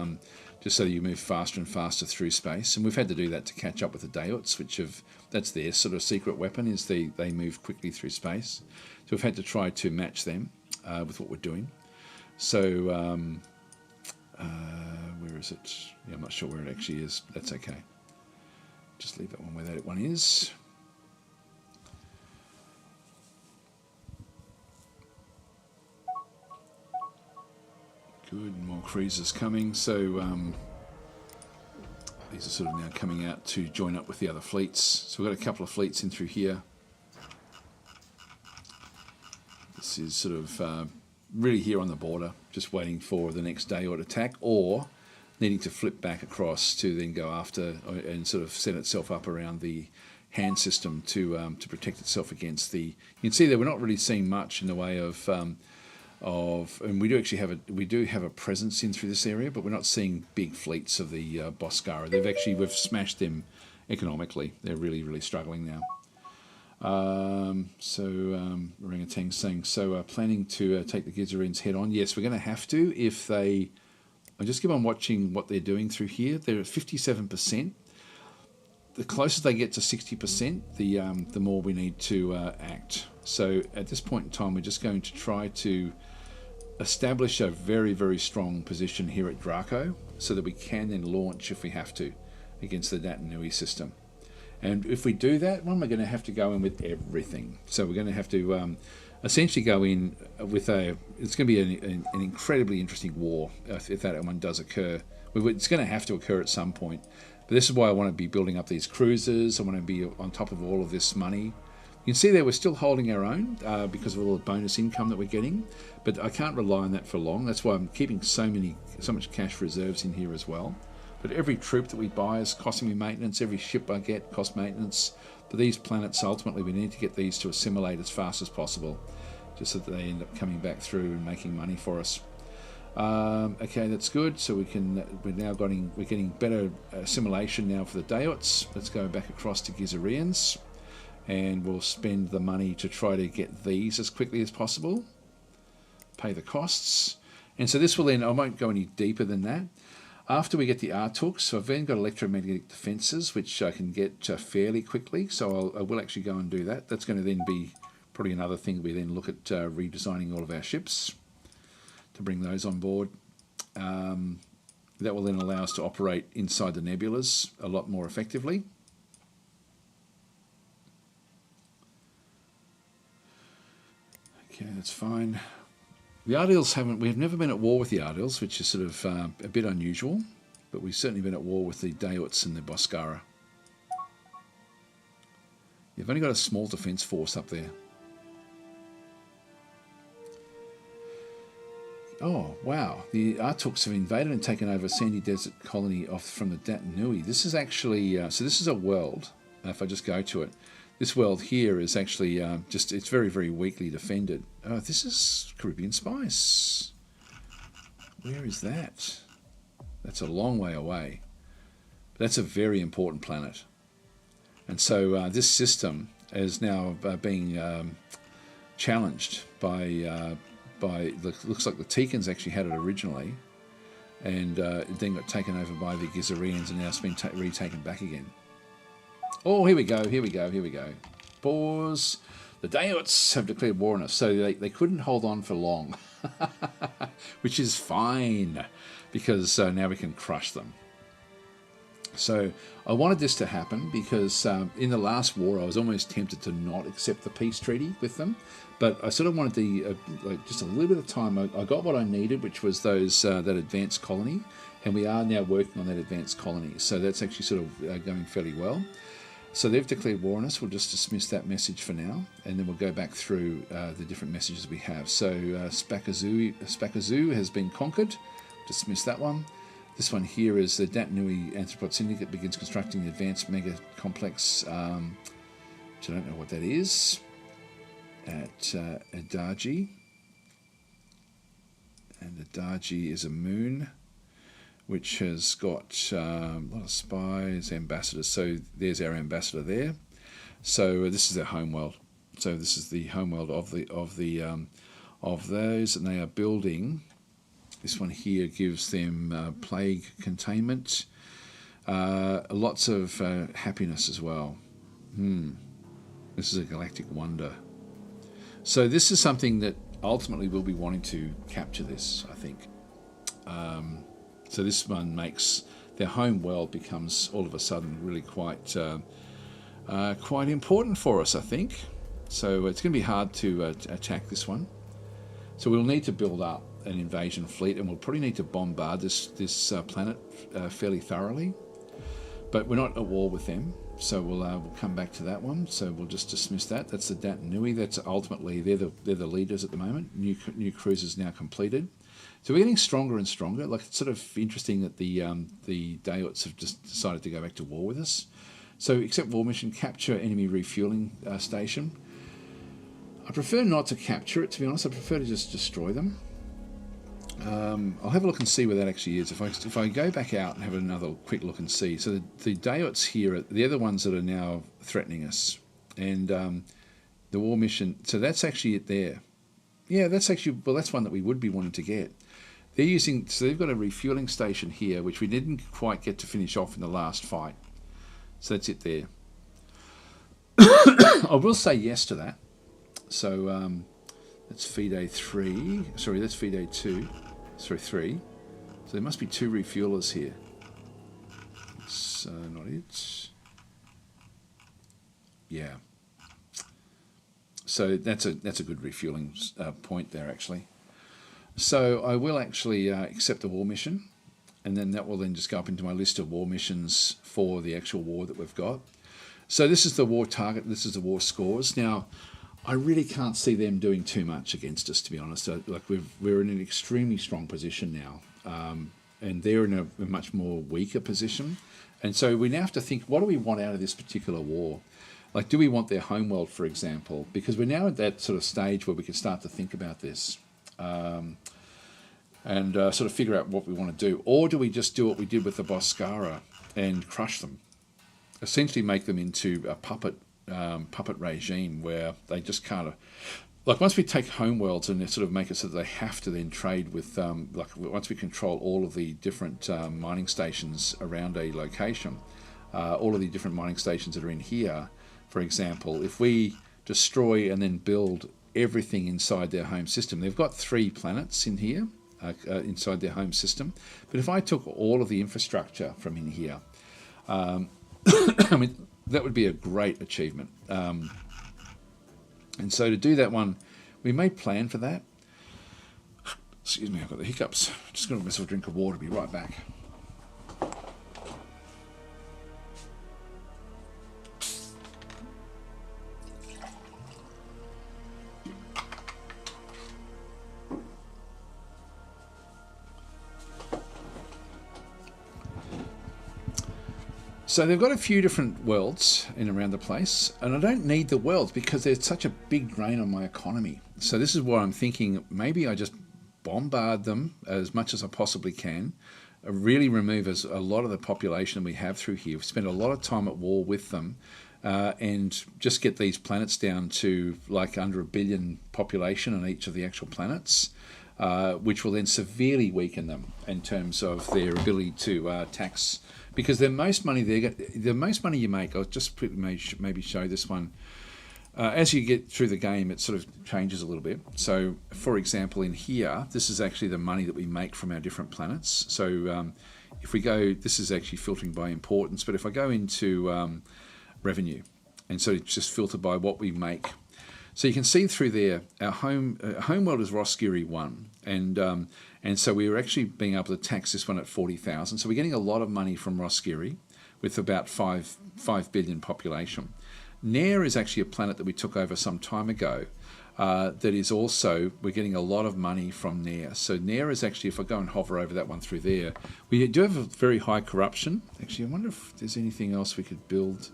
just so you move faster and faster through space. And we've had to do that to catch up with the Dayots, that's their sort of secret weapon, is they move quickly through space. So we've had to try to match them with what we're doing. So where is it? Yeah, I'm not sure where it actually is. That's okay. Just leave that one where that one is. Good, more cruisers coming. So these are sort of now coming out to join up with the other fleets. So we've got a couple of fleets in through here. This is sort of really here on the border, just waiting for the next Dayot attack, or needing to flip back across to then go after and sort of set itself up around the hand system to protect itself against the. You can see that we're not really seeing much in the way of and we do have a presence in through this area, but we're not seeing big fleets of the Boscara. We've smashed them economically. They're really struggling now. Orangutan saying, planning to take the Gizarins head on. Yes, we're going to have to if they. I just keep on watching what they're doing through here. They're at 57%. The closer they get to 60%, the more we need to act. So at this point in time, we're just going to try to establish a very strong position here at Draco, so that we can then launch if we have to against the Datanui system. And if we do that, well, we're going to have to go in with everything. So we're going to have to essentially go in with it's going to be an incredibly interesting war if that one does occur. It's going to have to occur at some point. But this is why I want to be building up these cruisers. I want to be on top of all of this money. You can see there we're still holding our own because of all the bonus income that we're getting. But I can't rely on that for long. That's why I'm keeping so much cash reserves in here as well. But every troop that we buy is costing me maintenance. Every ship I get costs maintenance. But these planets, ultimately, we need to get these to assimilate as fast as possible, just so that they end up coming back through and making money for us. Okay, that's good. So we're getting better assimilation now for the Daots. Let's go back across to Gizarians, and we'll spend the money to try to get these as quickly as possible. Pay the costs, and so this will then. I won't go any deeper than that. After we get the Artooks, so I've then got electromagnetic defences, which I can get fairly quickly. So I will actually go and do that. That's going to then be probably another thing we then look at redesigning all of our ships to bring those on board. That will then allow us to operate inside the nebulas a lot more effectively. Okay, that's fine. The Ardils we've never been at war with the Ardils, which is sort of a bit unusual, but we've certainly been at war with the Daots and the Boscara. You've only got a small defence force up there. Oh, wow. The Artooks have invaded and taken over a sandy desert colony from the Datanui. This is actually, so this is a world, if I just go to it. This world here is actually it's very weakly defended. Oh, this is Caribbean Spice. Where is that? That's a long way away. But that's a very important planet. And so this system is now being challenged by looks like the Tikans actually had it originally, and it then got taken over by the Gizarians, and now it's been retaken back again. Oh, here we go. Pause. The Daots have declared war on us, so they couldn't hold on for long, which is fine, because now we can crush them. So I wanted this to happen because in the last war I was almost tempted to not accept the peace treaty with them, but I sort of wanted just a little bit of time. I got what I needed, which was that advanced colony, and we are now working on that advanced colony. So that's actually sort of going fairly well. So they've declared war on us. We'll just dismiss that message for now, and then we'll go back through the different messages we have. So Spakazu has been conquered. Dismiss that one. This one here is the Datanui Anthropod Syndicate begins constructing the advanced mega complex, which I don't know what that is, at Adaji. And Adaji is a moon which has got a lot of spies, ambassadors. So there's our ambassador there. So this is their homeworld. So this is the homeworld of those, and they are building. This one here gives them plague containment, lots of happiness as well. This is a galactic wonder. So this is something that ultimately we'll be wanting to capture this, I think. So this one makes their home world becomes all of a sudden really quite important for us, I think. So it's going to be hard to attack this one. So we'll need to build up an invasion fleet, and we'll probably need to bombard this planet fairly thoroughly. But we're not at war with them, so we'll come back to that one. So we'll just dismiss that. That's the Datanui. That's ultimately they're the leaders at the moment. New cruise is now completed. So we're getting stronger and stronger. Like, it's sort of interesting that the Daots have just decided to go back to war with us. So accept war mission, capture enemy refueling station. I prefer not to capture it, to be honest. I prefer to just destroy them. I'll have a look and see where that actually is. If I go back out and have another quick look and see. So the Daots here, they're the ones that are now threatening us. And the war mission, so that's actually it there. Yeah, that's actually, well, that's one that we would be wanting to get. They're using, so they've got a refueling station here, which we didn't quite get to finish off in the last fight. So that's it there. I will say yes to that. So that's feed A3. Sorry, that's feed A2. Sorry, 3. So there must be 2 refuelers here. That's not it. Yeah. So that's a good refueling point there, actually. So I will actually accept the war mission, and then that will then just go up into my list of war missions for the actual war that we've got. So this is the war target. This is the war scores. Now, I really can't see them doing too much against us, to be honest. Like, we're in an extremely strong position now, and they're in a much more weaker position. And so we now have to think, what do we want out of this particular war? Like, do we want their homeworld, for example? Because we're now at that sort of stage where we can start to think about this and sort of figure out what we want to do. Or do we just do what we did with the Boscara and crush them? Essentially make them into a puppet regime where they just kind of, like, once we take homeworlds and they sort of make it so that they have to then trade with, like, once we control all of the different mining stations around a location, all of the different mining stations that are in here, for example, if we destroy and then build everything inside their home system, they've got 3 planets in here, inside their home system, but if I took all of the infrastructure from in here, I mean, that would be a great achievement. And so to do that one, we may plan for that. Excuse me, I've got the hiccups. Just going to have myself a drink of water, be right back. So they've got a few different worlds in around the place, and I don't need the worlds because there's such a big drain on my economy. So this is what I'm thinking, maybe I just bombard them as much as I possibly can, really remove a lot of the population we have through here. We've spent a lot of time at war with them, and just get these planets down to like under 1 billion population on each of the actual planets, which will then severely weaken them in terms of their ability to tax. Because the most money you make, I'll just maybe show this one. As you get through the game, it sort of changes a little bit. So, for example, in here, this is actually the money that we make from our different planets. So, if we go, this is actually filtering by importance. But if I go into revenue, and so it's just filtered by what we make. So you can see through there, our home world is Roskiri 1, and so we were actually being able to tax this one at 40,000. So we're getting a lot of money from Roskiri with about 5 billion population. Nair is actually a planet that we took over some time ago. That is also, we're getting a lot of money from Nair. So Nair is actually, if I go and hover over that one through there, we do have a very high corruption. Actually, I wonder if there's anything else we could build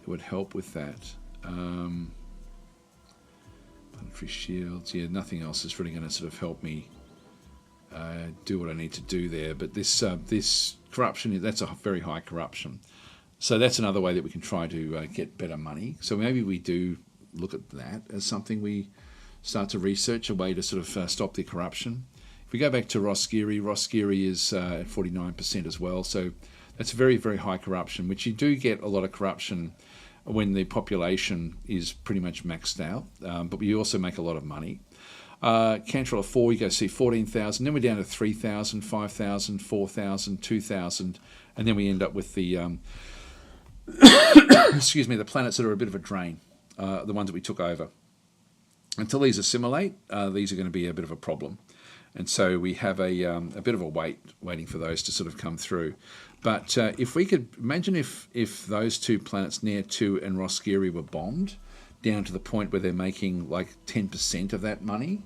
that would help with that. Planetary shields, yeah, nothing else is really going to sort of help me do what I need to do there. But this corruption, that's a very high corruption. So that's another way that we can try to get better money. So maybe we do look at that as something we start to research, a way to sort of stop the corruption. If we go back to Roskiri is at 49% as well. So that's very, very high corruption, which you do get a lot of corruption when the population is pretty much maxed out, but we also make a lot of money. Cantrell of 4, you go see 14,000, then we're down to 3,000, 5,000, 4,000, 2,000, and then we end up with the, excuse me, the planets that are a bit of a drain, the ones that we took over. Until these assimilate, these are going to be a bit of a problem. And so we have a bit of a waiting for those to sort of come through. But if we could imagine if those 2 planets, Nair 2 and Roskiri, were bombed, down to the point where they're making like 10% of that money,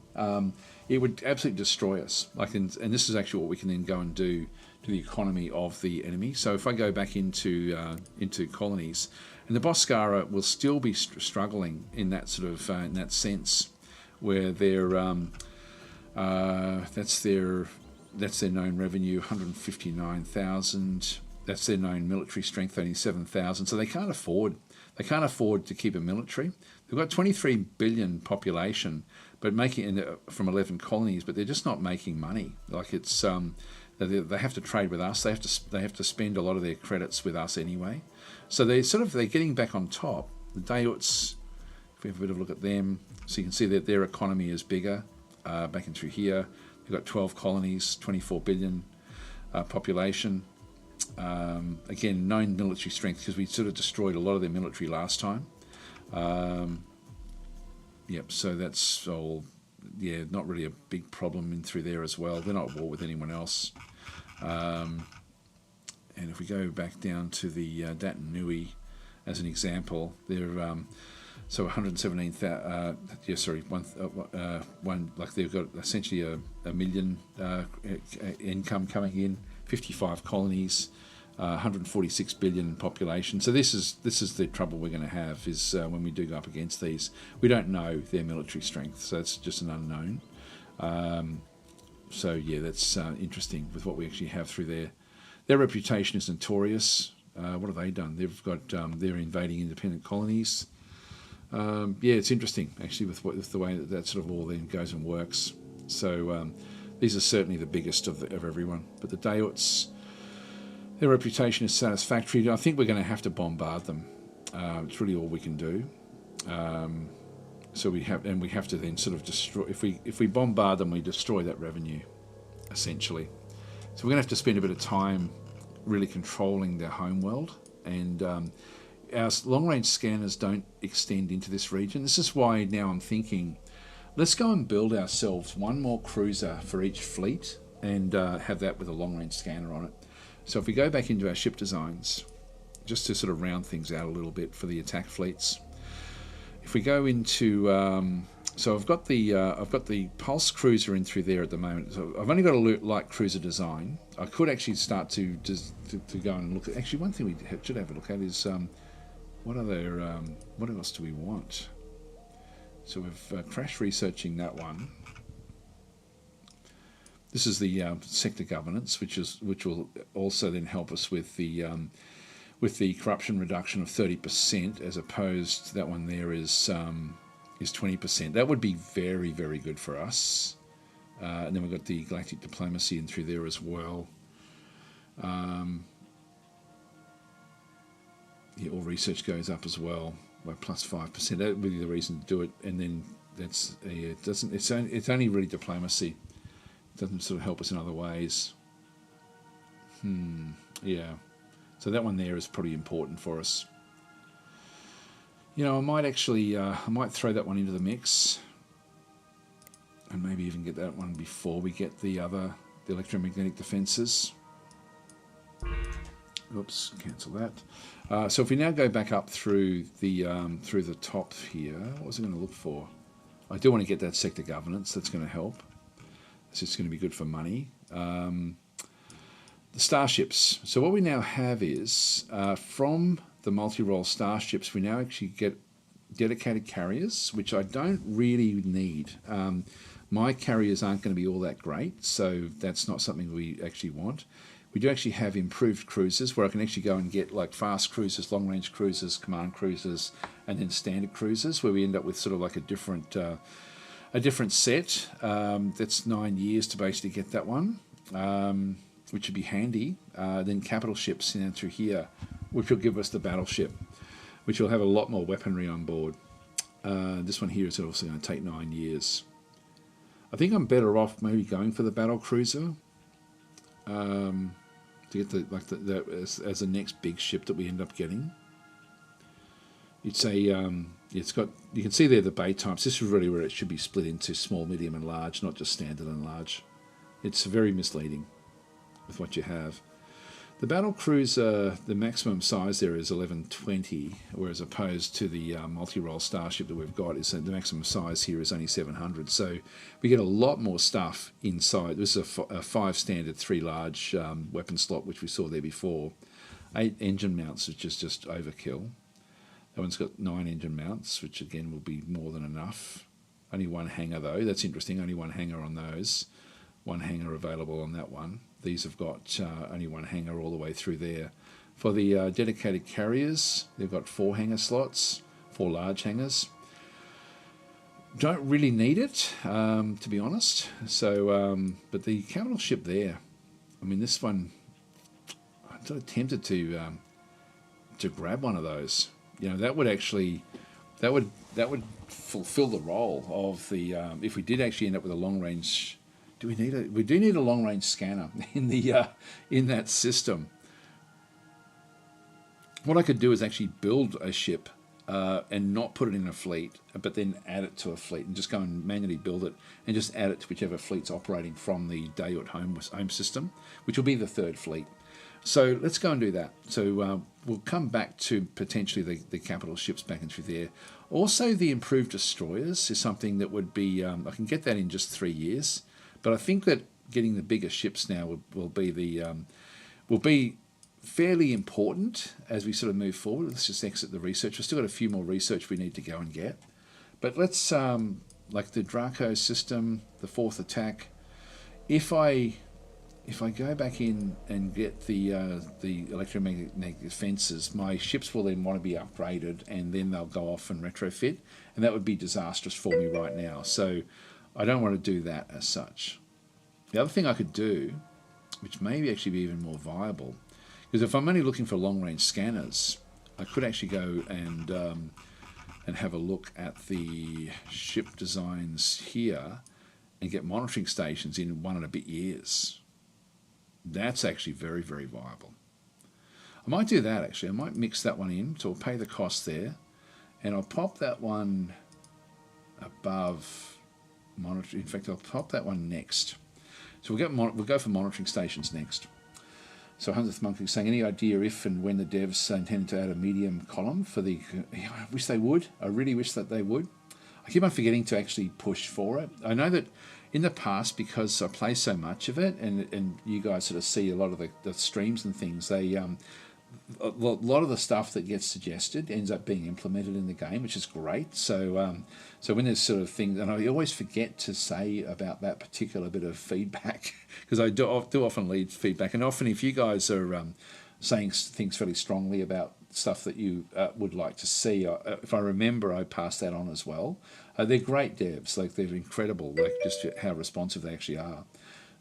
it would absolutely destroy us. And this is actually what we can then go and do to the economy of the enemy. So if I go back into colonies, and the Boscara will still be struggling in that sort of in that sense, where they're that's their known revenue, 159,000. That's their known military strength, only 7,000. So they can't afford to keep a military. They've got 23 billion population, but making from 11 colonies, but they're just not making money. Like it's they have to trade with us. They have to spend a lot of their credits with us anyway. So they're getting back on top. The Dayuts, if we have a bit of a look at them, so you can see that their economy is bigger. Back in through here, they've got 12 colonies, 24 billion population. Again, known military strength because we sort of destroyed a lot of their military last time. Yep, so that's all. Yeah, not really a big problem in through there as well. They're not at war with anyone else. And if we go back down to the Datanui as an example, they're so 117,000. One like they've got essentially a million income coming in, 55 colonies, 146 billion population. So this is the trouble we're going to have is when we do go up against these, we don't know their military strength, so it's just an unknown. So yeah, that's interesting with what we actually have through there. Their reputation is notorious. What have they done? They've got they're invading independent colonies. Yeah, it's interesting actually with the way that sort of all then goes and works. So these are certainly the biggest of everyone. But the Dayuts, their reputation is satisfactory. I think we're going to have to bombard them. It's really all we can do. So we have to then sort of destroy. If we bombard them, we destroy that revenue, essentially. So we're going to have to spend a bit of time really controlling their homeworld, and our long-range scanners don't extend into this region. This is why now I'm thinking, let's go and build ourselves one more cruiser for each fleet and have that with a long-range scanner on it. So if we go back into our ship designs, just to sort of round things out a little bit for the attack fleets, if we go into so I've got the Pulse cruiser in through there at the moment. So I've only got a light cruiser design. I could actually start to go and look at. Actually, one thing we should have a look at is what else do we want? So we've crash researching that one. This is the sector governance, which will also then help us with the corruption reduction of 30%, as opposed to that one there is 20%. That would be very, very good for us. And then we've got the galactic diplomacy in through there as well. Yeah, all research goes up as well by plus 5%. That would be the reason to do it. And then that's it doesn't. It's only really diplomacy. It doesn't sort of help us in other ways. Yeah. So that one there is pretty important for us. You know, I might actually, I might throw that one into the mix, and maybe even get that one before we get the electromagnetic defences. Oops, cancel that. So if we now go back up through the top here, what was I going to look for? I do want to get that sector governance. That's going to help. It's just going to be good for money. The starships. So what we now have is from the multi-role starships, we now actually get dedicated carriers, which I don't really need. My carriers aren't going to be all that great, so that's not something we actually want. We do actually have improved cruisers where I can actually go and get like fast cruisers, long-range cruisers, command cruisers, and then standard cruisers, where we end up with sort of like a different set. That's 9 years to basically get that one, which would be handy. Then capital ships down through here, which will give us the battleship, which will have a lot more weaponry on board. This one here is also going to take 9 years. I think I'm better off maybe going for the battle cruiser to get as the next big ship that we end up getting. It's it's got, you can see there the bay types. This is really where it should be split into small, medium, and large, not just standard and large. It's very misleading with what you have. The battle cruiser, the maximum size there is 1120, whereas opposed to the multi-role starship that we've got, is the maximum size here is only 700. So we get a lot more stuff inside. This is a 5 standard, 3 large weapon slot, which we saw there before. 8 engine mounts, which is just overkill. That one's got 9 engine mounts, which again will be more than enough. Only 1 hangar though. That's interesting. Only 1 hangar on those. 1 hangar available on that one. These have got only 1 hangar all the way through there. For the dedicated carriers, they've got 4 hangar slots, 4 large hangars. Don't really need it, to be honest. So, but the capital ship there, I mean, this one, I'm sort of tempted to grab one of those. You know, that would actually, that would fulfill the role of the if we did actually end up with a long range. We do need a long range scanner in the in that system. What I could do is actually build a ship and not put it in a fleet, but then add it to a fleet and just go and manually build it and just add it to whichever fleet's operating from the Dayut home system, which will be the 3rd fleet. So let's go and do that. So we'll come back to potentially the capital ships back and through there. Also, the improved destroyers is something that would be, I can get that in just 3 years. But I think that getting the bigger ships now will be fairly important as we sort of move forward. Let's just exit the research. We've still got a few more research we need to go and get. But let's, like the Draco system, the 4th attack, if I go back in and get the electromagnetic defences, my ships will then want to be upgraded and then they'll go off and retrofit. And that would be disastrous for me right now. So I don't want to do that as such. The other thing I could do, which may actually be even more viable, because if I'm only looking for long-range scanners, I could actually go and have a look at the ship designs here and get monitoring stations in 1 and a bit years. That's actually very, very viable. I might do that actually. I might mix that one in, so I'll pay the cost there, and I'll pop that one above monitoring. In fact, I'll pop that one next. So we'll go for monitoring stations next. So 100th Monk is saying, any idea if and when the devs intend to add a medium column for the... I wish they would. I really wish that they would. I keep on forgetting to actually push for it. I know that in the past, because I play so much of it, and you guys sort of see a lot of the streams and things, they a lot of the stuff that gets suggested ends up being implemented in the game, which is great. So so when there's sort of things, and I always forget to say about that particular bit of feedback, because I do often lead feedback, and often if you guys are saying things fairly strongly about stuff that you would like to see, if I remember, I pass that on as well. They're great devs, like they're incredible, like just how responsive they actually are.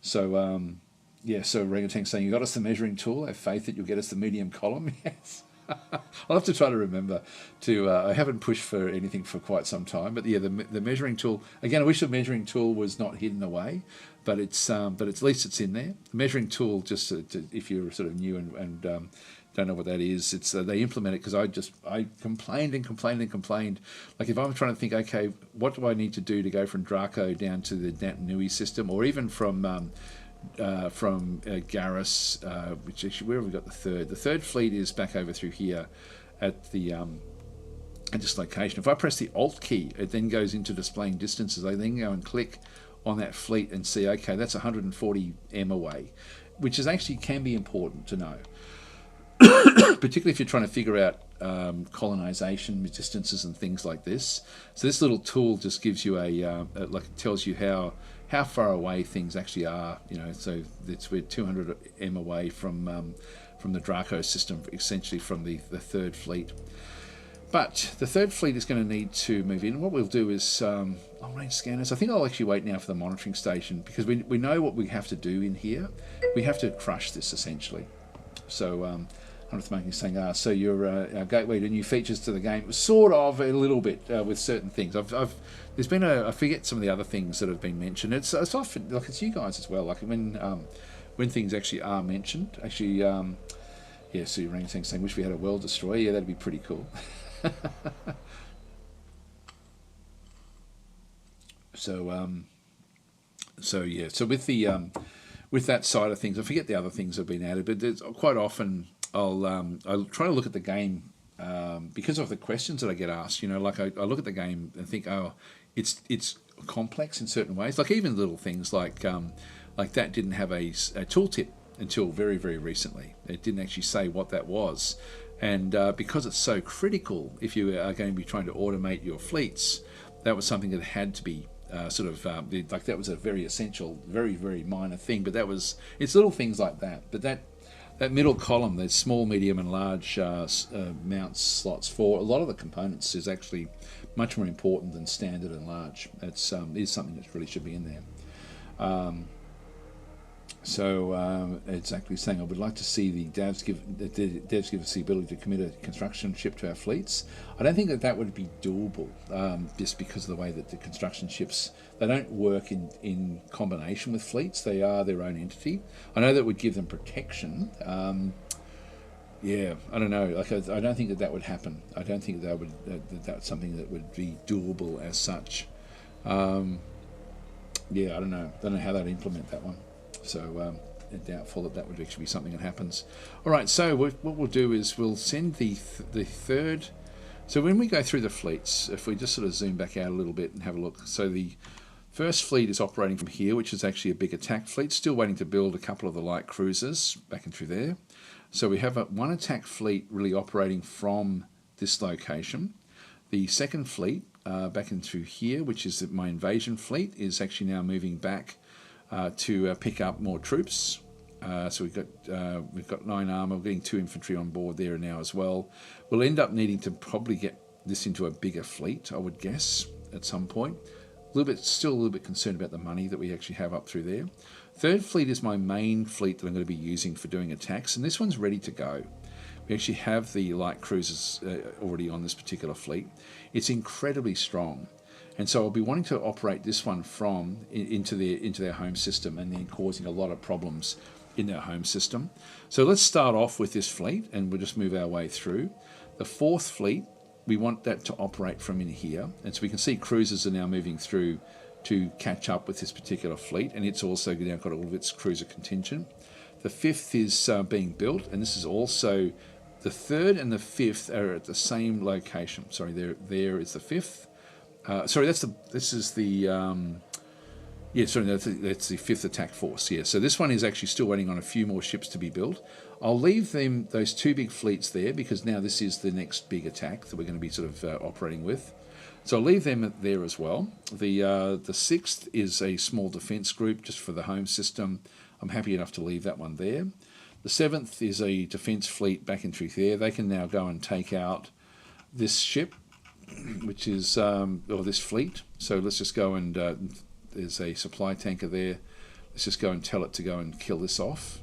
So yeah, so Orangutan's saying, you got us the measuring tool, I have faith that you'll get us the medium column. Yes. I'll have to try to remember to, I haven't pushed for anything for quite some time, but yeah, the measuring tool, again, I wish the measuring tool was not hidden away, but at least it's in there. The measuring tool, just if you're sort of new and don't know what that is, it's they implement it because I complained and complained and complained. Like if I'm trying to think, okay, what do I need to do to go from Draco down to the Nui system, or even from Garrus, which actually, where have we got the third? The 3rd fleet is back over through here at the at this location. If I press the Alt key, it then goes into displaying distances. I then go and click on that fleet and see, okay, that's 140 m away, which is actually can be important to know. Particularly if you're trying to figure out colonization distances and things like this. So this little tool just gives you like it tells you how far away things actually are. You know, so we're 200 m away from the Draco system, essentially from the 3rd fleet. But the 3rd fleet is going to need to move in. What we'll do is long-range scanners. I think I'll actually wait now for the monitoring station, because we know what we have to do in here. We have to crush this essentially. So 100th Monkey is saying, so your gateway to new features to the game, sort of a little bit with certain things. There's been I forget some of the other things that have been mentioned. It's often like it's you guys as well. Like when things actually are mentioned. Actually, yeah. So you're saying, wish we had a world destroyer. Yeah, that'd be pretty cool. So yeah. So with the with that side of things, I forget the other things that have been added, but there's, quite often I'll try to look at the game because of the questions that I get asked. You know, like I look at the game and think, oh, it's complex in certain ways. Like even little things like that didn't have a tooltip until very, very recently. It didn't actually say what that was. And because it's so critical, if you are going to be trying to automate your fleets, that was something that had to be like that was a very essential, very, very minor thing. But it's little things like that. But that middle column, there's small, medium, and large mount slots for a lot of the components is actually much more important than standard and large. It's is something that really should be in there. So it's actually saying I would like to see the devs give us the ability to commit a construction ship to our fleets. I don't think that would be doable just because of the way that the construction ships, they don't work in combination with fleets. They are their own entity. I know that would give them protection. Yeah, I don't know. Like I don't think that would happen. I don't think that's something that would be doable as such. Yeah, I don't know. I don't know how they'd implement that one. So doubtful that would actually be something that happens. All right, so what we'll do is we'll send the third. So when we go through the fleets, if we just sort of zoom back out a little bit and have a look. So the first fleet is operating from here, which is actually a big attack fleet. Still waiting to build a couple of the light cruisers back and through there. So we have one attack fleet really operating from this location. The second fleet back and through here, which is my invasion fleet, is actually now moving back to pick up more troops. So we've got 9 armor. We're getting 2 infantry on board there now as well. We'll end up needing to probably get this into a bigger fleet, I would guess, at some point. Still a little bit concerned about the money that we actually have up through there. Third fleet is my main fleet that I'm going to be using for doing attacks, and this one's ready to go. We actually have the light cruisers already on this particular fleet. It's incredibly strong. And so I'll be wanting to operate this one into their home system and then causing a lot of problems in their home system. So let's start off with this fleet and we'll just move our way through. The fourth fleet, we want that to operate from in here. And so we can see cruisers are now moving through to catch up with this particular fleet, and it's also now got all of its cruiser contingent. The fifth is being built, and this is also the third and the fifth are at the same location. Sorry, there is the fifth. That's the fifth attack force. Yeah, so this one is actually still waiting on a few more ships to be built. I'll leave those 2 big fleets there because now this is the next big attack that we're going to be sort of operating with. So I'll leave them there as well. The sixth is a small defence group just for the home system. I'm happy enough to leave that one there. The seventh is a defence fleet back in through there. They can now go and take out this ship, which is or this fleet. So let's just go and there's a supply tanker there. Let's just go and tell it to go and kill this off.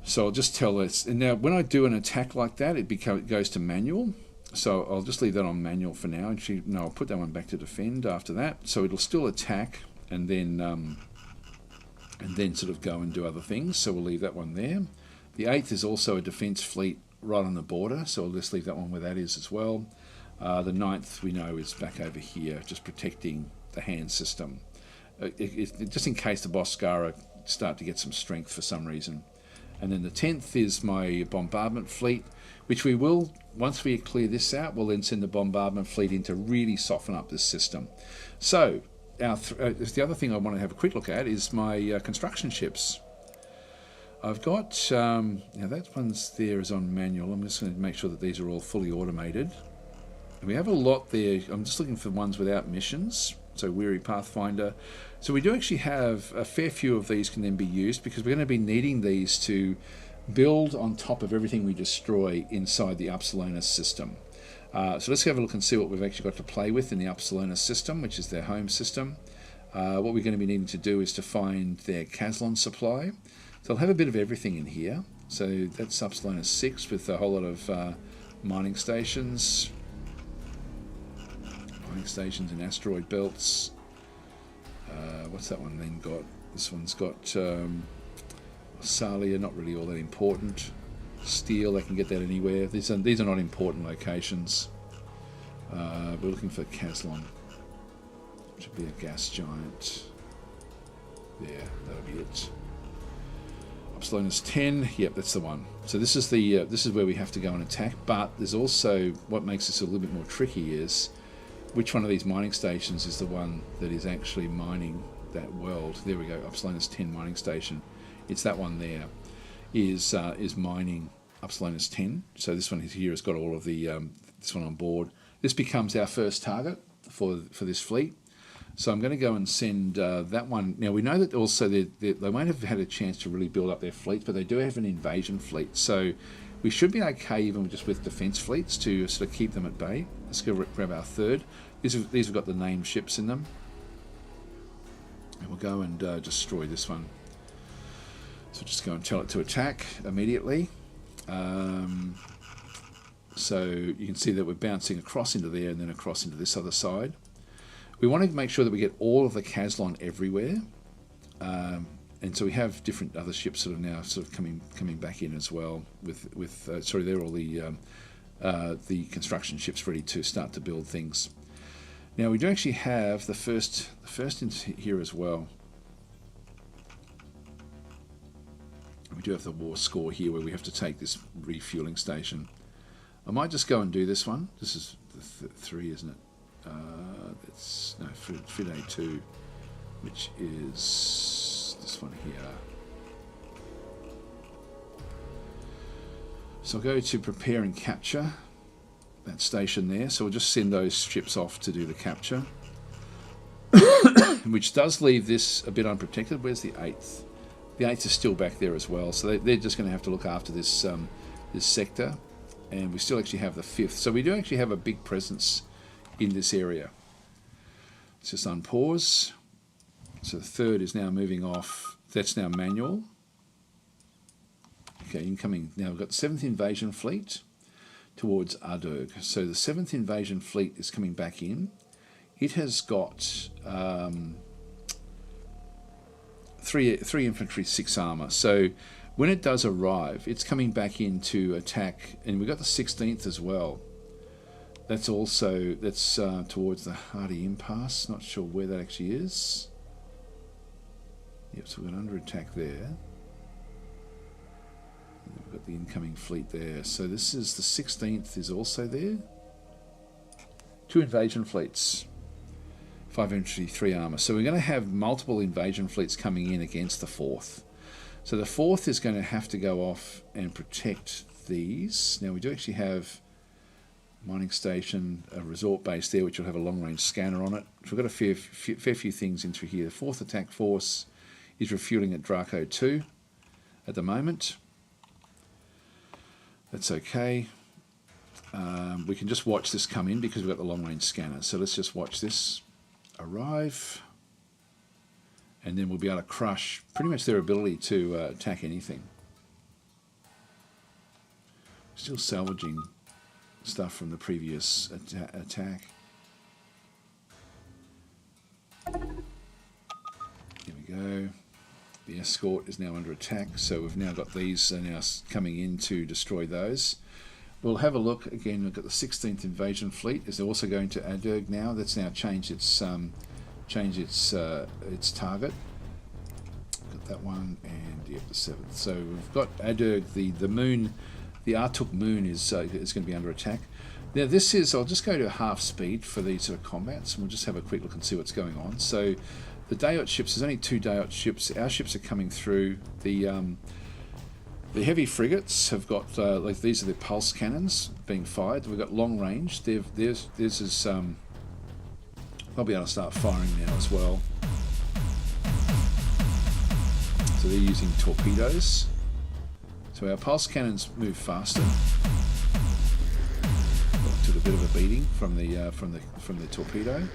So I'll just tell it. And now when I do an attack like that, it goes to manual. So I'll just leave that on manual for now. Actually, no, I'll put that one back to defend after that. So it'll still attack and then sort of go and do other things. So we'll leave that one there. The eighth is also a defence fleet right on the border. So I'll just leave that one where that is as well. The ninth we know is back over here, just protecting the hand system. Just in case the Boscara start to get some strength for some reason. And then the 10th is my bombardment fleet, which we will, once we clear this out, we'll then send the bombardment fleet in to really soften up this system. So, the other thing I want to have a quick look at is my construction ships. I've got, that one's there is on manual. I'm just going to make sure that these are all fully automated. And we have a lot there. I'm just looking for ones without missions. So Weary Pathfinder. So we do actually have a fair few of these can then be used because we're going to be needing these to build on top of everything we destroy inside the Upsilonus system. So let's have a look and see what we've actually got to play with in the Upsilonus system, which is their home system. What we're going to be needing to do is to find their Caslon supply. So I'll have a bit of everything in here. So that's Upsilonus 6 with a whole lot of mining stations. Mining stations and asteroid belts. What's that one then got? This one's got Salia, not really all that important. Steel, they can get that anywhere. These are not important locations. We're looking for Caslon, which would be a gas giant. There, that'll be it. Upsilonus 10, yep, that's the one. So this is the this is where we have to go and attack, but there's also, what makes this a little bit more tricky is which one of these mining stations is the one that is actually mining that world. There we go, Upsilonus 10 mining station. It's that one there, is mining Upsilonus 10. So this one here has got all of the, this one on board. This becomes our first target for this fleet. So I'm going to go and send that one. Now we know that also they won't have had a chance to really build up their fleets, but they do have an invasion fleet. So we should be okay even just with defense fleets to sort of keep them at bay. Let's go grab our third. These have got the named ships in them. And we'll go and destroy this one. So just go and tell it to attack immediately. So you can see that we're bouncing across into there and then across into this other side. We want to make sure that we get all of the Caslon everywhere, and so we have different other ships that are now sort of coming back in as well. Sorry, they're all the construction ships ready to start to build things. Now we do actually have the first in here as well. We do have the war score here where we have to take this refueling station. I might just go and do this one. This is the 3, isn't it? That's no Fide 2, which is this one here. So I'll go to prepare and capture that station there. So we'll just send those ships off to do the capture, which does leave this a bit unprotected. Where's the 8th? The 8th is still back there as well. So they're just going to have to look after this this sector, and we still actually have the 5th. So we do actually have a big presence in this area. Let's just unpause. So the 3rd is now moving off. That's now manual. Okay, incoming. Now we've got the 7th Invasion Fleet towards Ardurg. So the 7th Invasion Fleet is coming back in. It has got 3 infantry, 6 armour. So when it does arrive, it's coming back in to attack. And we've got the 16th as well. That's towards the Hardy Impasse. Not sure where that actually is. Yep, so we've got under attack there. And we've got the incoming fleet there. So this is the 16th is also there. 2 invasion fleets. 5 infantry, 3 armour. So we're going to have multiple invasion fleets coming in against the 4th. So the 4th is going to have to go off and protect these. Now we do actually have mining station, a resort base there, which will have a long-range scanner on it. So we've got a fair few things in through here. The 4th attack force is refueling at Draco 2 at the moment. That's okay. We can just watch this come in because we've got the long-range scanner. So let's just watch this arrive, and then we'll be able to crush pretty much their ability to attack anything. Still salvaging stuff from the previous attack. Here we go. The escort is now under attack, so we've now got these now coming in to destroy those. We'll have a look again. We've got the 16th Invasion Fleet. Is also going to Ardurg now. That's now changed its target. Got that one, and yep, the 7th. So we've got Ardurg. The moon, the Artuk moon is going to be under attack. Now this is. I'll just go to half speed for these sort of combats, and we'll just have a quick look and see what's going on. So the Dayot ships. There's only 2 Dayot ships. Our ships are coming through. The heavy frigates have got, like these are the pulse cannons being fired. We've got long range. They'll be able to start firing now as well. So they're using torpedoes. So our pulse cannons move faster. Took a bit of a beating from the torpedo.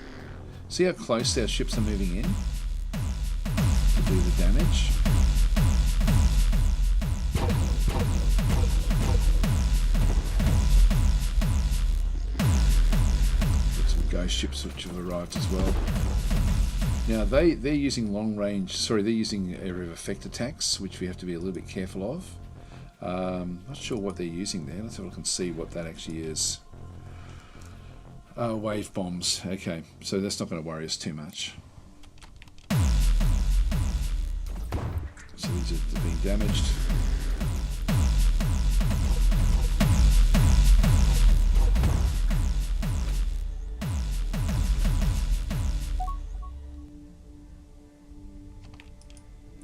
See how close our ships are moving in to do the damage. Ghost ships which have arrived as well. Now they're using they're using area of effect attacks, which we have to be a little bit careful of. Not sure what they're using there. Let's have a look and see what that actually is. Wave bombs. Okay, so that's not going to worry us too much. things have been damaged.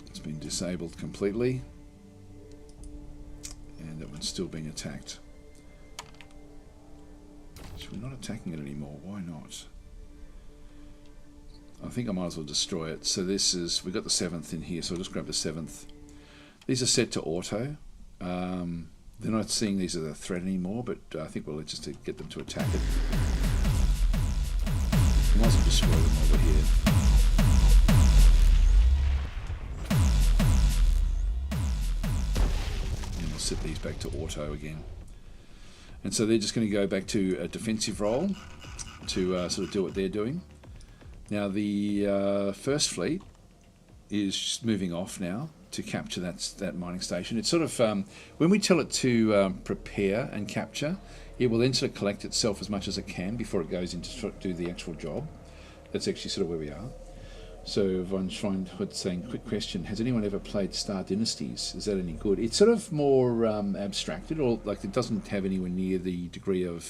It's been disabled completely, and that one's still being attacked. We're not attacking it anymore. Why not? I think I might as well destroy it. So this is, we've got the 7th in here, so I'll just grab the 7th. These are set to auto. They're not seeing these as a threat anymore, but I think we'll just get them to attack it. Might as well destroy them over here. And we'll set these back to auto again. And so they're just going to go back to a defensive role to sort of do what they're doing. Now the first fleet is moving off now to capture that mining station. It's sort of, when we tell it to prepare and capture, it will then sort of collect itself as much as it can before it goes in to sort of do the actual job. That's actually sort of where we are. So everyone's saying, quick question, has anyone ever played Star Dynasties? Is that any good? It's sort of more abstracted, or like it doesn't have anywhere near the degree of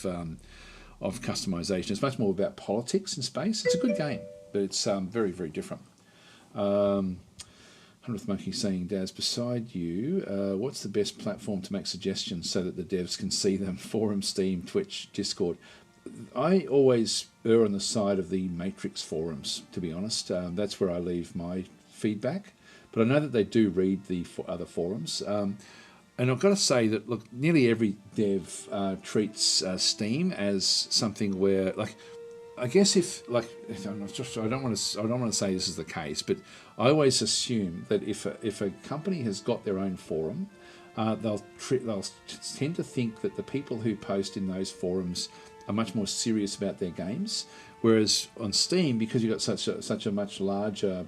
customization. It's much more about politics in space. It's a good game, but it's very, very different. 100th Monkey saying, Daz, beside you, what's the best platform to make suggestions so that the devs can see them? Forum, Steam, Twitch, Discord. I always err on the side of the Matrix forums, to be honest. That's where I leave my feedback. But I know that they do read the other forums. And I've got to say that, look, nearly every dev treats Steam as something where, like, I guess if, like, I don't want to say this is the case, but I always assume that if a company has got their own forum, they'll tend to think that the people who post in those forums are much more serious about their games, whereas on Steam, because you've got such a much larger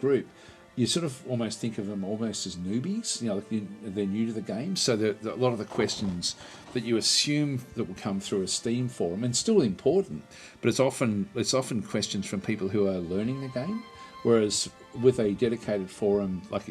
group, you sort of almost think of them almost as newbies. You know, like they're new to the game, so a lot of the questions that you assume that will come through a Steam forum, and still important, but it's often questions from people who are learning the game. Whereas with a dedicated forum, like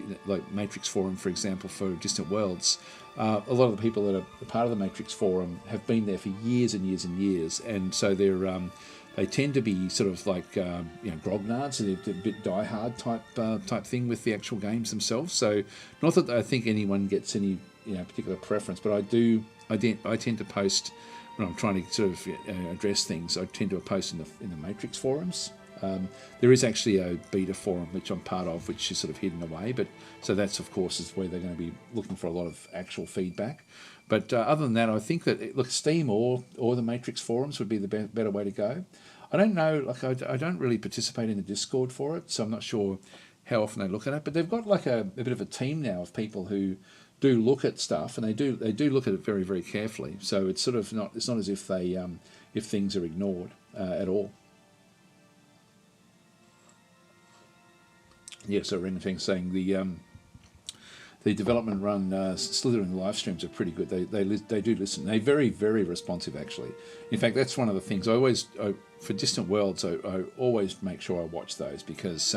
Matrix Forum, for example, for Distant Worlds, a lot of the people that are part of the Matrix Forum have been there for years and years and years, and so they tend to be sort of like grognards, so they're a bit die-hard type thing with the actual games themselves. So not that I think anyone gets any particular preference, but I tend to post when I'm trying to sort of address things. I tend to post in the Matrix forums. There is actually a beta forum which I'm part of, which is sort of hidden away, but so that's of course is where they're going to be looking for a lot of actual feedback. But other than that, I think that Steam or the Matrix forums would be the better way to go. I don't know, like I don't really participate in the Discord for it, so I'm not sure how often they look at it. But they've got like a bit of a team now of people who do look at stuff, and they do look at it very, very carefully. So it's sort of not as if they if things are ignored at all. Yeah, so Renfeng saying the development run Slytherin live streams are pretty good. They do listen. They're very, very responsive, actually. In fact, that's one of the things for Distant Worlds, I always make sure I watch those, because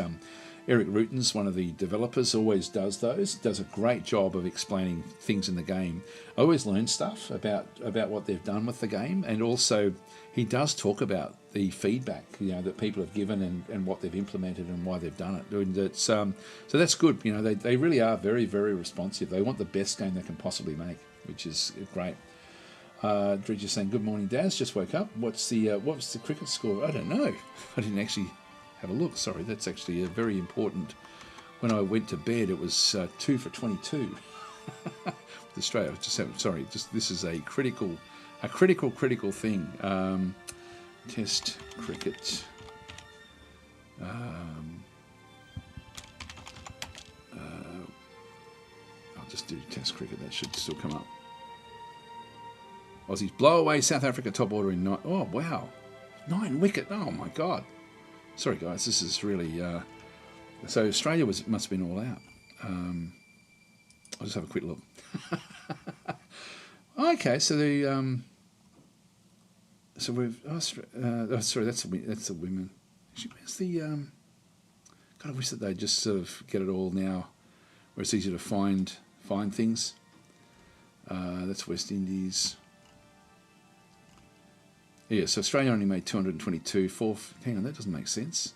Eric Ruten's one of the developers, always does those. Does a great job of explaining things in the game. I always learn stuff about what they've done with the game, and also he does talk about the feedback that people have given and what they've implemented and why they've done it. And it's, so that's good. They really are very, very responsive. They want the best game they can possibly make, which is great. Dredge is saying, good morning, Daz. Just woke up. What's the cricket score? I don't know. I didn't actually have a look. Sorry, that's actually a very important. When I went to bed, it was 2 for 22 with Australia. This is a critical thing. Test cricket. I'll just do test cricket. That should still come up. Aussies blow away South Africa top order in 9. Oh wow, 9 wicket. Oh my God. Sorry guys, this is really. So Australia must have been all out. I'll just have a quick look. Okay, so the. So we've. Sorry, that's the women. Actually, where's the? God, I wish that they'd just sort of get it all now where it's easier to find things. That's West Indies. Yeah, so Australia only made 222. Hang on, that doesn't make sense.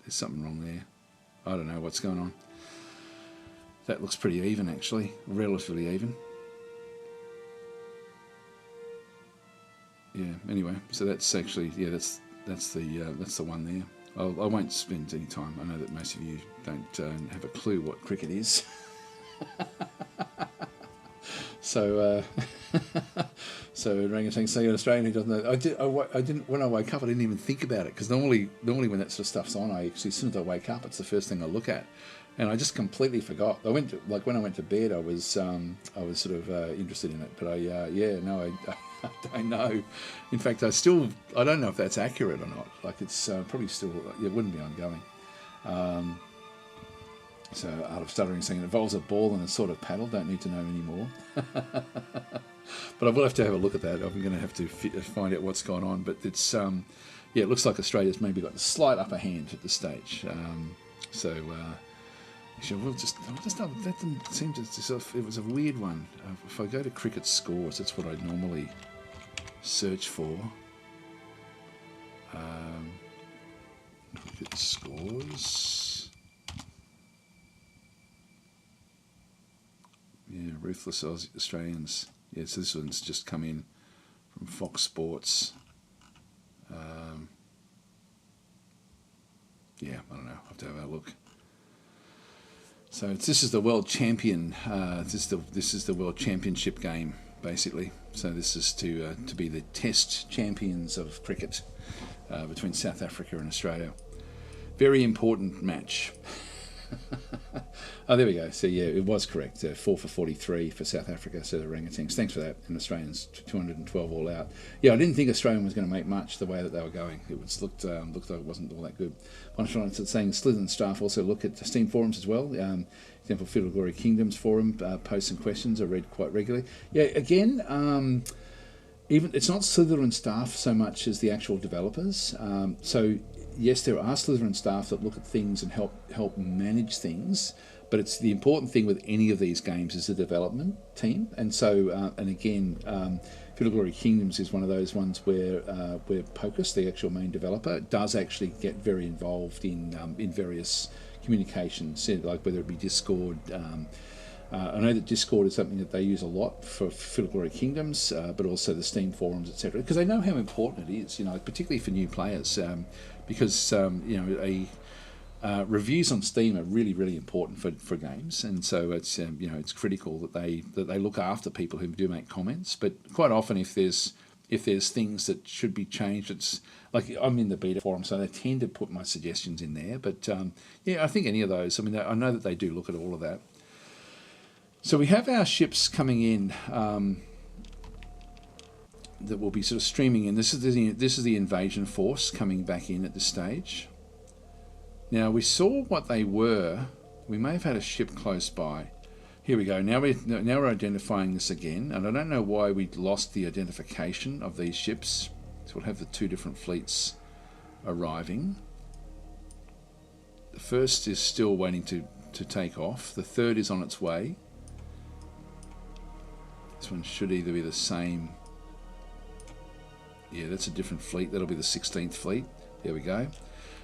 There's something wrong there. I don't know what's going on. That looks pretty even, actually, relatively even. Yeah. Anyway, so that's actually that's the one there. I won't spend any time. I know that most of you don't have a clue what cricket is. So, so orangutan saying an Australian who doesn't know. I didn't. When I woke up, I didn't even think about it because normally when that sort of stuff's on, I actually, as soon as I wake up, it's the first thing I look at, and I just completely forgot. When I went to bed, I was sort of interested in it, but I don't know. In fact, I don't know if that's accurate or not. Like it's probably still, it wouldn't be ongoing. So Art of Stuttering saying it involves a ball and a sort of paddle. Don't need to know anymore. But I will have to have a look at that. I'm going to have to find out what's going on. But it's it looks like Australia's maybe got a slight upper hand at this stage. Actually, that didn't seem to. It was a weird one. If I go to cricket scores, that's what I normally search for. Cricket scores. Yeah, ruthless Australians. Yeah, so this one's just come in from Fox Sports. Yeah, I don't know. I'll have to have a look. So this is the world champion. This is the world championship game, basically. So this is to be the test champions of cricket between South Africa and Australia. Very important match. Oh, there we go. So yeah, it was correct. 4 for 43 for South Africa. So the orangutans. Thanks for that. And Australians 212 all out. Yeah, I didn't think Australia was going to make much the way that they were going. It looked like it wasn't all that good. One saying Slytherin staff also look at the Steam forums as well. Example, Fiddle Glory Kingdoms forum posts and questions are read quite regularly. Yeah, again. Even it's not Slytherin staff so much as the actual developers. So yes, there are Slytherin staff that look at things and help manage things, but it's the important thing with any of these games is the development team. And so, and again, Fiddle Glory Kingdoms is one of those ones where Pocus, the actual main developer, does actually get very involved in various communications, like whether it be Discord. I know that Discord is something that they use a lot for Fiddle Glory Kingdoms, but also the Steam forums, etc., because they know how important it is, particularly for new players, because reviews on Steam are really, really important for games, and so it's it's critical that they look after people who do make comments. But quite often, if there's things that should be changed, it's like I'm in the beta forum, so they tend to put my suggestions in there. But I think any of those. I mean, I know that they do look at all of that. So we have our ships coming in that will be sort of streaming in. This is the invasion force coming back in at this stage. Now we saw what they were. We may have had a ship close by. Here we go. Now we're identifying this again, and I don't know why we lost the identification of these ships. So we'll have the two different fleets arriving. The first is still waiting to take off. The third is on its way. This one should either be the same. Yeah, that's a different fleet. That'll be the 16th fleet. There we go.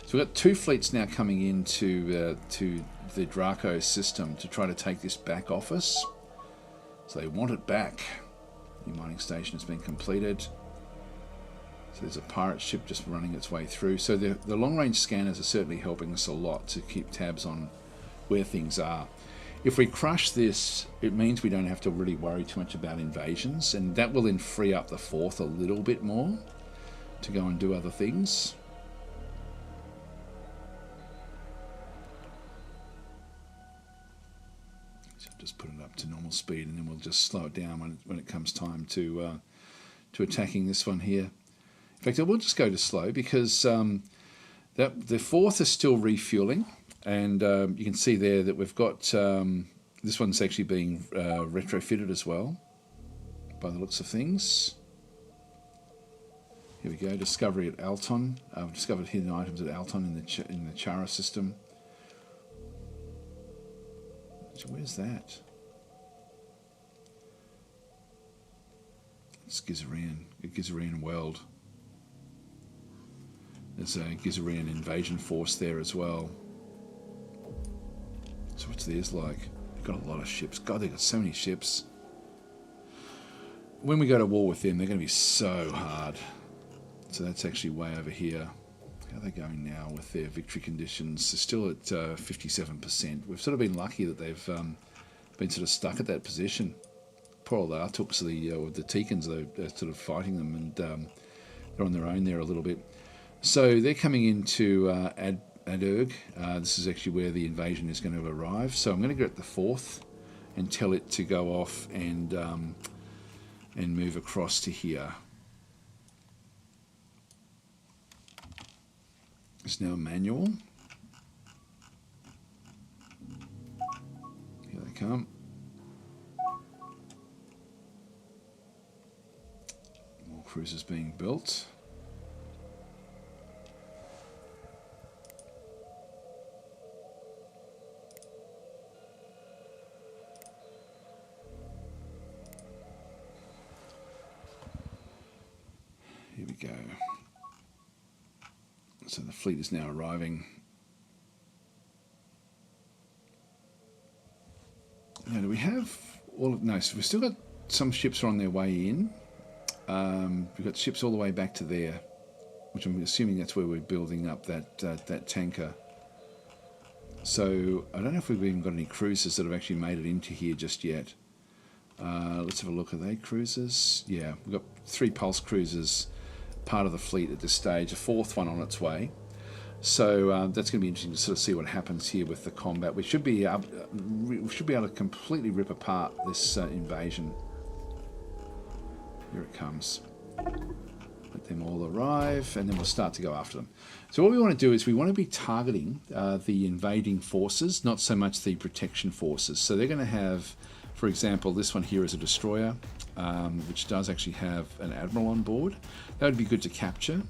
So we've got two fleets now coming into to the Draco system to try to take this back off us. So they want it back. New mining station has been completed. So there's a pirate ship just running its way through. So the long-range scanners are certainly helping us a lot to keep tabs on where things are. If we crush this, it means we don't have to really worry too much about invasions, and that will then free up the fourth a little bit more to go and do other things. So just put it up to normal speed, and then we'll just slow it down when it comes time to attacking this one here. In fact, I will just go to slow because the fourth is still refueling. And you can see there that we've got this one's actually being retrofitted as well, by the looks of things. Here we go, discovery at Alton. We've discovered hidden items at Alton in the Chara system. Where's that? It's Gizarian world. There's a Gizarian invasion force there as well. So what's theirs like? They've got a lot of ships. God, they've got so many ships. When we go to war with them, they're going to be so hard. So that's actually way over here. How are they going now with their victory conditions? They're still at 57%. We've sort of been lucky that they've been sort of stuck at that position. Poor old Artuks, the Tikans, they're sort of fighting them, and they're on their own there a little bit. So they're coming into Adurg. This is actually where the invasion is going to arrive. So I'm going to go at the 4th and tell it to go off and move across to here. It's now manual. Here they come. More cruisers being built. Here we go. So the fleet is now arriving. Now, do we have all of... No, so we've still got some ships are on their way in. We've got ships all the way back to there, which I'm assuming that's where we're building up that tanker. So I don't know if we've even got any cruisers that have actually made it into here just yet. Let's have a look. Are they cruisers? Yeah, we've got 3 pulse cruisers, part of the fleet at this stage, a 4th one on its way. So that's going to be interesting to sort of see what happens here with the combat. We should be able to completely rip apart this invasion. Here it comes. Let them all arrive, and then we'll start to go after them. So what we want to do is we want to be targeting the invading forces, not so much the protection forces. So they're going to have, for example, this one here is a destroyer, which does actually have an admiral on board. That would be good to capture.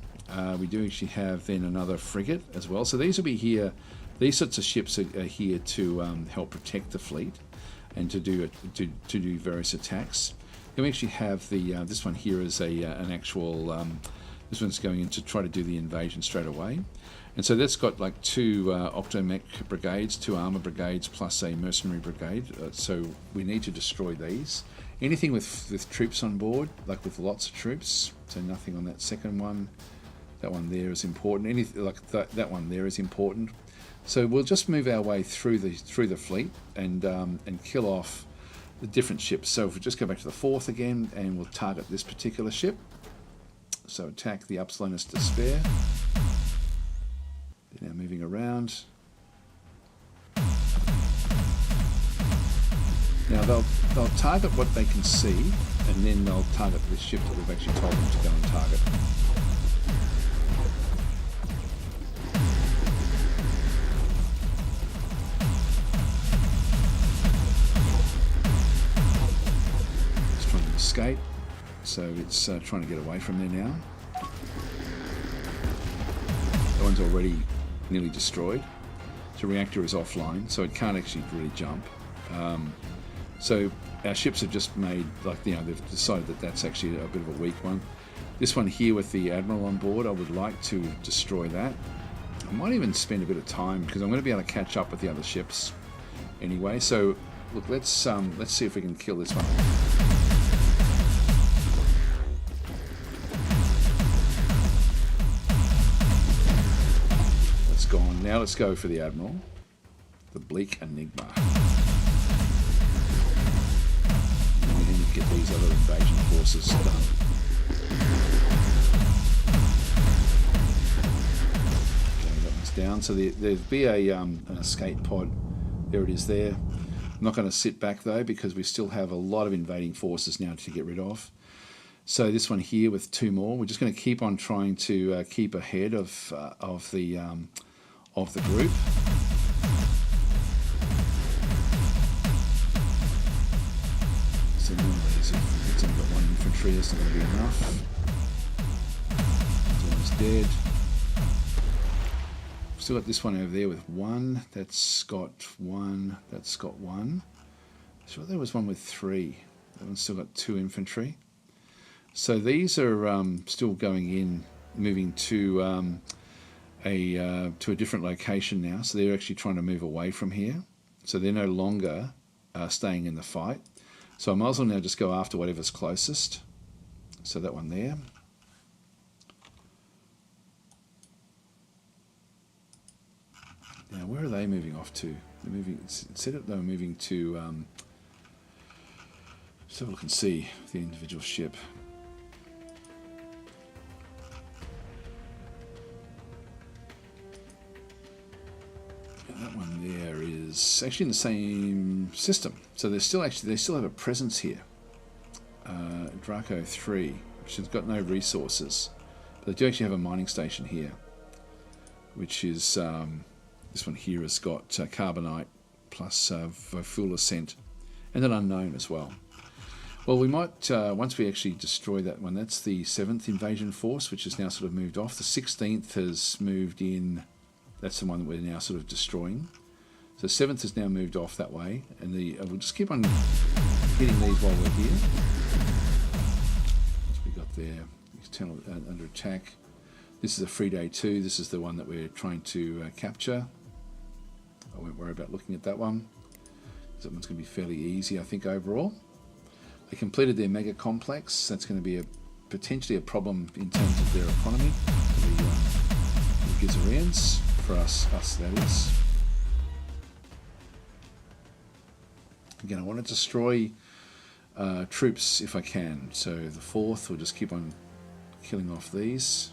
We do actually have then another frigate as well. So these will be here. These sorts of ships are here to help protect the fleet and to do various attacks. Then we actually have the this one here is an actual. This one's going in to try to do the invasion straight away. And so that's got like 2 octomech brigades, 2 armor brigades, plus a mercenary brigade. So we need to destroy these. Anything with troops on board, like with lots of troops. So nothing on that second one. That one there is important. Anything like that one there is important. So we'll just move our way through the fleet and kill off the different ships. So if we just go back to the 4th again, and we'll target this particular ship. So attack the Upslowness Despair. They're now moving around. Now they'll target what they can see, and then they'll target the ship that we've actually told them to go and target. It's trying to escape, so it's trying to get away from there now. That one's already nearly destroyed. So reactor is offline, so it can't actually really jump. So our ships have just made, like, they've decided that that's actually a bit of a weak one. This one here with the Admiral on board, I would like to destroy that. I might even spend a bit of time because I'm going to be able to catch up with the other ships anyway. So look, let's see if we can kill this one. That's gone. Now let's go for the Admiral, the Bleak Enigma. Get these other invasion forces done. Okay, that one's down. So there'd be an escape pod. There it is there. I'm not going to sit back though because we still have a lot of invading forces now to get rid of. So this one here with 2 more. We're just going to keep on trying to keep ahead of the group. It's only got 1 infantry, that's not going to be enough. This one's dead. Still got this one over there with 1. That's got 1. That's got 1. Sure, there was one with 3. That one's still got 2 infantry. So these are still going in, moving to a different location now. So they're actually trying to move away from here. So they're no longer staying in the fight. So I might as well now just go after whatever's closest. So that one there. Now where are they moving off to? They're moving. It said that they were moving to. So we can see the individual ship. That one there is actually in the same system, so they still have a presence here. Draco 3, which has got no resources, but they do actually have a mining station here, which is this one here has got carbonite plus Vofula scent, and an unknown as well. Well, we might once we actually destroy that one. That's the 7th invasion force, which has now sort of moved off. The 16th has moved in. That's the one that we're now sort of destroying. So 7th has now moved off that way, and we'll just keep on hitting these while we're here. What's we got there? External under attack. This is a free day 2. This is the one that we're trying to capture. I won't worry about looking at that one. That one's going to be fairly easy, I think, overall. They completed their mega complex. That's going to be potentially a problem in terms of their economy. The Gizarians. For us that is. Again, I want to destroy troops if I can. So the 4th, we'll just keep on killing off these.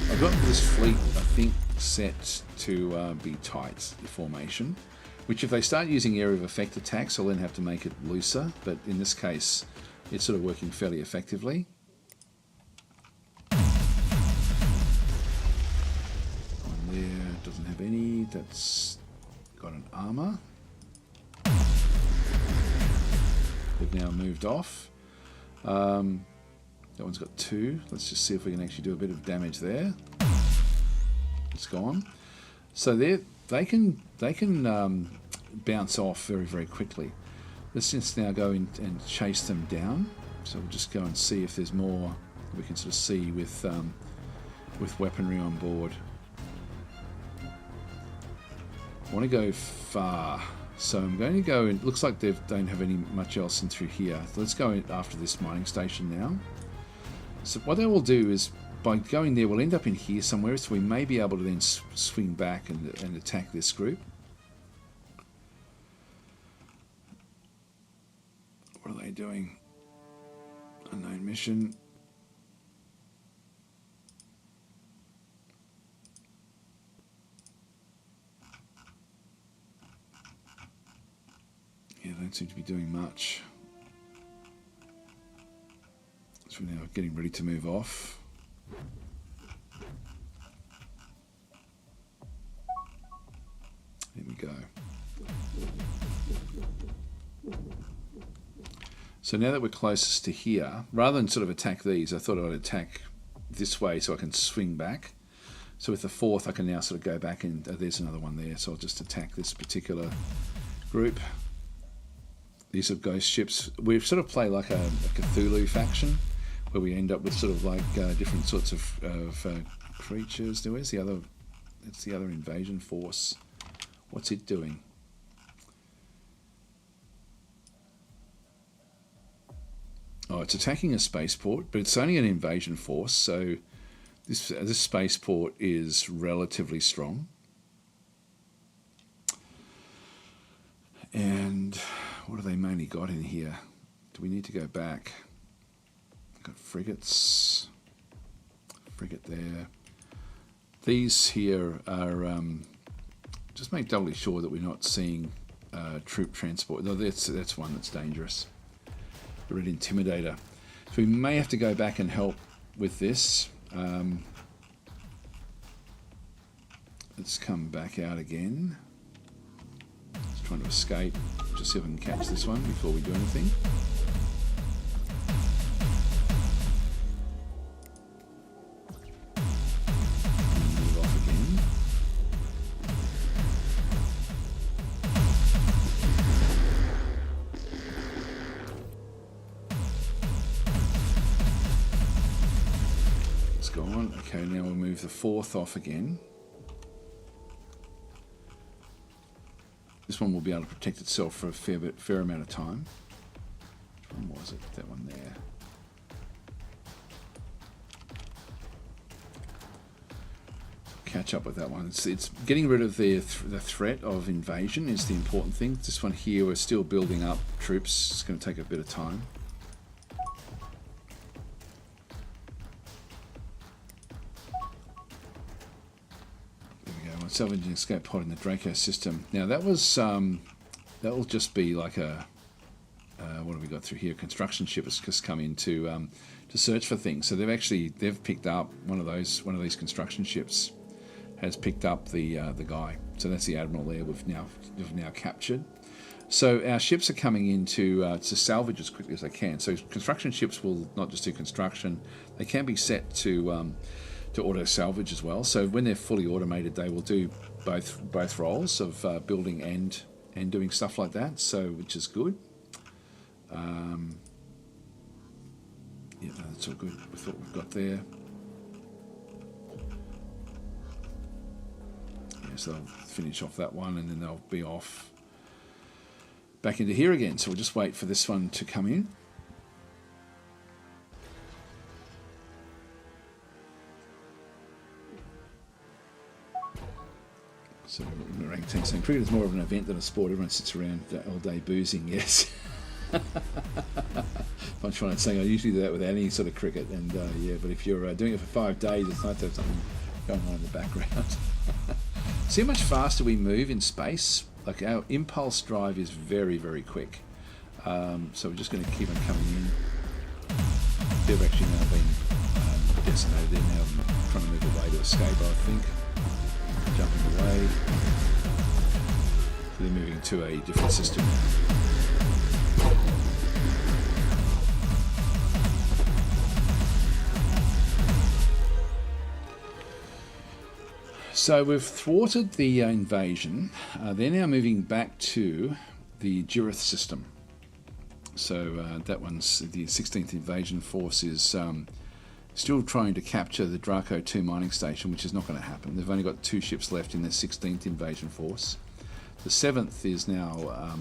I've got this fleet, I think, set to be tight formation, which if they start using area of effect attacks, I'll then have to make it looser. But in this case, it's sort of working fairly effectively. One there doesn't have any. That's got an armor. They've now moved off. That one's got 2. Let's just see if we can actually do a bit of damage there. It's gone. So they can bounce off very, very quickly. Let's just now go in and chase them down. So we'll just go and see if there's more we can sort of see with weaponry on board. I want to go far, so I'm going to go. It looks like they don't have any much else in through here. So let's go after this mining station now. So what they will do is by going there, we'll end up in here somewhere. So we may be able to then swing back and attack this group. What are they doing? Unknown mission. Yeah, they don't seem to be doing much. So we're now getting ready to move off. There we go. So now that we're closest to here, rather than sort of attack these, I thought I'd attack this way so I can swing back. So with the 4th, I can now sort of go back and there's another one there. So I'll just attack this particular group. These are ghost ships. We sort of play like a Cthulhu faction, where we end up with sort of like different sorts of creatures. Where's the other? That's the other invasion force. What's it doing? Oh, it's attacking a spaceport, but it's only an invasion force, so this spaceport is relatively strong. And what have they mainly got in here? Do we need to go back? Got frigates. Frigate there. These here are just make doubly sure that we're not seeing troop transport. No, that's one that's dangerous. The Red Intimidator. So we may have to go back and help with this. Let's come back out again. Just trying to escape. Just see if I can catch this one before we do anything. gone. Okay, now we'll move the 4th off again. This one will be able to protect itself for a fair amount of time. Which one was it? That one there. Catch up with that one. It's getting rid of the threat of invasion is the important thing. This one here, we're still building up troops. It's going to take a bit of time. There we go. Salvaging escape pod in the Draco system. Now that was that'll just be like a what have we got through here? Construction ship has just come in to search for things. So they've picked up one of these construction ships. Has picked up the guy. So that's the admiral there. We've now captured. So our ships are coming in to salvage as quickly as they can. So construction ships will not just do construction; they can be set to auto salvage as well. So when they're fully automated, they will do both roles of building and doing stuff like that. So which is good. Yeah, that's all good with what we've got there. So they'll finish off that one and then they'll be off back into here again. So we'll just wait for this one to come in. So orangutan saying cricket is more of an event than a sport. Everyone sits around all day boozing. Yes. I'm trying to say I usually do that with any sort of cricket, and yeah, but if you're doing it for 5 days, it's nice to have something going on in the background. See how much faster we move in space? Like our impulse drive is very, very quick. So we're just going to keep on coming in. They've actually now been decimated. They're now trying to move away to escape, I think. Jumping away. So they're moving to a different system. So we've thwarted the invasion. They're now moving back to the Girith system. So that one's the 16th Invasion Force is still trying to capture the Draco 2 mining station, which is not going to happen. They've only got 2 ships left in their 16th Invasion Force. The 7th is now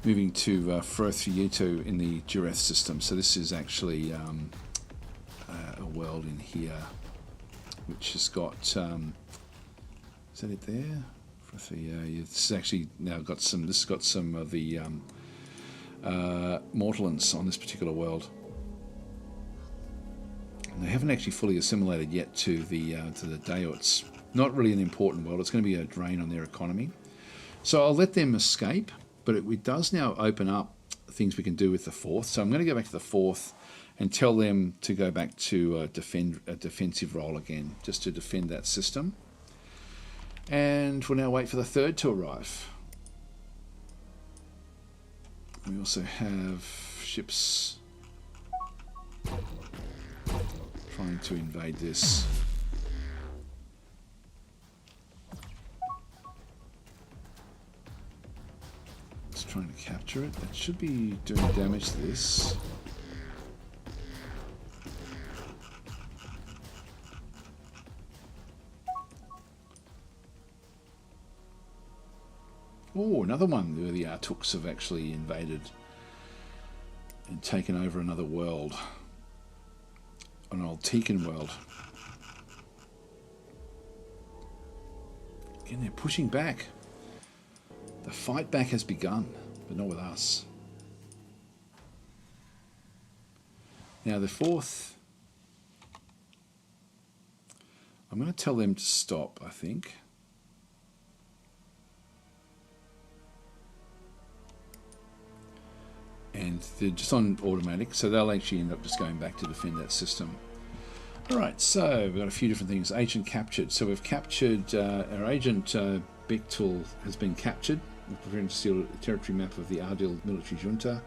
moving to Firth-Fieto in the Girith system. So this is actually a world in here which has got is that it there? It's actually now got some. This has got some of the Mortallans on this particular world, and they haven't actually fully assimilated yet to the Dao. It's not really an important world. It's going to be a drain on their economy, so I'll let them escape. But it does now open up things we can do with the 4th. So I'm going to go back to the 4th. And tell them to go back to a defensive role again, just to defend that system. And we'll now wait for the 3rd to arrive. We also have ships trying to invade this. It's trying to capture it. That should be doing damage to this. Oh, another one where the Artooks have actually invaded and taken over another world. An old Tekin world. Again, they're pushing back. The fight back has begun, but not with us. Now the 4th, I'm going to tell them to stop, I think. And they're just on automatic, so they'll actually end up just going back to defend that system. Alright, so we've got a few different things. Agent captured. So we've captured, our agent Bechtel has been captured. We're preparing to steal a territory map of the Ardil military junta.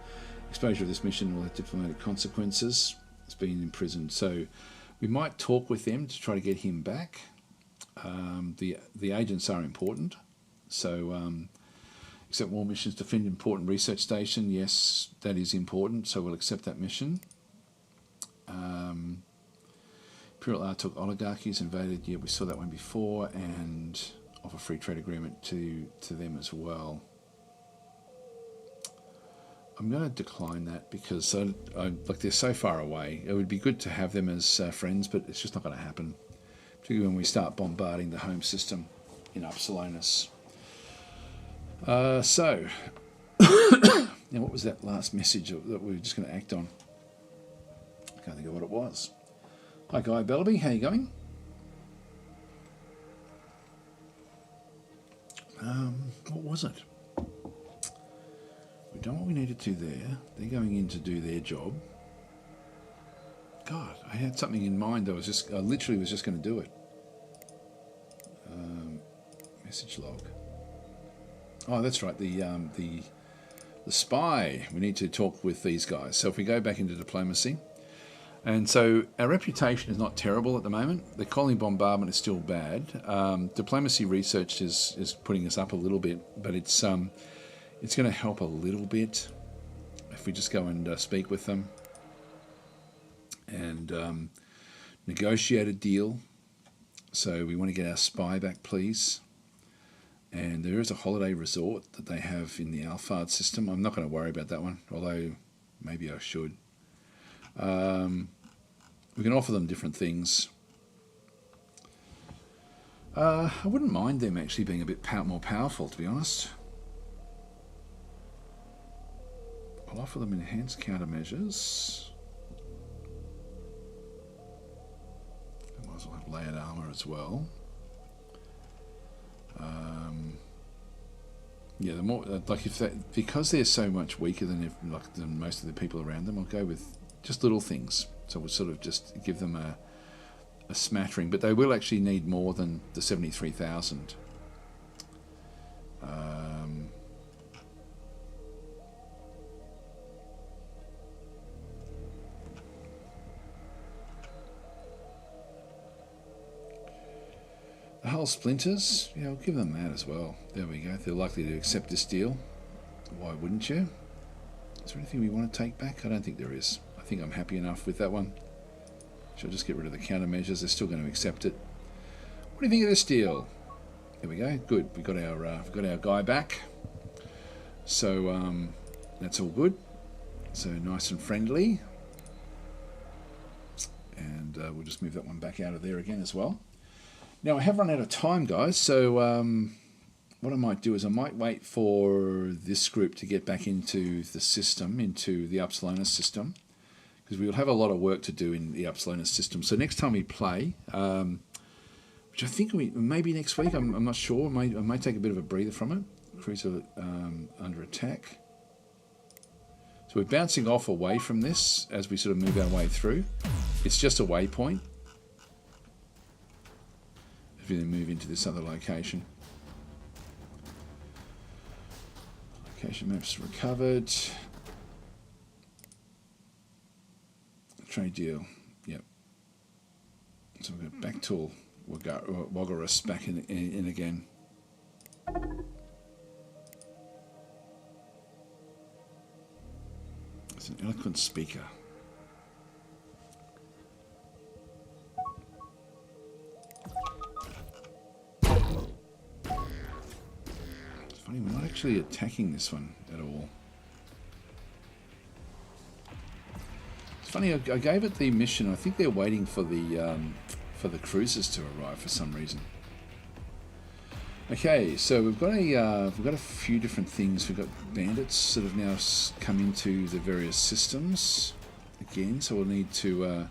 Exposure of this mission will have diplomatic consequences. It's been imprisoned. So we might talk with them to try to get him back. The agents are important. So accept more missions, defend important research station. Yes, that is important, so we'll accept that mission. Imperial Artok oligarchies invaded. Yeah, we saw that one before, and offer free trade agreement to them as well. I'm going to decline that because like they're so far away. It would be good to have them as friends, but it's just not going to happen. Particularly when we start bombarding the home system in Upsilonus. So, now what was that last message that we were just going to act on? I can't think of what it was. Hi Guy Bellaby, how you going? What was it? We've done what we needed to there. They're going in to do their job. God, I had something in mind. I literally was just going to do it. Message log. Oh, that's right. The spy. We need to talk with these guys. So if we go back into diplomacy, and so our reputation is not terrible at the moment. The colony bombardment is still bad. Diplomacy research is putting us up a little bit, but it's going to help a little bit if we just go and speak with them and negotiate a deal. So we want to get our spy back, please. And there is a holiday resort that they have in the Alphard system. I'm not going to worry about that one, although maybe I should. We can offer them different things. I wouldn't mind them actually being a bit more powerful, to be honest. I'll offer them enhanced countermeasures. I might as well have layered armor as well. Yeah, the more like because they're so much weaker than most of the people around them, I'll go with just little things. So we'll sort of just give them a smattering, but they will actually need more than the 73,000. The hull splinters, yeah, I'll give them that as well. There we go. They're likely to accept this deal. Why wouldn't you? Is there anything we want to take back? I don't think there is. I think I'm happy enough with that one. Shall just get rid of the countermeasures. They're still going to accept it. What do you think of this deal? There we go. Good. We got our guy back. So that's all good. So nice and friendly. And we'll just move that one back out of there again as well. Now, I have run out of time, guys, so what I might do is I might wait for this group to get back into the system, into the Upsilonus system, because we will have a lot of work to do in the Upsilonus system. So next time we play, which I think maybe next week, I'm not sure, I might take a bit of a breather from it. Cruiser under attack. So we're bouncing off away from this as we sort of move our way through. It's just a waypoint. Then move into this other location. Location maps recovered. Trade deal. Yep. So we've got back tool. Wagorus back in again. It's an eloquent speaker. We're not actually attacking this one at all. It's funny. I gave it the mission. I think they're waiting for the cruisers to arrive for some reason. Okay, so we've got a few different things. We've got bandits that have now come into the various systems again. So we'll need to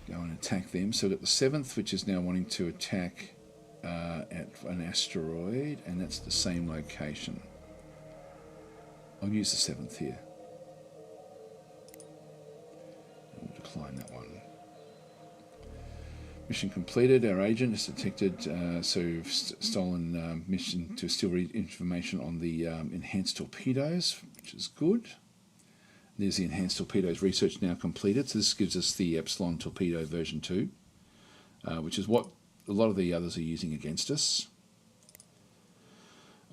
go and attack them. So we've got the 7th, which is now wanting to attack. At an asteroid, and that's the same location. I'll use the 7th here. We'll decline that one. Mission completed. Our agent has detected, so we've stolen mission to steal information on the enhanced torpedoes, which is good. There's the enhanced torpedoes research now completed. So this gives us the Epsilon torpedo version 2, which is what a lot of the others are using against us.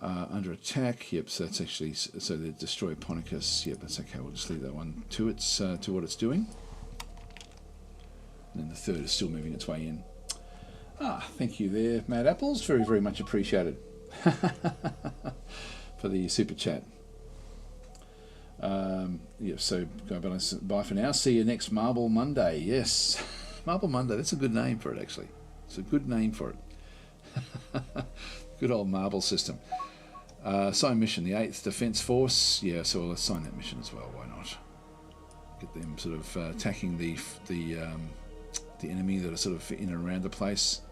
Under attack, yep, so that's actually, so the destroy Ponicus, yep, that's okay, we'll just leave that one to its to what it's doing. And then the third is still moving its way in. Thank you there, Mad Apples. Very, very much appreciated for the super chat. So go bye for now. See you next Marble Monday. Yes, Marble Monday. That's a good name for it, actually. It's a good name for it. Good old marble system. Assign mission, the 8th Defence Force. Yeah, so we'll assign that mission as well. Why not? Get them sort of attacking the enemy that are sort of in and around the place.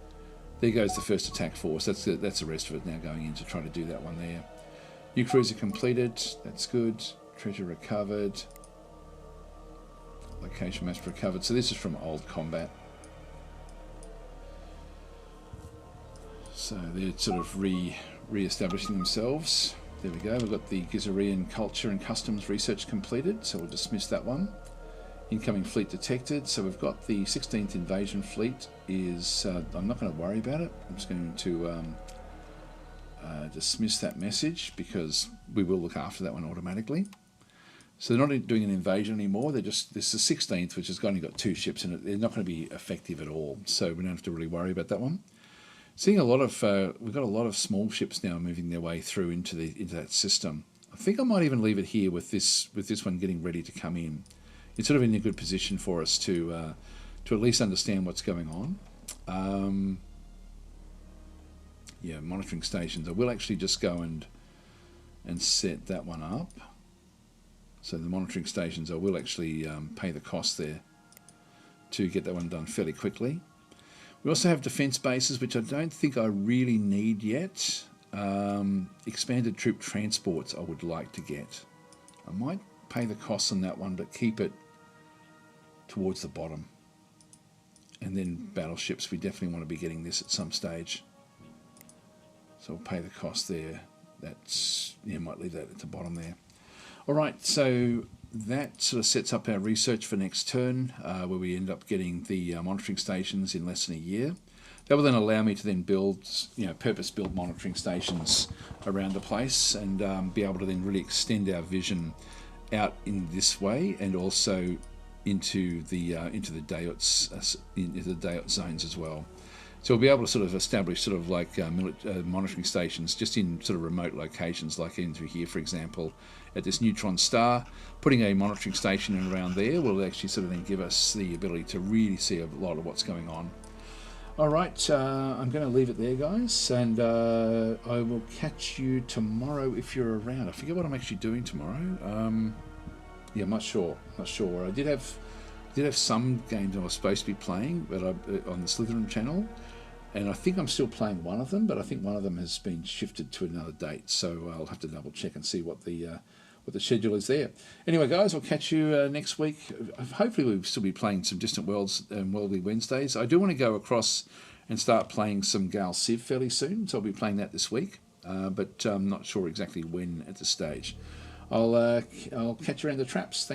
There goes the first attack force. That's the rest of it now going in to try to do that one there. New cruiser completed. That's good. Treasure recovered. Location map recovered. So this is from old combat. So they're sort of re-establishing themselves. There we go. We've got the Gizarian culture and customs research completed. So we'll dismiss that one. Incoming fleet detected. So we've got the 16th invasion fleet is... I'm not going to worry about it. I'm just going to dismiss that message because we will look after that one automatically. So they're not doing an invasion anymore. They're just... This is the 16th, which has only got 2 ships in it. They're not going to be effective at all. So we don't have to really worry about that one. Seeing a lot of... we've got a lot of small ships now moving their way through into that system. I think I might even leave it here with this one getting ready to come in. It's sort of in a good position for us to at least understand what's going on. Yeah, monitoring stations. I will actually just go and set that one up. So the monitoring stations, I will actually pay the cost there to get that one done fairly quickly. We also have defence bases, which I don't think I really need yet. Expanded troop transports I would like to get. I might pay the costs on that one, but keep it towards the bottom. And then battleships, we definitely want to be getting this at some stage. So we'll pay the cost there. That's, yeah, might leave that at the bottom there. All right, so that sort of sets up our research for next turn, where we end up getting the monitoring stations in less than a year. That will then allow me to then build, purpose-built monitoring stations around the place and be able to then really extend our vision out in this way and also into the Dayot zones as well. So we'll be able to sort of establish sort of like monitoring stations just in sort of remote locations, like in through here, for example, at this neutron star. Putting a monitoring station in around there will actually sort of then give us the ability to really see a lot of what's going on. All right, I'm going to leave it there, guys, and I will catch you tomorrow if you're around. I forget what I'm actually doing tomorrow. Yeah, I'm not sure. I did have some games I was supposed to be playing, but on the Slytherin channel, and I think I'm still playing one of them, but I think one of them has been shifted to another date, so I'll have to double check and see what the schedule is there. Anyway, guys, I'll catch you next week. Hopefully we'll still be playing some Distant Worlds and Worldly Wednesdays. I do want to go across and start playing some Gal Civ fairly soon, so I'll be playing that this week, but I'm not sure exactly when at this stage. I'll catch you around the traps. Thanks.